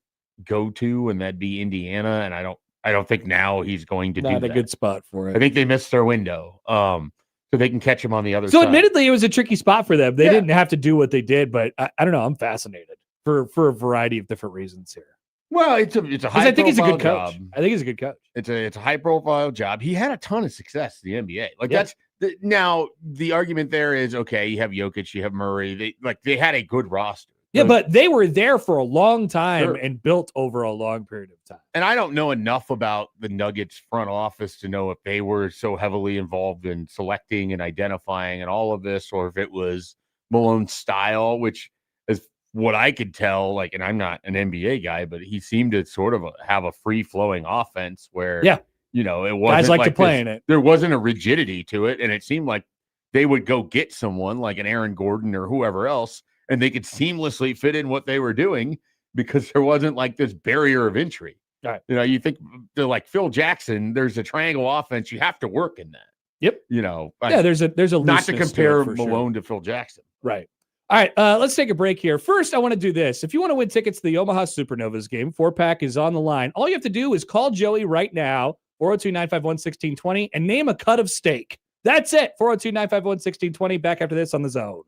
go to, and that'd be Indiana. And I don't think now he's going to do Not a that. good spot for I it. think they missed their window. So they can catch him on the other So side. admittedly, it was a tricky spot for them. They Yeah. didn't have to do what they did, but I don't know. I'm fascinated for a variety of different reasons here. Well, it's a 'Cause high I think he's a good profile coach. job. I think he's a good coach. It's a high profile job. He had a ton of success in the NBA. Like Yeah. now the argument there is okay. You have Jokic, you have Murray. They had a good roster. Yeah, So- but they were there for a long time Sure. and built over a long period of time. and I don't know enough about the Nuggets front office to know if they were so heavily involved in selecting and identifying and all of this, or if it was Malone's style, which is what I could tell. Like, and I'm not an NBA guy, but he seemed to sort of have a free flowing offense where, Yeah. it wasn't Guys like to play this- in it. There wasn't a rigidity to it, and it seemed like they would go get someone like an Aaron Gordon or whoever else, and they could seamlessly fit in what they were doing because there wasn't like this barrier of entry. Right. You think they're like Phil Jackson, there's a triangle offense. You have to work in that. Yep. Like, There's a not to looseness compare it for sure. Malone to Phil Jackson. Right. All right, let's take a break here. First, I want to do this. If you want to win tickets to the Omaha Supernovas game, 4-pack is on the line. All you have to do is call Joey right now, 402-951-1620, and name a cut of steak. That's it, 402-951-1620. Back after this on The Zone.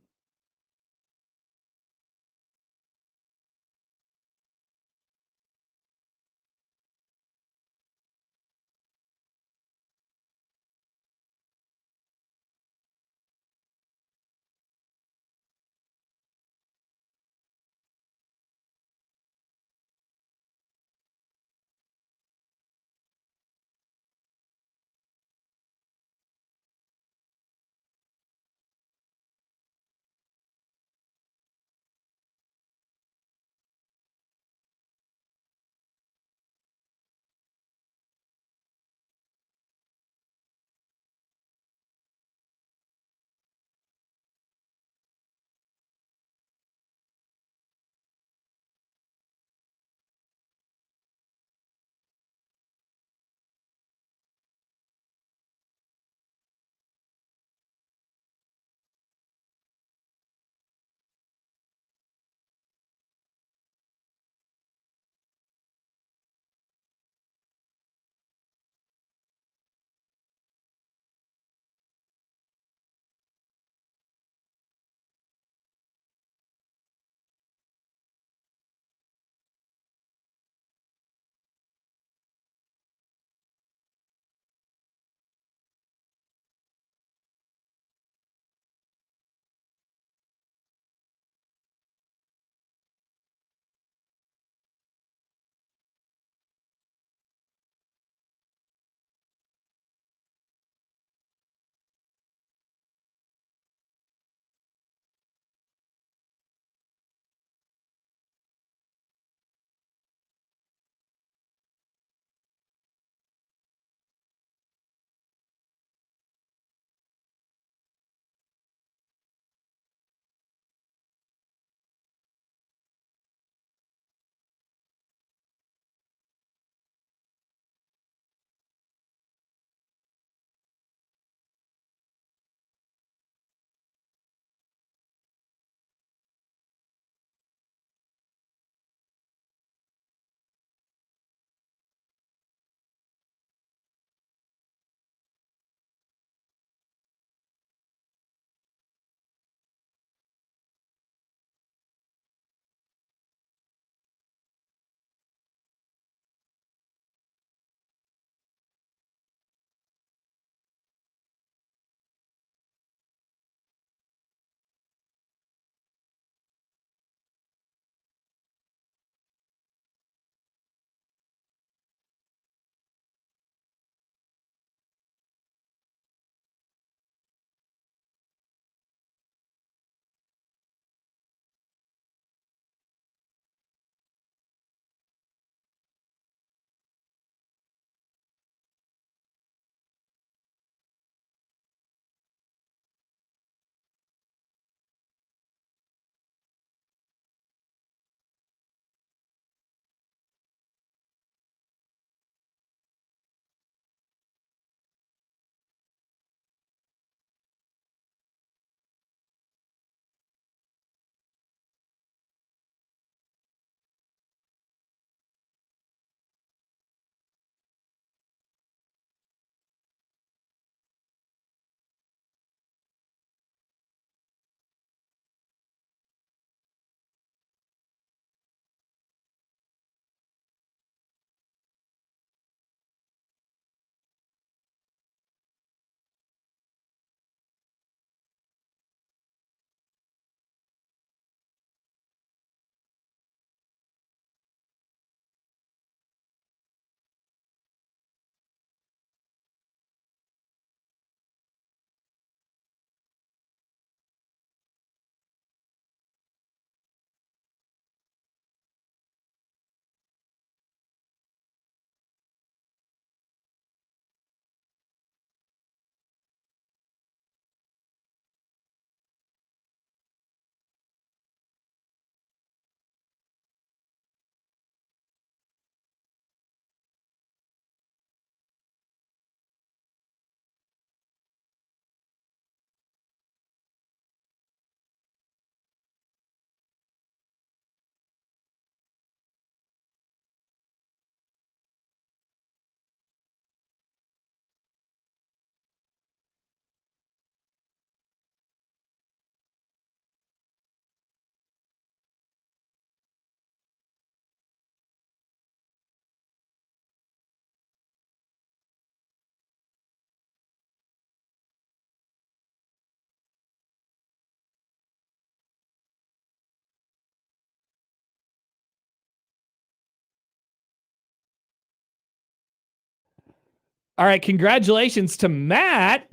All right, congratulations to Matt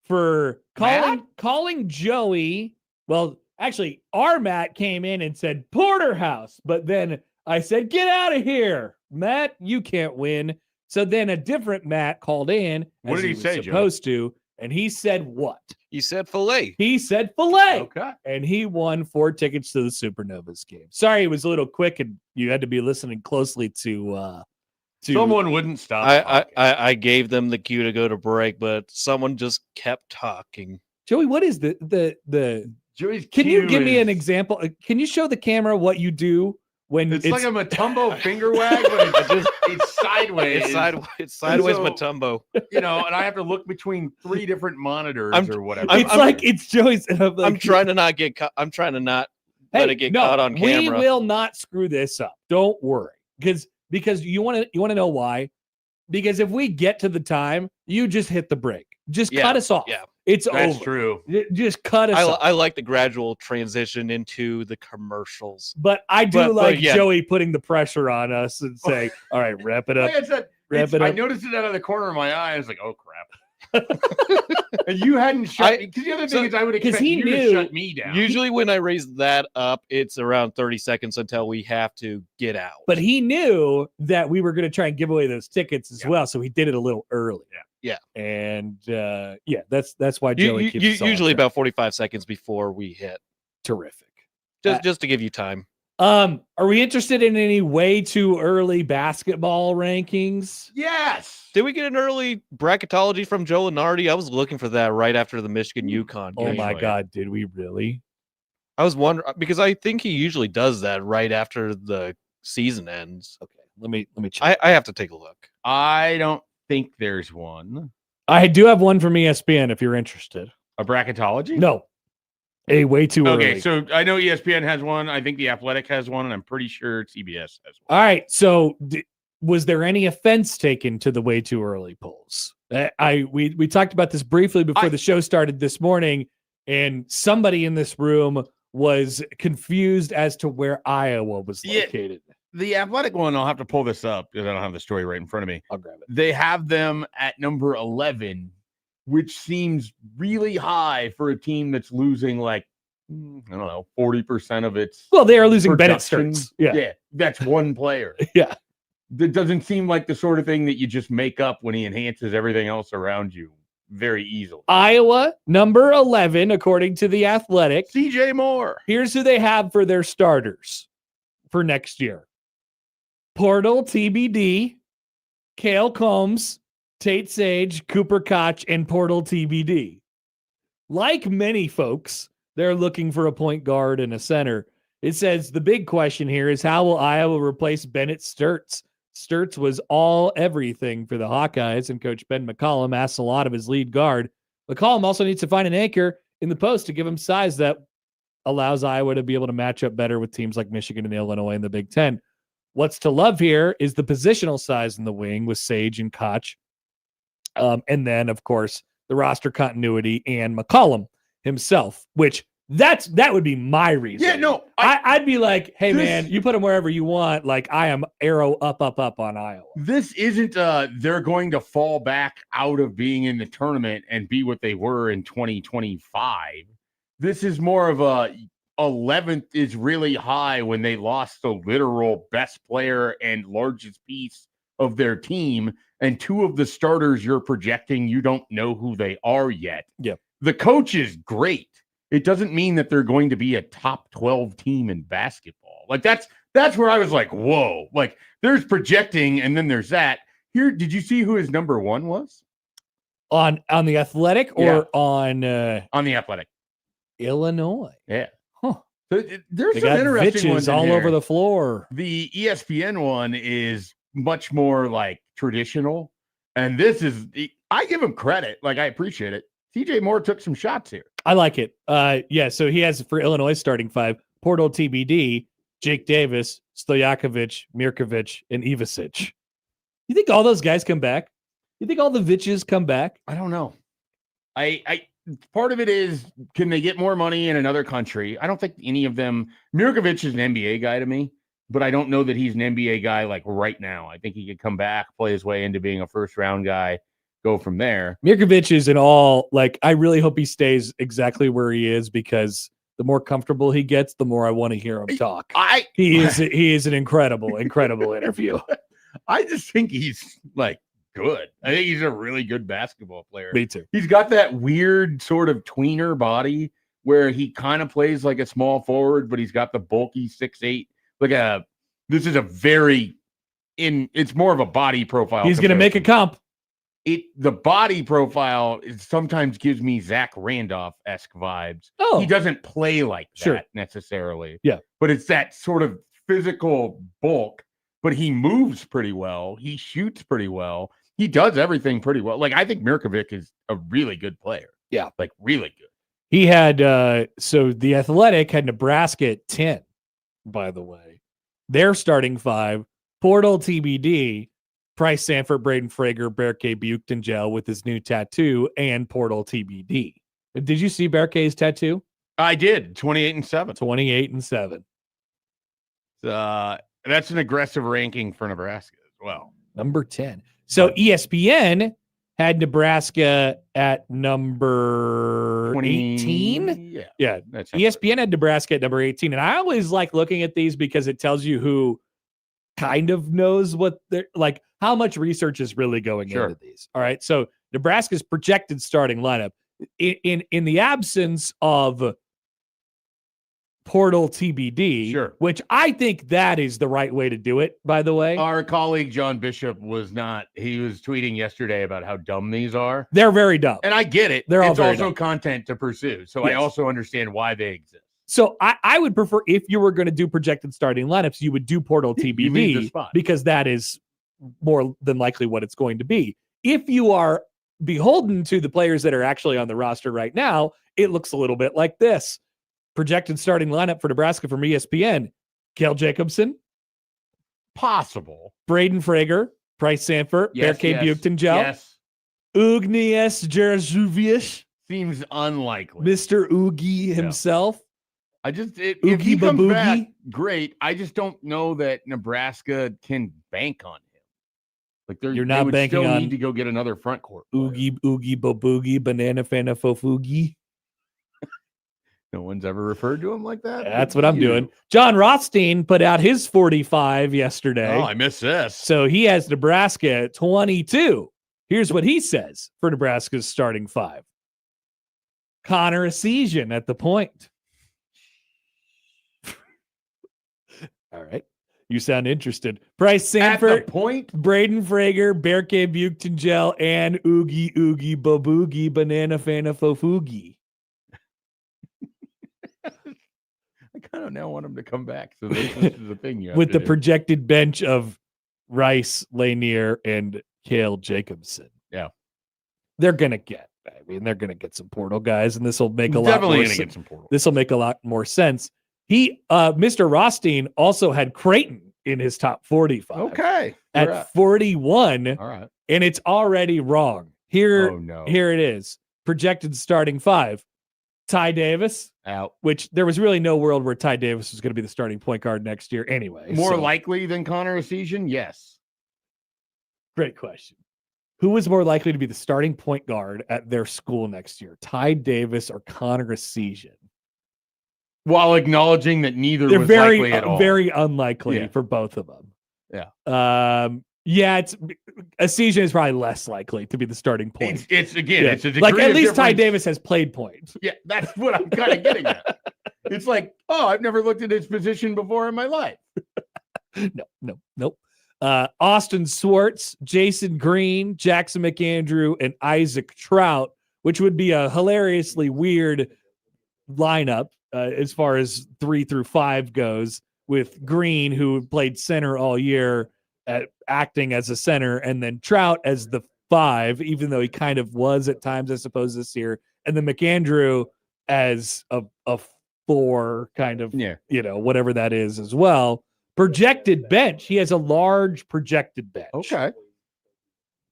for calling Joey. Well, actually, our Matt came in and said Porterhouse, but then I said, get out of here, Matt. You can't win. So then a different Matt called in. What as did he was say, supposed to, and he said what? He said filet. He said filet. Okay. And he won 4 tickets to the Supernovas game. Sorry, it was a little quick, and you had to be listening closely to Someone wouldn't stop. I gave them the cue to go to break, but someone just kept talking. Joey, what is the Joey's can you cue give me an is- example? Can you show the camera what you do when It's like a Matumbo finger wag, but it's sideways. It's sideways So- Matumbo. And I have to look between 3 different monitors or whatever. it's like it's Joey's. I'm trying to not get caught. I'm trying to not let it get caught on camera. We will not screw this up. Don't worry. Because you want to know why? Because if we get to the time, you just hit the brake. Just cut us off. Yeah. It's That's over. true. Just cut us off. I like the gradual transition into the commercials. But I do like yeah. Joey putting the pressure on us and saying, all right, wrap it up. Like I said, Wrap it I up. noticed it out of the corner of my eye. I was like, oh, crap. And you hadn't shut me. Because the other thing is I would expect he you knew- to shut me down. Usually when I raise that up, it's around 30 seconds until we have to get out. But he knew that we were going to try and give away those tickets as well, so he did it a little early. Yeah. And that's why Joey keeps us all usually on track. about 45 seconds before we hit. Terrific. Just to give you time. Are we interested in any way too early basketball rankings? Yes. Did we get an early bracketology from Joe Lenardi? I was looking for that right after the Michigan UConn Oh game. my God, did we really? I was wondering because I think he usually does that right after the season ends. Okay, let me check. I have to take a look. I don't think there's one. I do have one from ESPN if you're interested. A bracketology? No. A way too early. Okay, so I know ESPN has one. I think The Athletic has one, and I'm pretty sure CBS has one. All right. So was there any offense taken to the way too early polls? We talked about this briefly before the show started this morning, and somebody in this room was confused as to where Iowa was located. The Athletic one, I'll have to pull this up because I don't have the story right in front of me. I'll grab it. They have them at number 11, which seems really high for a team that's losing I don't know, 40% of its. Well, they are losing Bennett production. Stearns. Yeah. That's one player. Yeah. That doesn't seem like the sort of thing that you just make up when he enhances everything else around you very easily. Iowa, number 11, according to The Athletic. CJ Moore. Here's who they have for their starters for next year. Portal, TBD, Cale Combs, Tate Sage, Cooper Koch, and Portal TBD. Like many folks, they're looking for a point guard and a center. It says the big question here is how will Iowa replace Bennett Sturtz? Sturtz was all everything for the Hawkeyes, and Coach Ben McCollum asks a lot of his lead guard. McCollum also needs to find an anchor in the post to give him size that allows Iowa to be able to match up better with teams like Michigan and Illinois in the Big Ten. What's to love here is the positional size in the wing with Sage and Koch. And then, of course, the roster continuity and McCollum himself, which that would be my reason. Yeah, no. I'd be like, hey, man, you put him wherever you want. Like, I am arrow up on Iowa. This isn't they're going to fall back out of being in the tournament and be what they were in 2025. This is more of a 11th is really high when they lost the literal best player and largest piece of their team. And 2 of the starters you're projecting, you don't know who they are yet. Yep. The coach is great. It doesn't mean that they're going to be a top 12 team in basketball. Like that's where I was like, whoa, like there's projecting. And then there's that here. Did you see who his number 1 was On the Athletic or on the Athletic? Illinois? Yeah. Huh. So there's They some got interesting ones bitches all in over here. the floor. The ESPN one is much more like traditional. And this is, I give him credit. Like I appreciate it. CJ Moore took some shots here. I like it. Yeah, so he has for Illinois starting 5, Portal TBD, Jake Davis, Stojakovic, Mirkovic, and Ivasic. You think all those guys come back? You think all the Vitches come back? I don't know. I part of it is, can they get more money in another country? I don't think any of them. Mirkovic is an NBA guy to me. but I don't know that he's an NBA guy like right now. I think he could come back, play his way into being a first-round guy, go from there. Mirkovic is in all, like, I really hope he stays exactly where he is, because the more comfortable he gets, the more I want to hear him talk. He is an incredible interview. I just think he's like good. I think he's a really good basketball player. Me too. He's got that weird sort of tweener body where he kind of plays like a small forward, but he's got the bulky 6'8". This is a it's more of a body profile. He's going to make a comp. The body profile sometimes gives me Zach Randolph-esque vibes. Oh. He doesn't play like that Sure. necessarily. Yeah. But it's that sort of physical bulk, but he moves pretty well. He shoots pretty well. He does everything pretty well. Like, I think Mirkovic is a really good player. Yeah. Like, really good. He had, so the Athletic had Nebraska at 10, by the way. Their starting 5, Portal TBD, Price Sanford, Braden Frager, Berkay Buchtengel with his new tattoo, and Portal TBD. Did you see Berkay's tattoo? I did. 28-7. 28-7. That's an aggressive ranking for Nebraska as well. Number 10. So ESPN had Nebraska at number 18. Yeah. That's ESPN had Nebraska at number 18. And I always like looking at these because it tells you who kind of knows what they're like, how much research is really going into these. All right. So Nebraska's projected starting lineup in the absence of Portal TBD, which I think that is the right way to do it, by the way. Our colleague John Bishop he was tweeting yesterday about how dumb these are. They're very dumb. And I get it. They're all it's very also dumb. content to pursue. So I also understand why they exist. So I would prefer, if you were going to do projected starting lineups, you would do Portal You leave the TBD spot. because that is more than likely what it's going to be. If you are beholden to the players that are actually on the roster right now, it looks a little bit like this. Projected starting lineup for Nebraska from ESPN: Cale Jacobson, possible Braden Frager, Price Sanford, Berkay Buchtengel, Ugnies Jerajuvius. Seems unlikely. Mr. Oogie himself. If he comes back, great. I just don't know that Nebraska can bank on him. Like You're not they banking still on need to go get another front court. Oogie Boboogie Banana Fana Fofoogie. No one's ever referred to him like that. That's what I'm doing. John Rothstein put out his 45 yesterday. Oh, I missed this. So he has Nebraska at 22. Here's what he says for Nebraska's starting 5. Connor Essegian at the point. All right. You sound interested. Price Sanford, At the point? Braden Frager, Berkay Buchtengel, and Oogie Boboogie Banana Fana Fofoogie. I kind of now want him to come back. So this is the thing you have With to the do. projected bench of Rice, Lanier, and Cale Jacobson. Yeah. They're going to get some portal guys, and this will make a lot Definitely more gonna sense. get some portal. This will make a lot more sense. Mr. Rothstein also had Creighton in his top 45. Okay. At 41. All right. And it's already wrong. Here it is. Projected starting 5. Ty Davis. Out. Which there was really no world where Ty Davis was going to be the starting point guard next year anyway. More likely than Connor Essegian? Yes. Great question. Who was more likely to be the starting point guard at their school next year? Ty Davis or Connor Essegian? While acknowledging that neither They're was very, likely at all. very unlikely for both of them. Yeah. It's Essegian is probably less likely to be the starting point. It's a degree like at of least Ty difference. Davis has played point. Yeah, that's what I'm kind of getting at. It's like, I've never looked at his position before in my life. Nope. Austin Swartz, Jason Green, Jackson McAndrew, and Isaac Trout, which would be a hilariously weird lineup as far as 3 through 5 goes, with Green, who played center all year, acting as a center, and then Trout as the 5, even though he kind of was at times, I suppose, this year, and then McAndrew as a 4, kind of, whatever that is as well. Projected bench. He has a large projected bench. Okay.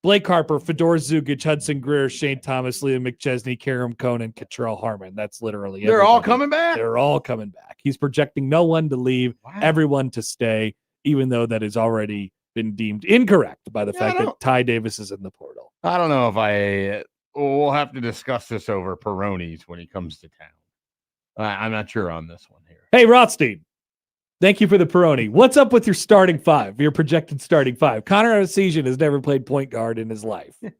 Blake Harper, Fedor Zugic, Hudson Greer, Shane Thomas, Liam McChesney, Karam Conan, Cottrell Harmon. That's literally They're all everybody. coming back. They're all coming back. He's projecting no one to leave, everyone to stay, even though that has already been deemed incorrect by the fact that Ty Davis is in the portal. I don't know if we'll have to discuss this over Peroni's when he comes to town. I'm not sure on this one here. Hey, Rothstein. Thank you for the Peroni. What's up with your starting five, your projected starting five? Connor Artesian has never played point guard in his life. Do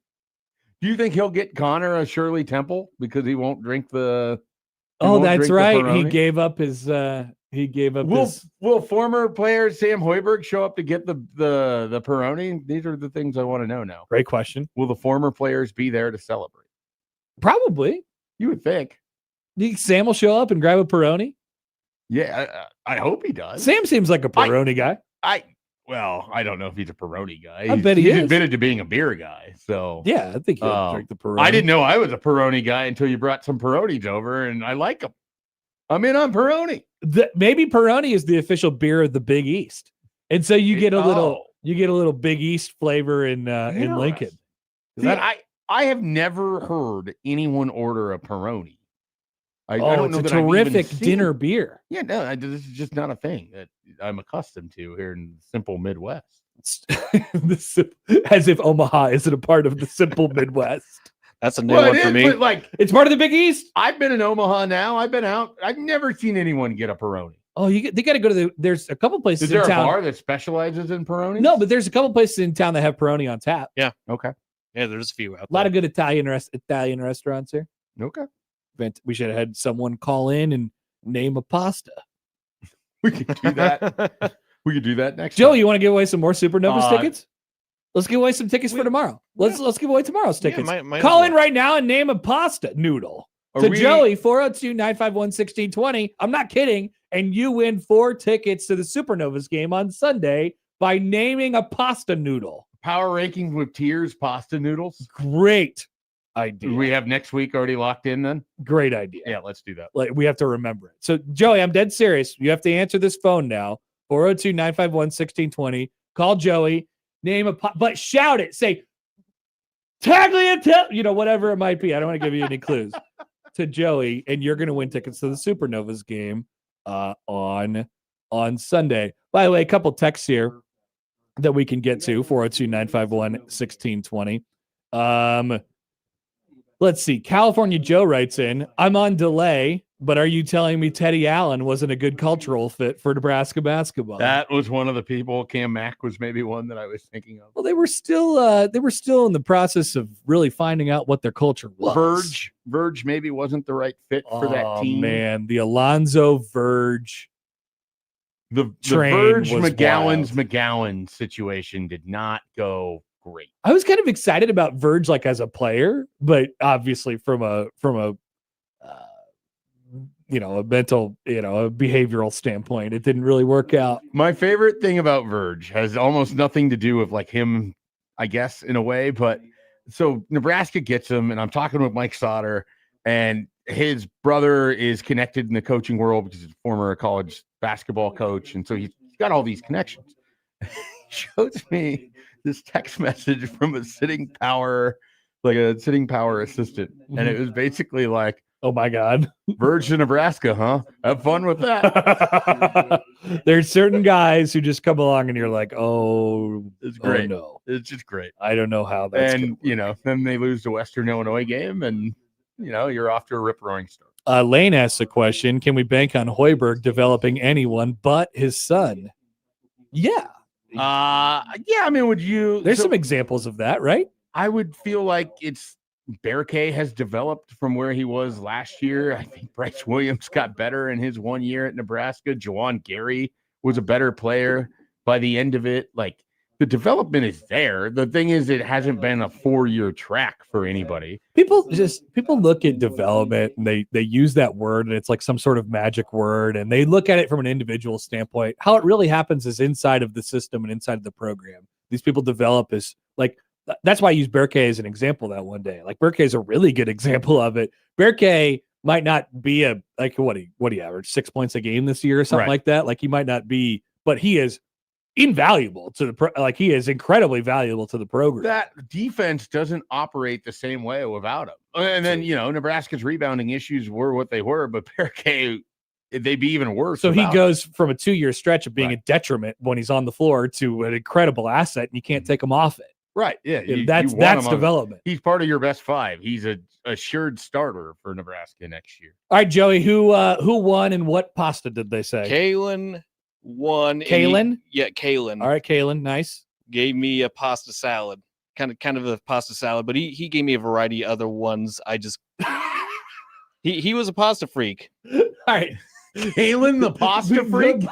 you think he'll get Connor a Shirley Temple because he won't drink the? Oh, that's right. He gave up his. Will former player Sam Hoiberg show up to get the Peroni? These are the things I want to know now. Great question. Will the former players be there to celebrate? Probably. You would think. Do you think Sam will show up and grab a Peroni? Yeah, I hope he does. Sam seems like a Peroni guy. I don't know if he's a Peroni guy. I bet he is. He's admitted to being a beer guy. So yeah, I think he'll drink the Peroni. I didn't know I was a Peroni guy until you brought some Peronis over, and I like them. I'm in on Peroni. Maybe Peroni is the official beer of the Big East, and so you get a little Big East flavor in Lincoln. See, I have never heard anyone order a Peroni. I don't know it's that a terrific dinner beer. Yeah, no, this is just not a thing that I'm accustomed to here in the simple Midwest. As if Omaha isn't a part of the simple Midwest. That's a new one for me. Like, it's part of the Big East. I've been in Omaha now. I've been out. I've never seen anyone get a Peroni. Oh, they got to go to there's a couple places Is there in town. a bar that specializes in Peronis? No, but there's a couple places in town that have Peroni on tap. Yeah. Okay. Yeah, there's a few out there. A lot of good Italian restaurants here. Okay. We should have had someone call in and name a pasta. We could do that. We could do that next Joe, time. you want to give away some more Supernovas tickets? Let's give away some tickets for tomorrow. Let's give away tomorrow's tickets. Call in right now and name a pasta noodle to Joey, 402-951-1620. I'm not kidding. And you win 4 tickets to the Supernovas game on Sunday by naming a pasta noodle. Power rankings with tiers, pasta noodles. Great idea. Do we have next week already locked in then? Great idea. Yeah, let's do that. Like, we have to remember it. So, Joey, I'm dead serious. You have to answer this phone now. 402-951-1620. Call Joey. Name but shout it. Say, Tagliatelle, whatever it might be. I don't want to give you any clues to Joey, and you're going to win tickets to the Supernovas game on Sunday. By the way, a couple texts here that we can get to, 402-951-1620. Let's see. California Joe writes in, I'm on delay, but are you telling me Teddy Allen wasn't a good cultural fit for Nebraska basketball? That was one of the people. Cam Mack was maybe one that I was thinking of. Well, they were still in the process of really finding out what their culture was. Verge maybe wasn't the right fit for that team. Man, the Alonzo Verge. The Verge McGowan situation did not go great. I was kind of excited about Verge like as a player, but obviously from a mental, a behavioral standpoint, it didn't really work out. My favorite thing about Verge has almost nothing to do with like him, I guess, in a way, but so Nebraska gets him, and I'm talking with Mike Sauter, and his brother is connected in the coaching world because he's a former college basketball coach, and so he's got all these connections. He shows me this text message from a sitting power assistant, and it was basically like, oh my God, Verge to Nebraska, huh? Have fun with that. There's certain guys who just come along and you're like, oh, it's great. Oh no, it's just great. I don't know how that's and then they lose the Western Illinois game, and you're off to a rip-roaring start. Lane asks a question: can we bank on Hoiberg developing anyone but his son? Yeah. I mean, would you? There's some examples of that, right? I would feel like Berke has developed from where he was last year. I think Bryce Williams got better in his 1 year at Nebraska. Juwan Gary was a better player by the end of it. Like, the development is there. The thing is, it hasn't been a 4-year track for anybody. People look at development and they use that word, and it's like some sort of magic word, and they look at it from an individual standpoint. How it really happens is inside of the system and inside of the program. These people develop as like, that's why I use Berke as an example that one day. Like, Berke is a really good example of it. Berke might not be what do you average 6 points a game this year or something like that. Like, he might not be, but he is invaluable to the like he is incredibly valuable to the program. That defense doesn't operate the same way without him. And then, Nebraska's rebounding issues were what they were, but Parquet, they'd be even worse. So he without goes from a 2-year stretch of being Right. a detriment when he's on the floor to an incredible asset, and you can't take him off it. him. Right. Yeah. That's you want him on- development. He's part of your best 5. He's a assured starter for Nebraska next year. All right, Joey, who won and what pasta did they say? Kalen won. and Kalen? Yeah, Kalen. All right, Kalen, nice. Gave me a pasta salad, kind of a pasta salad, but he gave me a variety of other ones. I just he was a pasta freak. All right. Kalen, the pasta freak.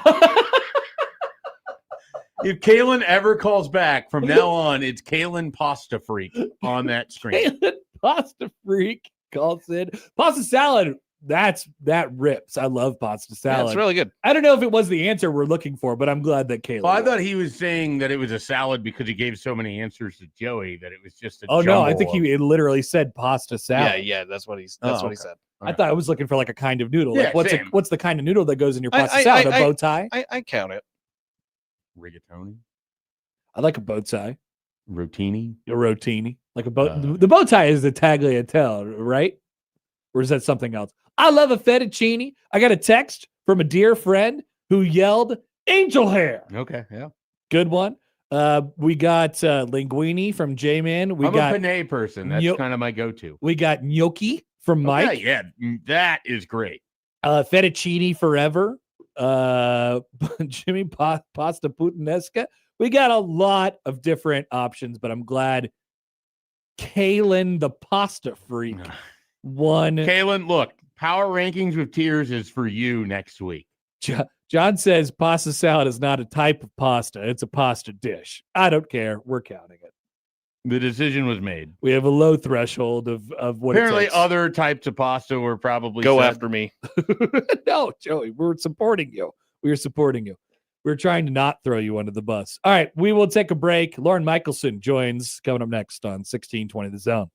If Kalen ever calls back from now on, it's Kalen Pasta Freak on that screen. Kalen Pasta Freak calls in. Pasta salad, that rips. I love pasta salad. Yeah, it's really good. I don't know if it was the answer we're looking for, but I'm glad that Kalen. Well, I won. thought he was saying that it was a salad because he gave so many answers to Joey that it was just a Oh no, I jumble think of- it literally said pasta salad. Yeah, that's what he okay. said. I thought I was looking for like a kind of noodle. Yeah, Like what's same. what's the kind of noodle that goes in your I- pasta I- salad? I- A bow tie? I count it. Rigatoni, I like a bow tie. rotini. A rotini. Like a bow. Uh, the bow tie is the tagliatelle, right? Or is that something else? I love a fettuccine. I got a text from a dear friend who yelled angel hair. Okay, yeah. Good one. We got linguine from J-Man. We I'm got a penne person. That's Yo- kind of my go-to. we got gnocchi from Mike. Okay, yeah, that is great. Fettuccine forever. Jimmy pasta puttanesca. We got a lot of different options, but I'm glad Kalen the pasta freak won. Kalen, look, power rankings with tears is for you next week. John says pasta salad is not a type of pasta. It's a pasta dish. I don't care. We're counting it. The decision was made. We have a low threshold of what Apparently, it takes. other types of pasta were probably Go said. after me. No, Joey, we're supporting you. We're supporting you. We're trying to not throw you under the bus. All right, we will take a break. Lauren Michelson joins coming up next on 1620 The Zone.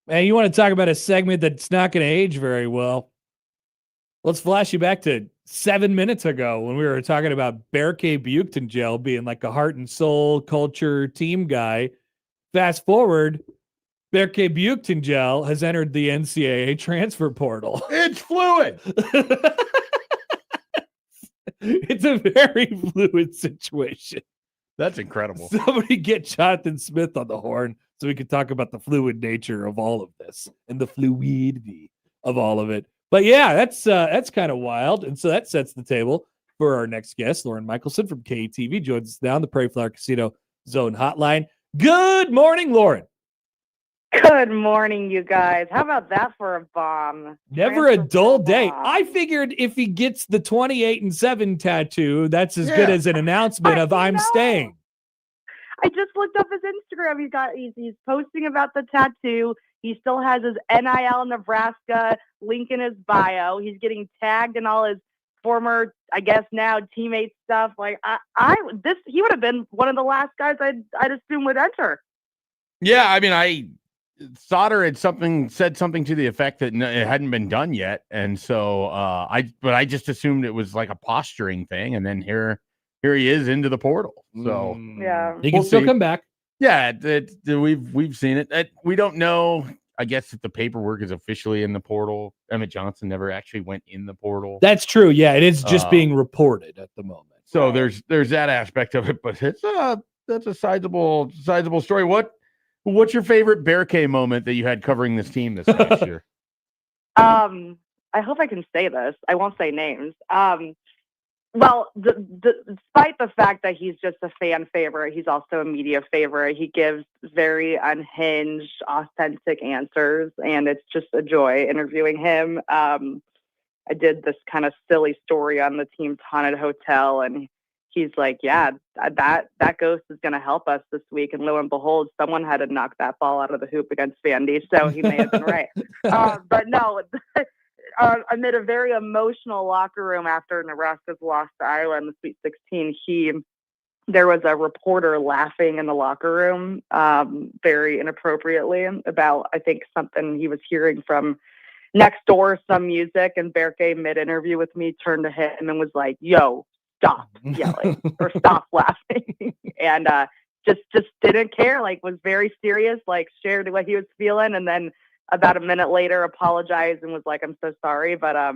Man, you want to talk about a segment that's not going to age very well? Let's flash you back to 7 minutes ago when we were talking about Berkay Buchtengel being like a heart and soul culture team guy. Fast forward, Berkay Buchtengel has entered the NCAA transfer portal. It's fluid. It's a very fluid situation. That's incredible. Somebody get Jonathan Smith on the horn so we can talk about the fluid nature of all of this and the fluidity of all of it. But yeah, that's kind of wild. And so that sets the table for our next guest. Lauren Michelson from KTV joins us now on the Prairie Flower Casino Zone Hotline. Good morning, Lauren. Good morning, you guys. How about that for a bomb? Never a dull day. Bomb. I figured if he gets the 28-7 tattoo, that's as good as an announcement of I'm staying. I just looked up his Instagram. He's posting about the tattoo. He still has his NIL Nebraska link in his bio. He's getting tagged in all his former, I guess now teammate stuff. Like he would have been one of the last guys I'd assume would enter. Yeah, I mean, Sauter had said something to the effect that it hadn't been done yet, and so I just assumed it was like a posturing thing, and then here he is into the portal. So yeah, he can still come back. Yeah, we've seen it. We don't know. I guess if the paperwork is officially in the portal. Emmett Johnson never actually went in the portal. That's true. Yeah, it is just being reported at the moment. So there's that aspect of it, but that's a sizable story. What's your favorite Berkay moment that you had covering this team this past year? I hope I can say this. I won't say names. Well, despite the fact that he's just a fan favorite, he's also a media favorite. He gives very unhinged, authentic answers, and it's just a joy interviewing him. I did this kind of silly story on the team's haunted hotel, and he's like, yeah, that ghost is going to help us this week. And lo and behold, someone had to knock that ball out of the hoop against Vandy, so he may have been right. But no, amid a very emotional locker room after Nebraska's lost to Iowa in the Sweet 16, there was a reporter laughing in the locker room very inappropriately about, I think, something he was hearing from next door, some music, and Berkay, mid-interview with me, turned to him and was like, yo, stop yelling or stop laughing. And just didn't care, like was very serious, like shared what he was feeling. And then about a minute later apologized and was like, I'm so sorry. But I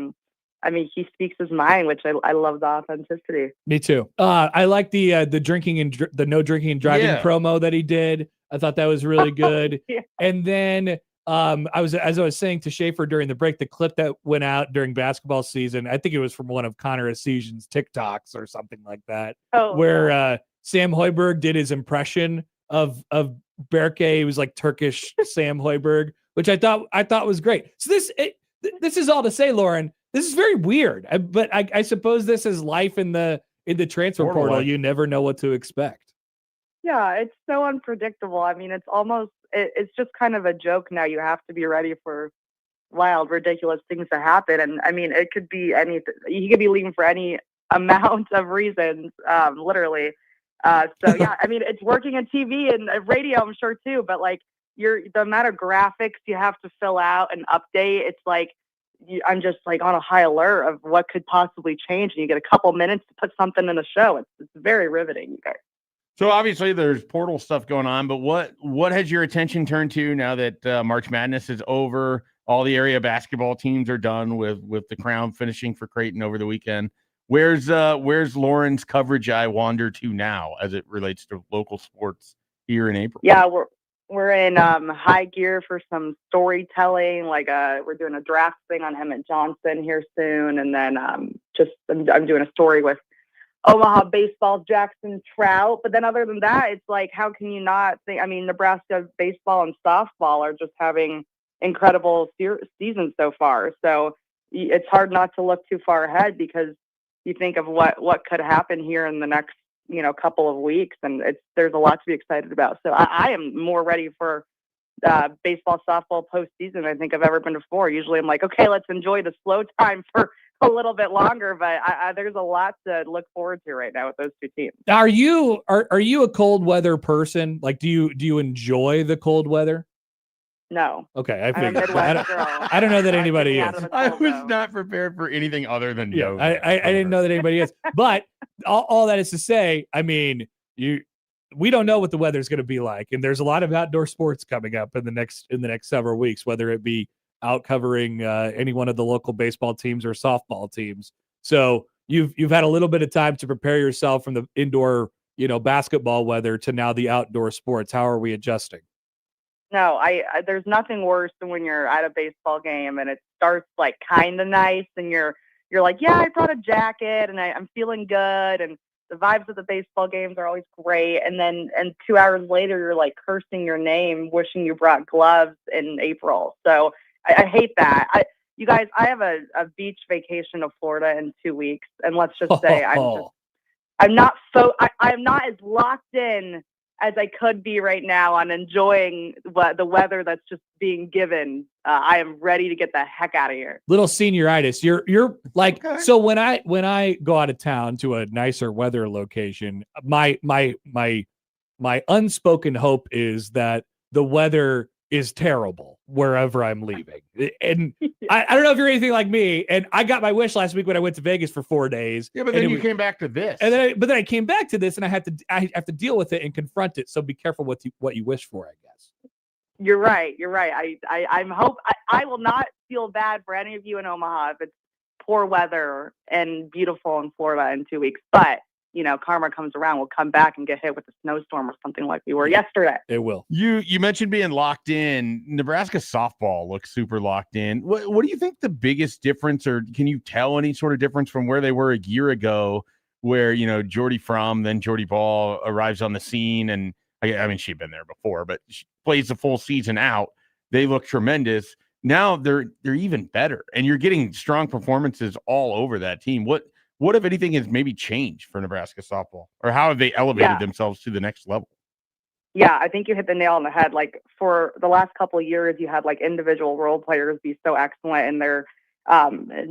mean, he speaks his mind, which I love the authenticity. Me too. I like the drinking and the no drinking and driving promo that he did. I thought that was really good. Yeah. And then as I was saying to Schaefer during the break, the clip that went out during basketball season, I think it was from one of Connor Essegian's TikToks or something like that, where Sam Hoiberg did his impression of Berkay. It was like Turkish Sam Hoiberg, which I thought was great. So this is all to say, Lauren, this is very weird, but I suppose this is life in the transfer portal. You never know what to expect. Yeah, it's so unpredictable. I mean, it's just kind of a joke now. You have to be ready for wild, ridiculous things to happen. And I mean, it could be anything. He could be leaving for any amount of reasons, literally. So yeah, I mean, it's working in TV and radio, I'm sure too, but like the amount of graphics you have to fill out and update, it's like, I'm just like on a high alert of what could possibly change. And you get a couple minutes to put something in a show. It's very riveting, you guys. So obviously there's portal stuff going on, but what has your attention turned to now that March Madness is over? All the area basketball teams are done with the Crown finishing for Creighton over the weekend. Where's Lauren's coverage eye wander to now as it relates to local sports here in April? Yeah, we're in high gear for some storytelling. Like we're doing a draft thing on Emmett Johnson here soon, and then I'm doing a story with Omaha baseball, Jackson Trout. But then other than that, it's like, how can you not think? I mean, Nebraska baseball and softball are just having incredible seasons so far. So it's hard not to look too far ahead because you think of what could happen here in the next, couple of weeks. And there's a lot to be excited about. So I am more ready for baseball, softball postseason I think I've ever been before. Usually I'm like, okay, let's enjoy the slow time for a little bit longer, but there's a lot to look forward to right now with those two teams. Are you a cold weather person? Like, do you enjoy the cold weather? No. Okay, I I'm a figured. Midwest girl. I don't know that Get anybody me is. out of the I cold, was though. not prepared for anything other than Yeah, no. I didn't know that anybody is. But all that is to say, I mean, we don't know what the weather's going to be like, and there's a lot of outdoor sports coming up in the next several weeks, whether it be out covering any one of the local baseball teams or softball teams. So you've had a little bit of time to prepare yourself from the indoor, basketball weather to now the outdoor sports. How are we adjusting? No, I there's nothing worse than when you're at a baseball game and it starts like kind of nice and you're like, yeah, I brought a jacket and I'm feeling good and the vibes of the baseball games are always great. And 2 hours later, you're like cursing your name, wishing you brought gloves in April. So I hate that. You guys, I have a beach vacation to Florida in 2 weeks, and let's just say I'm not as locked in as I could be right now on enjoying the weather that's just being given. I am ready to get the heck out of here. Little senioritis. You're like, Okay. so when I go out of town to a nicer weather location, my unspoken hope is that the weather is terrible wherever I'm leaving. And I don't know if you're anything like me, and I got my wish last week when I went to Vegas for 4 days. Yeah, but then you came back to this. And then I came back to this, and I have to deal with it and confront it. So be careful what you wish for, I guess. You're right. I will not feel bad for any of you in Omaha if it's poor weather and beautiful in Florida in 2 weeks. But karma comes around, we'll come back and get hit with a snowstorm or something like we were yesterday. It will. You mentioned being locked in. Nebraska softball looks super locked in. What do you think the biggest difference, or can you tell any sort of difference from where they were a year ago, where Jordy Fromm, then Jordy Ball arrives on the scene, and I mean she'd been there before, but she plays the full season out. They look tremendous. Now they're even better, and you're getting strong performances all over that team. What, if anything, has maybe changed for Nebraska softball, or how have they elevated themselves to the next level? Yeah, I think you hit the nail on the head. Like for the last couple of years, you had like individual role players be so excellent in their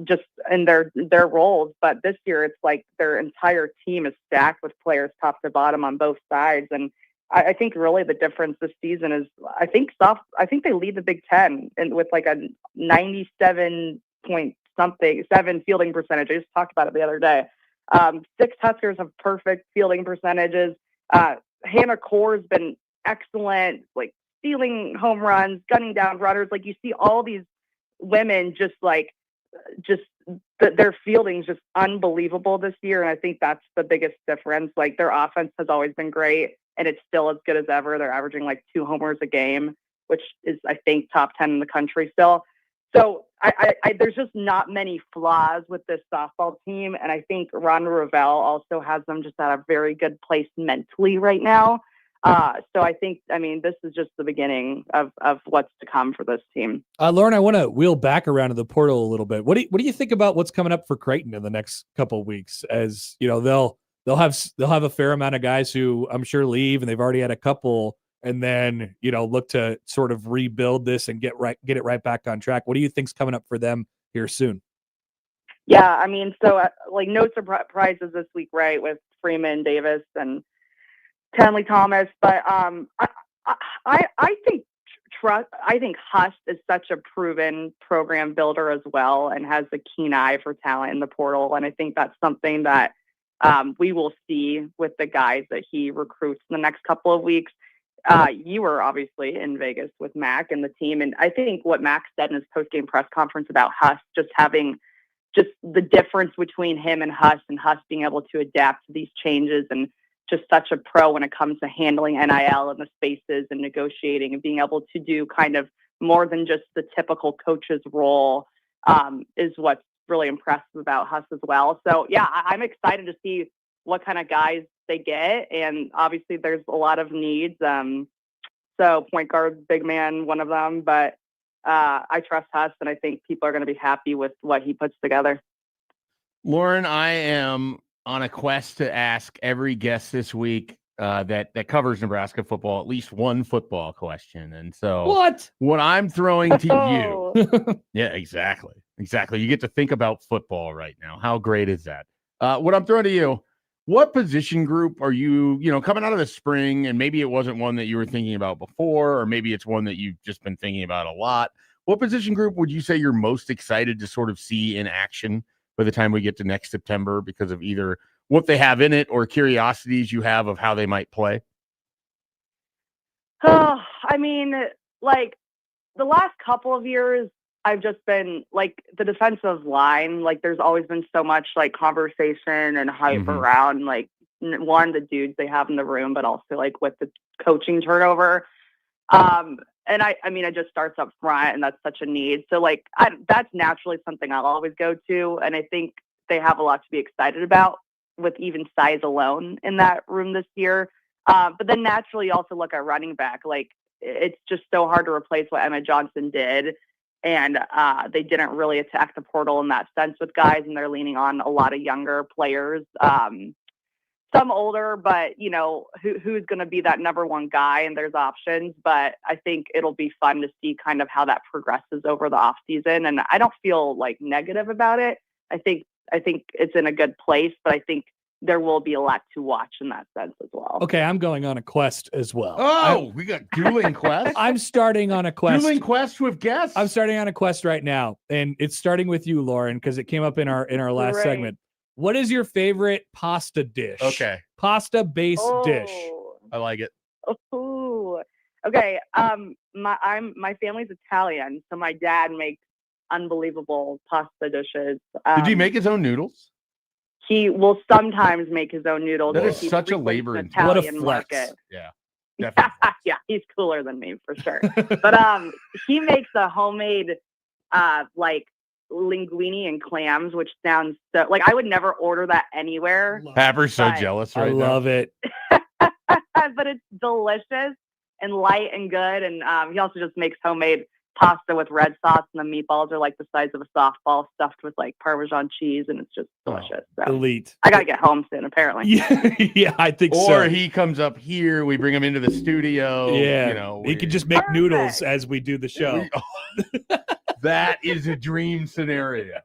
just in their roles, but this year it's like their entire team is stacked with players top to bottom on both sides. And I think really the difference this season is I think they lead the Big Ten and with like a 97 7 fielding percentage. I just talked about it the other day. 6 Huskers have perfect fielding percentages. Hannah Core's been excellent, like stealing home runs, gunning down runners. Like you see all these women their fielding is just unbelievable this year. And I think that's the biggest difference. Like their offense has always been great and it's still as good as ever. They're averaging like 2 homers a game, which is, I think, top 10 in the country still. So there's just not many flaws with this softball team. And I think Ron Ravel also has them just at a very good place mentally right now. So I think, this is just the beginning of what's to come for this team. Lauren, I want to wheel back around to the portal a little bit. What do you think about what's coming up for Creighton in the next couple of weeks? As they'll have a fair amount of guys who I'm sure leave, and they've already had a couple. And then, look to sort of rebuild this and get it right back on track. What do you think's coming up for them here soon? Yeah, so no surprises this week, right, with Freeman, Davis, and Tenley Thomas. But I think Huss is such a proven program builder as well and has a keen eye for talent in the portal. And I think that's something that we will see with the guys that he recruits in the next couple of weeks. You were obviously in Vegas with Mac and the team. And I think what Mac said in his post-game press conference about Huss, just having just the difference between him and Huss being able to adapt to these changes and just such a pro when it comes to handling NIL and the spaces and negotiating and being able to do kind of more than just the typical coach's role is what's really impressive about Huss as well. So, yeah, I'm excited to see what kind of guys they get, and obviously there's a lot of needs. So point guard, big man, one of them, but I trust Huss, and I think people are going to be happy with what he puts together. Lauren, I am on a quest to ask every guest this week that covers Nebraska football at least one football question, and so what I'm throwing to you, yeah, exactly, you get to think about football right now. How great is that? What I'm throwing to you. what position group are you, coming out of the spring, and maybe it wasn't one that you were thinking about before, or maybe it's one that you've just been thinking about a lot. What position group would you say you're most excited to sort of see in action by the time we get to next September because of either what they have in it or curiosities you have of how they might play? Oh, I mean, like the last couple of years, I've just been like the defensive line. Like, there's always been so much like conversation and hype around like one, the dudes they have in the room, but also like with the coaching turnover. And I mean, it just starts up front, and that's such a need. So like, that's naturally something I'll always go to, and I think they have a lot to be excited about with even size alone in that room this year. But then naturally, you also look at running back. Like, it's just so hard to replace what Emma Johnson did. And they didn't really attack the portal in that sense with guys, and they're leaning on a lot of younger players, some older, but who's going to be that number one guy? And there's options, but I think it'll be fun to see kind of how that progresses over the off season. And I don't feel like negative about it. I think it's in a good place, but I think there will be a lot to watch in that sense as well. Okay, I'm going on a quest as well. Oh, we got dueling quests. I'm starting on a quest. Dueling quests with guests. I'm starting on a quest right now, and it's starting with you, Lauren, because it came up in our last segment. What is your favorite pasta dish? Okay, pasta-based dish. I like it. Oh, okay. My family's Italian, so my dad makes unbelievable pasta dishes. Did he make his own noodles? He will sometimes make his own noodles. That is such a labor intensive. What a flex. Market. Yeah, definitely. Yeah, he's cooler than me for sure. But he makes a homemade like linguine and clams, which sounds so like I would never order that anywhere. Happer's so jealous right now. I love it. But it's delicious and light and good. And he also just makes homemade pasta with red sauce, and the meatballs are like the size of a softball stuffed with like Parmesan cheese, and it's just delicious. So Elite. I gotta get home soon, apparently. Yeah, I think so. Or he comes up here, we bring him into the studio. Yeah, he could just make noodles as we do the show. That is a dream scenario.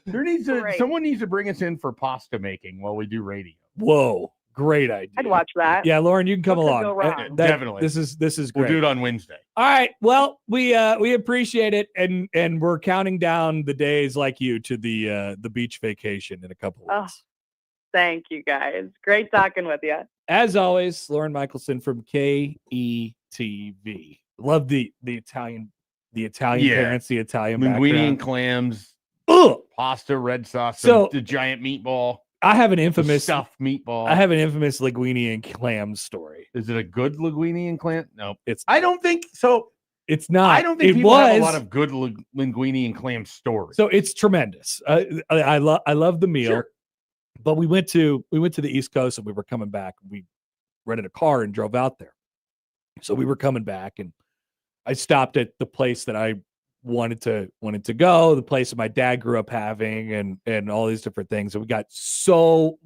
Someone needs to bring us in for pasta making while we do radio. Whoa. Great idea. I'd watch that. Yeah, Lauren, you can come along. Definitely. This is great. We'll do it on Wednesday. All right. Well, we appreciate it, and we're counting down the days like you to the beach vacation in a couple of weeks. Thank you, guys. Great talking with you. As always, Lauren Michelson from KETV. Love the Italian parents, the Italian linguine background. and clams, pasta, red sauce, So the giant meatball. I have an infamous stuffed meatball. I have an infamous linguine and clams story. Is it a good linguine and clam? No, I don't think so. It's not. I don't think people have a lot of good linguine and clam stories. So it's tremendous. I love the meal. Sure. But we went to the East Coast, and we were coming back. We rented a car and drove out there. So we were coming back, and I stopped at the place that I wanted to go, the place that my dad grew up having, and all these different things. And we got so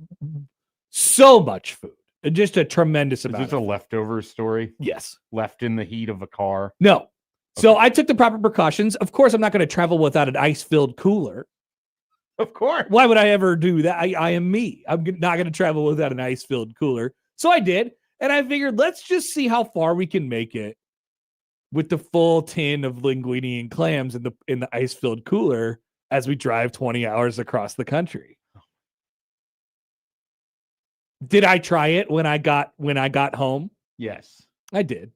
much food, and just a tremendous amount. Is this a leftover story? Yes. Left in the heat of a car? No. Okay. So I took the proper precautions. Of course, I'm not going to travel without an ice-filled cooler. Of course. Why would I ever do that? I am me. I'm not going to travel without an ice-filled cooler. So I did. And I figured, let's just see how far we can make it with the full tin of linguine and clams in the ice-filled cooler as we drive 20 hours across the country. Did I try it when I got home? Yes. I did.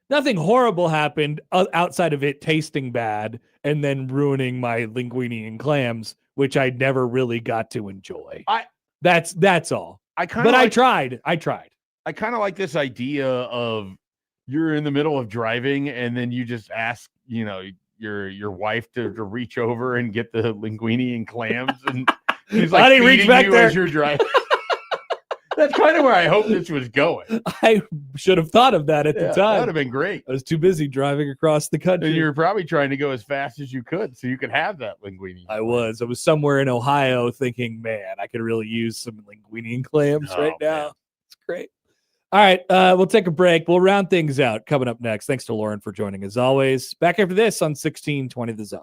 Nothing horrible happened outside of it tasting bad and then ruining my linguine and clams, which I never really got to enjoy. That's all. I tried. I kind of like this idea of you're in the middle of driving and then you just ask, your wife to reach over and get the linguine and clams, and she's like feeding reach back you there as you're driving. That's kind of where I hoped this was going. I should have thought of that at the time. That would have been great. I was too busy driving across the country. And you were probably trying to go as fast as you could so you could have that linguine. I was somewhere in Ohio thinking, man, I could really use some linguine and clams right now. Man. It's great. All right, we'll take a break. We'll round things out coming up next. Thanks to Lauren for joining as always. Back after this on 1620 The Zone.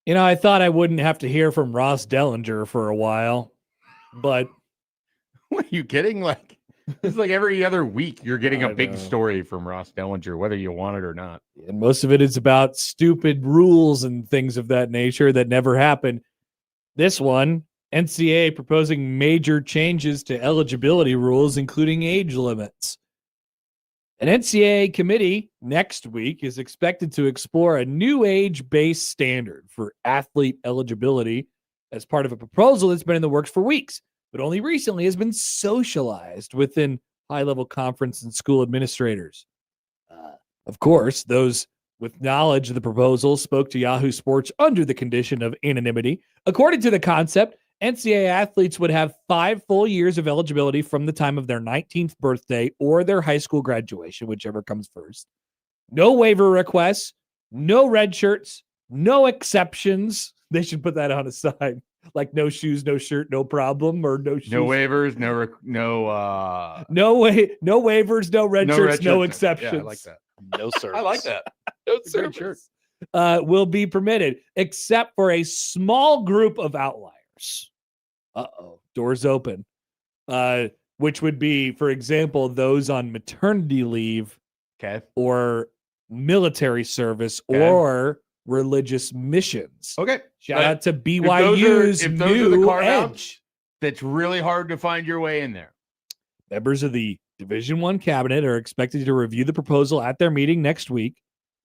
You know, I thought I wouldn't have to hear from Ross Dellinger for a while, but What are you kidding? Like, it's like every other week you're getting I a big know. story from Ross Dellinger, whether you want it or not. and most of it is about stupid rules and things of that nature that never happen. This one, NCAA proposing major changes to eligibility rules, including age limits. An NCAA committee next week is expected to explore a new age-based standard for athlete eligibility as part of a proposal that's been in the works for weeks, but only recently has been socialized within high-level conference and school administrators. Of course, those with knowledge of the proposal spoke to Yahoo Sports under the condition of anonymity. According to the concept, NCAA athletes would have 5 full years of eligibility from the time of their 19th birthday or their high school graduation, whichever comes first. No waiver requests, no red shirts, no exceptions. They should put that on a sign, like no shoes, no shirt, no problem, or no shoes. No waivers, no waivers, no red shirts, no exceptions. Yeah, I like that. No service. I like that. No It's a great shirt. service will be permitted, except for a small group of outliers. Doors open. Which would be, for example, those on maternity leave, Okay. or military service, Okay. or religious missions. Okay. Shout out to If BYU's those are the new carve-outs, edge. that's really hard to find your way in there. Members of the Division I cabinet are expected to review the proposal at their meeting next week.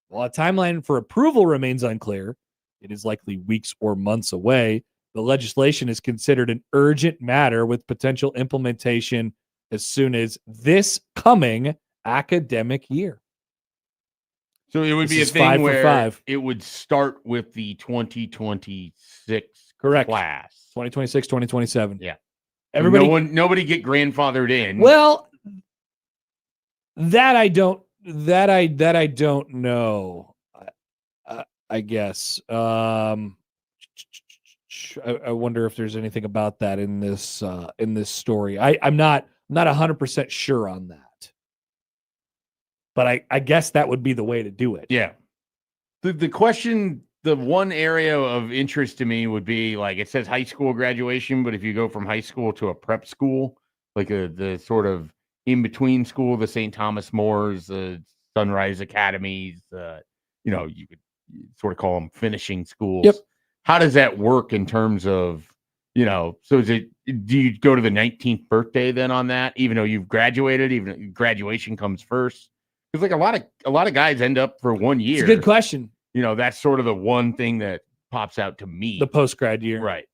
While a timeline for approval remains unclear, it is likely weeks or months away. The legislation is considered an urgent matter with potential implementation as soon as this coming academic year. So it would This be a is 5 thing for where 5. it would start with the 2026 Correct. class. 2026, 2027. Yeah. Everybody. Nobody get grandfathered in. Well, that I don't know. I guess. I wonder if there's anything about that in this story. I'm not 100% sure on that, but I guess that would be the way to do it. Yeah. The question, the one area of interest to me would be, like, it says high school graduation, but if you go from high school to a prep school, like the sort of in between school, the St. Thomas Moores, the Sunrise Academies, you could sort of call them finishing schools. Yep. How does that work in terms of, so do you go to the 19th birthday then on that, even though you've graduated, even graduation comes first? Because like a lot of guys end up for 1 year. It's a good question. That's sort of the one thing that pops out to me. The post-grad year. Right.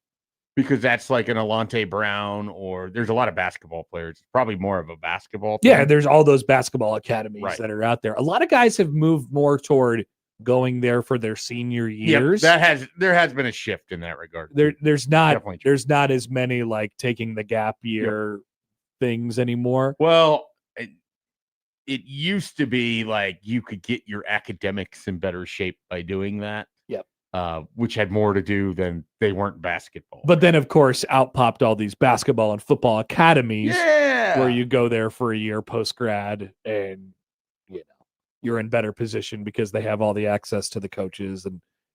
Because that's like an Alante Brown, or there's a lot of basketball players. It's probably more of a basketball thing. Yeah, there's all those basketball academies Right. that are out there. A lot of guys have moved more toward going there for their senior years. There has been a shift in that regard. There's not Definitely true. there's not as many like taking the gap year things anymore. Well, it used to be like you could get your academics in better shape by doing that. Yep. Which had more to do than they weren't basketball. But then, of course, out popped all these basketball and football academies where you go there for a year post grad, and you're in better position because they have all the access to the coaches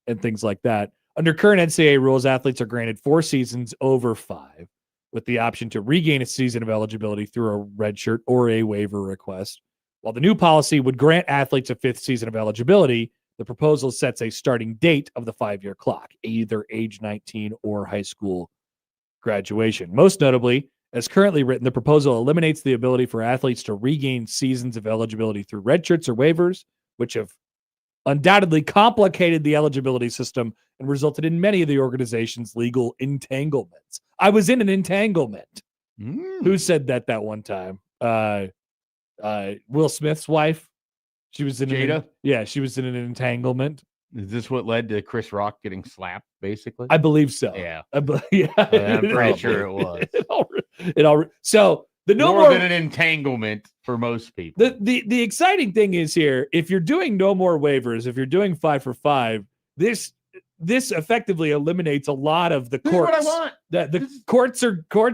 and things like that. Under current NCAA rules, athletes are granted 4 seasons over 5, with the option to regain a season of eligibility through a red shirt or a waiver request. While the new policy would grant athletes a 5th season of eligibility, the proposal sets a starting date of the 5-year clock, either age 19 or high school graduation. Most notably, as currently written, the proposal eliminates the ability for athletes to regain seasons of eligibility through red shirts or waivers, which have undoubtedly complicated the eligibility system and resulted in many of the organization's legal entanglements. I was in an entanglement. Who said that one time? Will Smith's wife. She was in Jada? She was in an entanglement. Is this what led to Chris Rock getting slapped, basically? I believe so. Yeah. I'm pretty sure it was. So the no more more than an entanglement for most people. The exciting thing is here, if you're doing no more waivers, if you're doing 5 for 5, this effectively eliminates a lot of the courts. This is what I want. The courts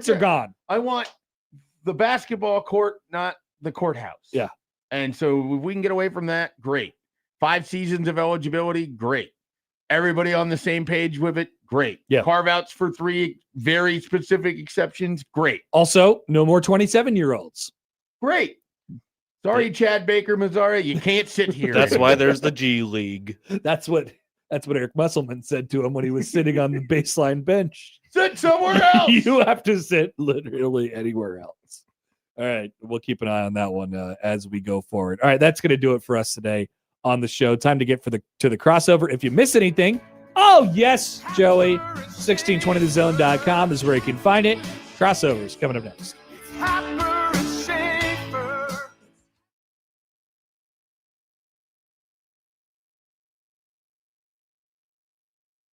are gone. I want the basketball court, not the courthouse. Yeah. And so if we can get away from that, great. 5 seasons of eligibility, great. Everybody on the same page with it, great. Yeah. Carve outs for 3 very specific exceptions, great. Also, no more 27-year-olds. Great. Sorry, Chad Baker, Missouri, you can't sit here. That's why there's the G League. That's what Eric Musselman said to him when he was sitting on the baseline bench. Sit somewhere else. You have to sit literally anywhere else. All right, we'll keep an eye on that one as we go forward. All right, that's going to do it for us today on the show. Time to get to the crossover. If you miss anything, oh yes, Joey, 1620thezone.com is where you can find it. Crossovers coming up next.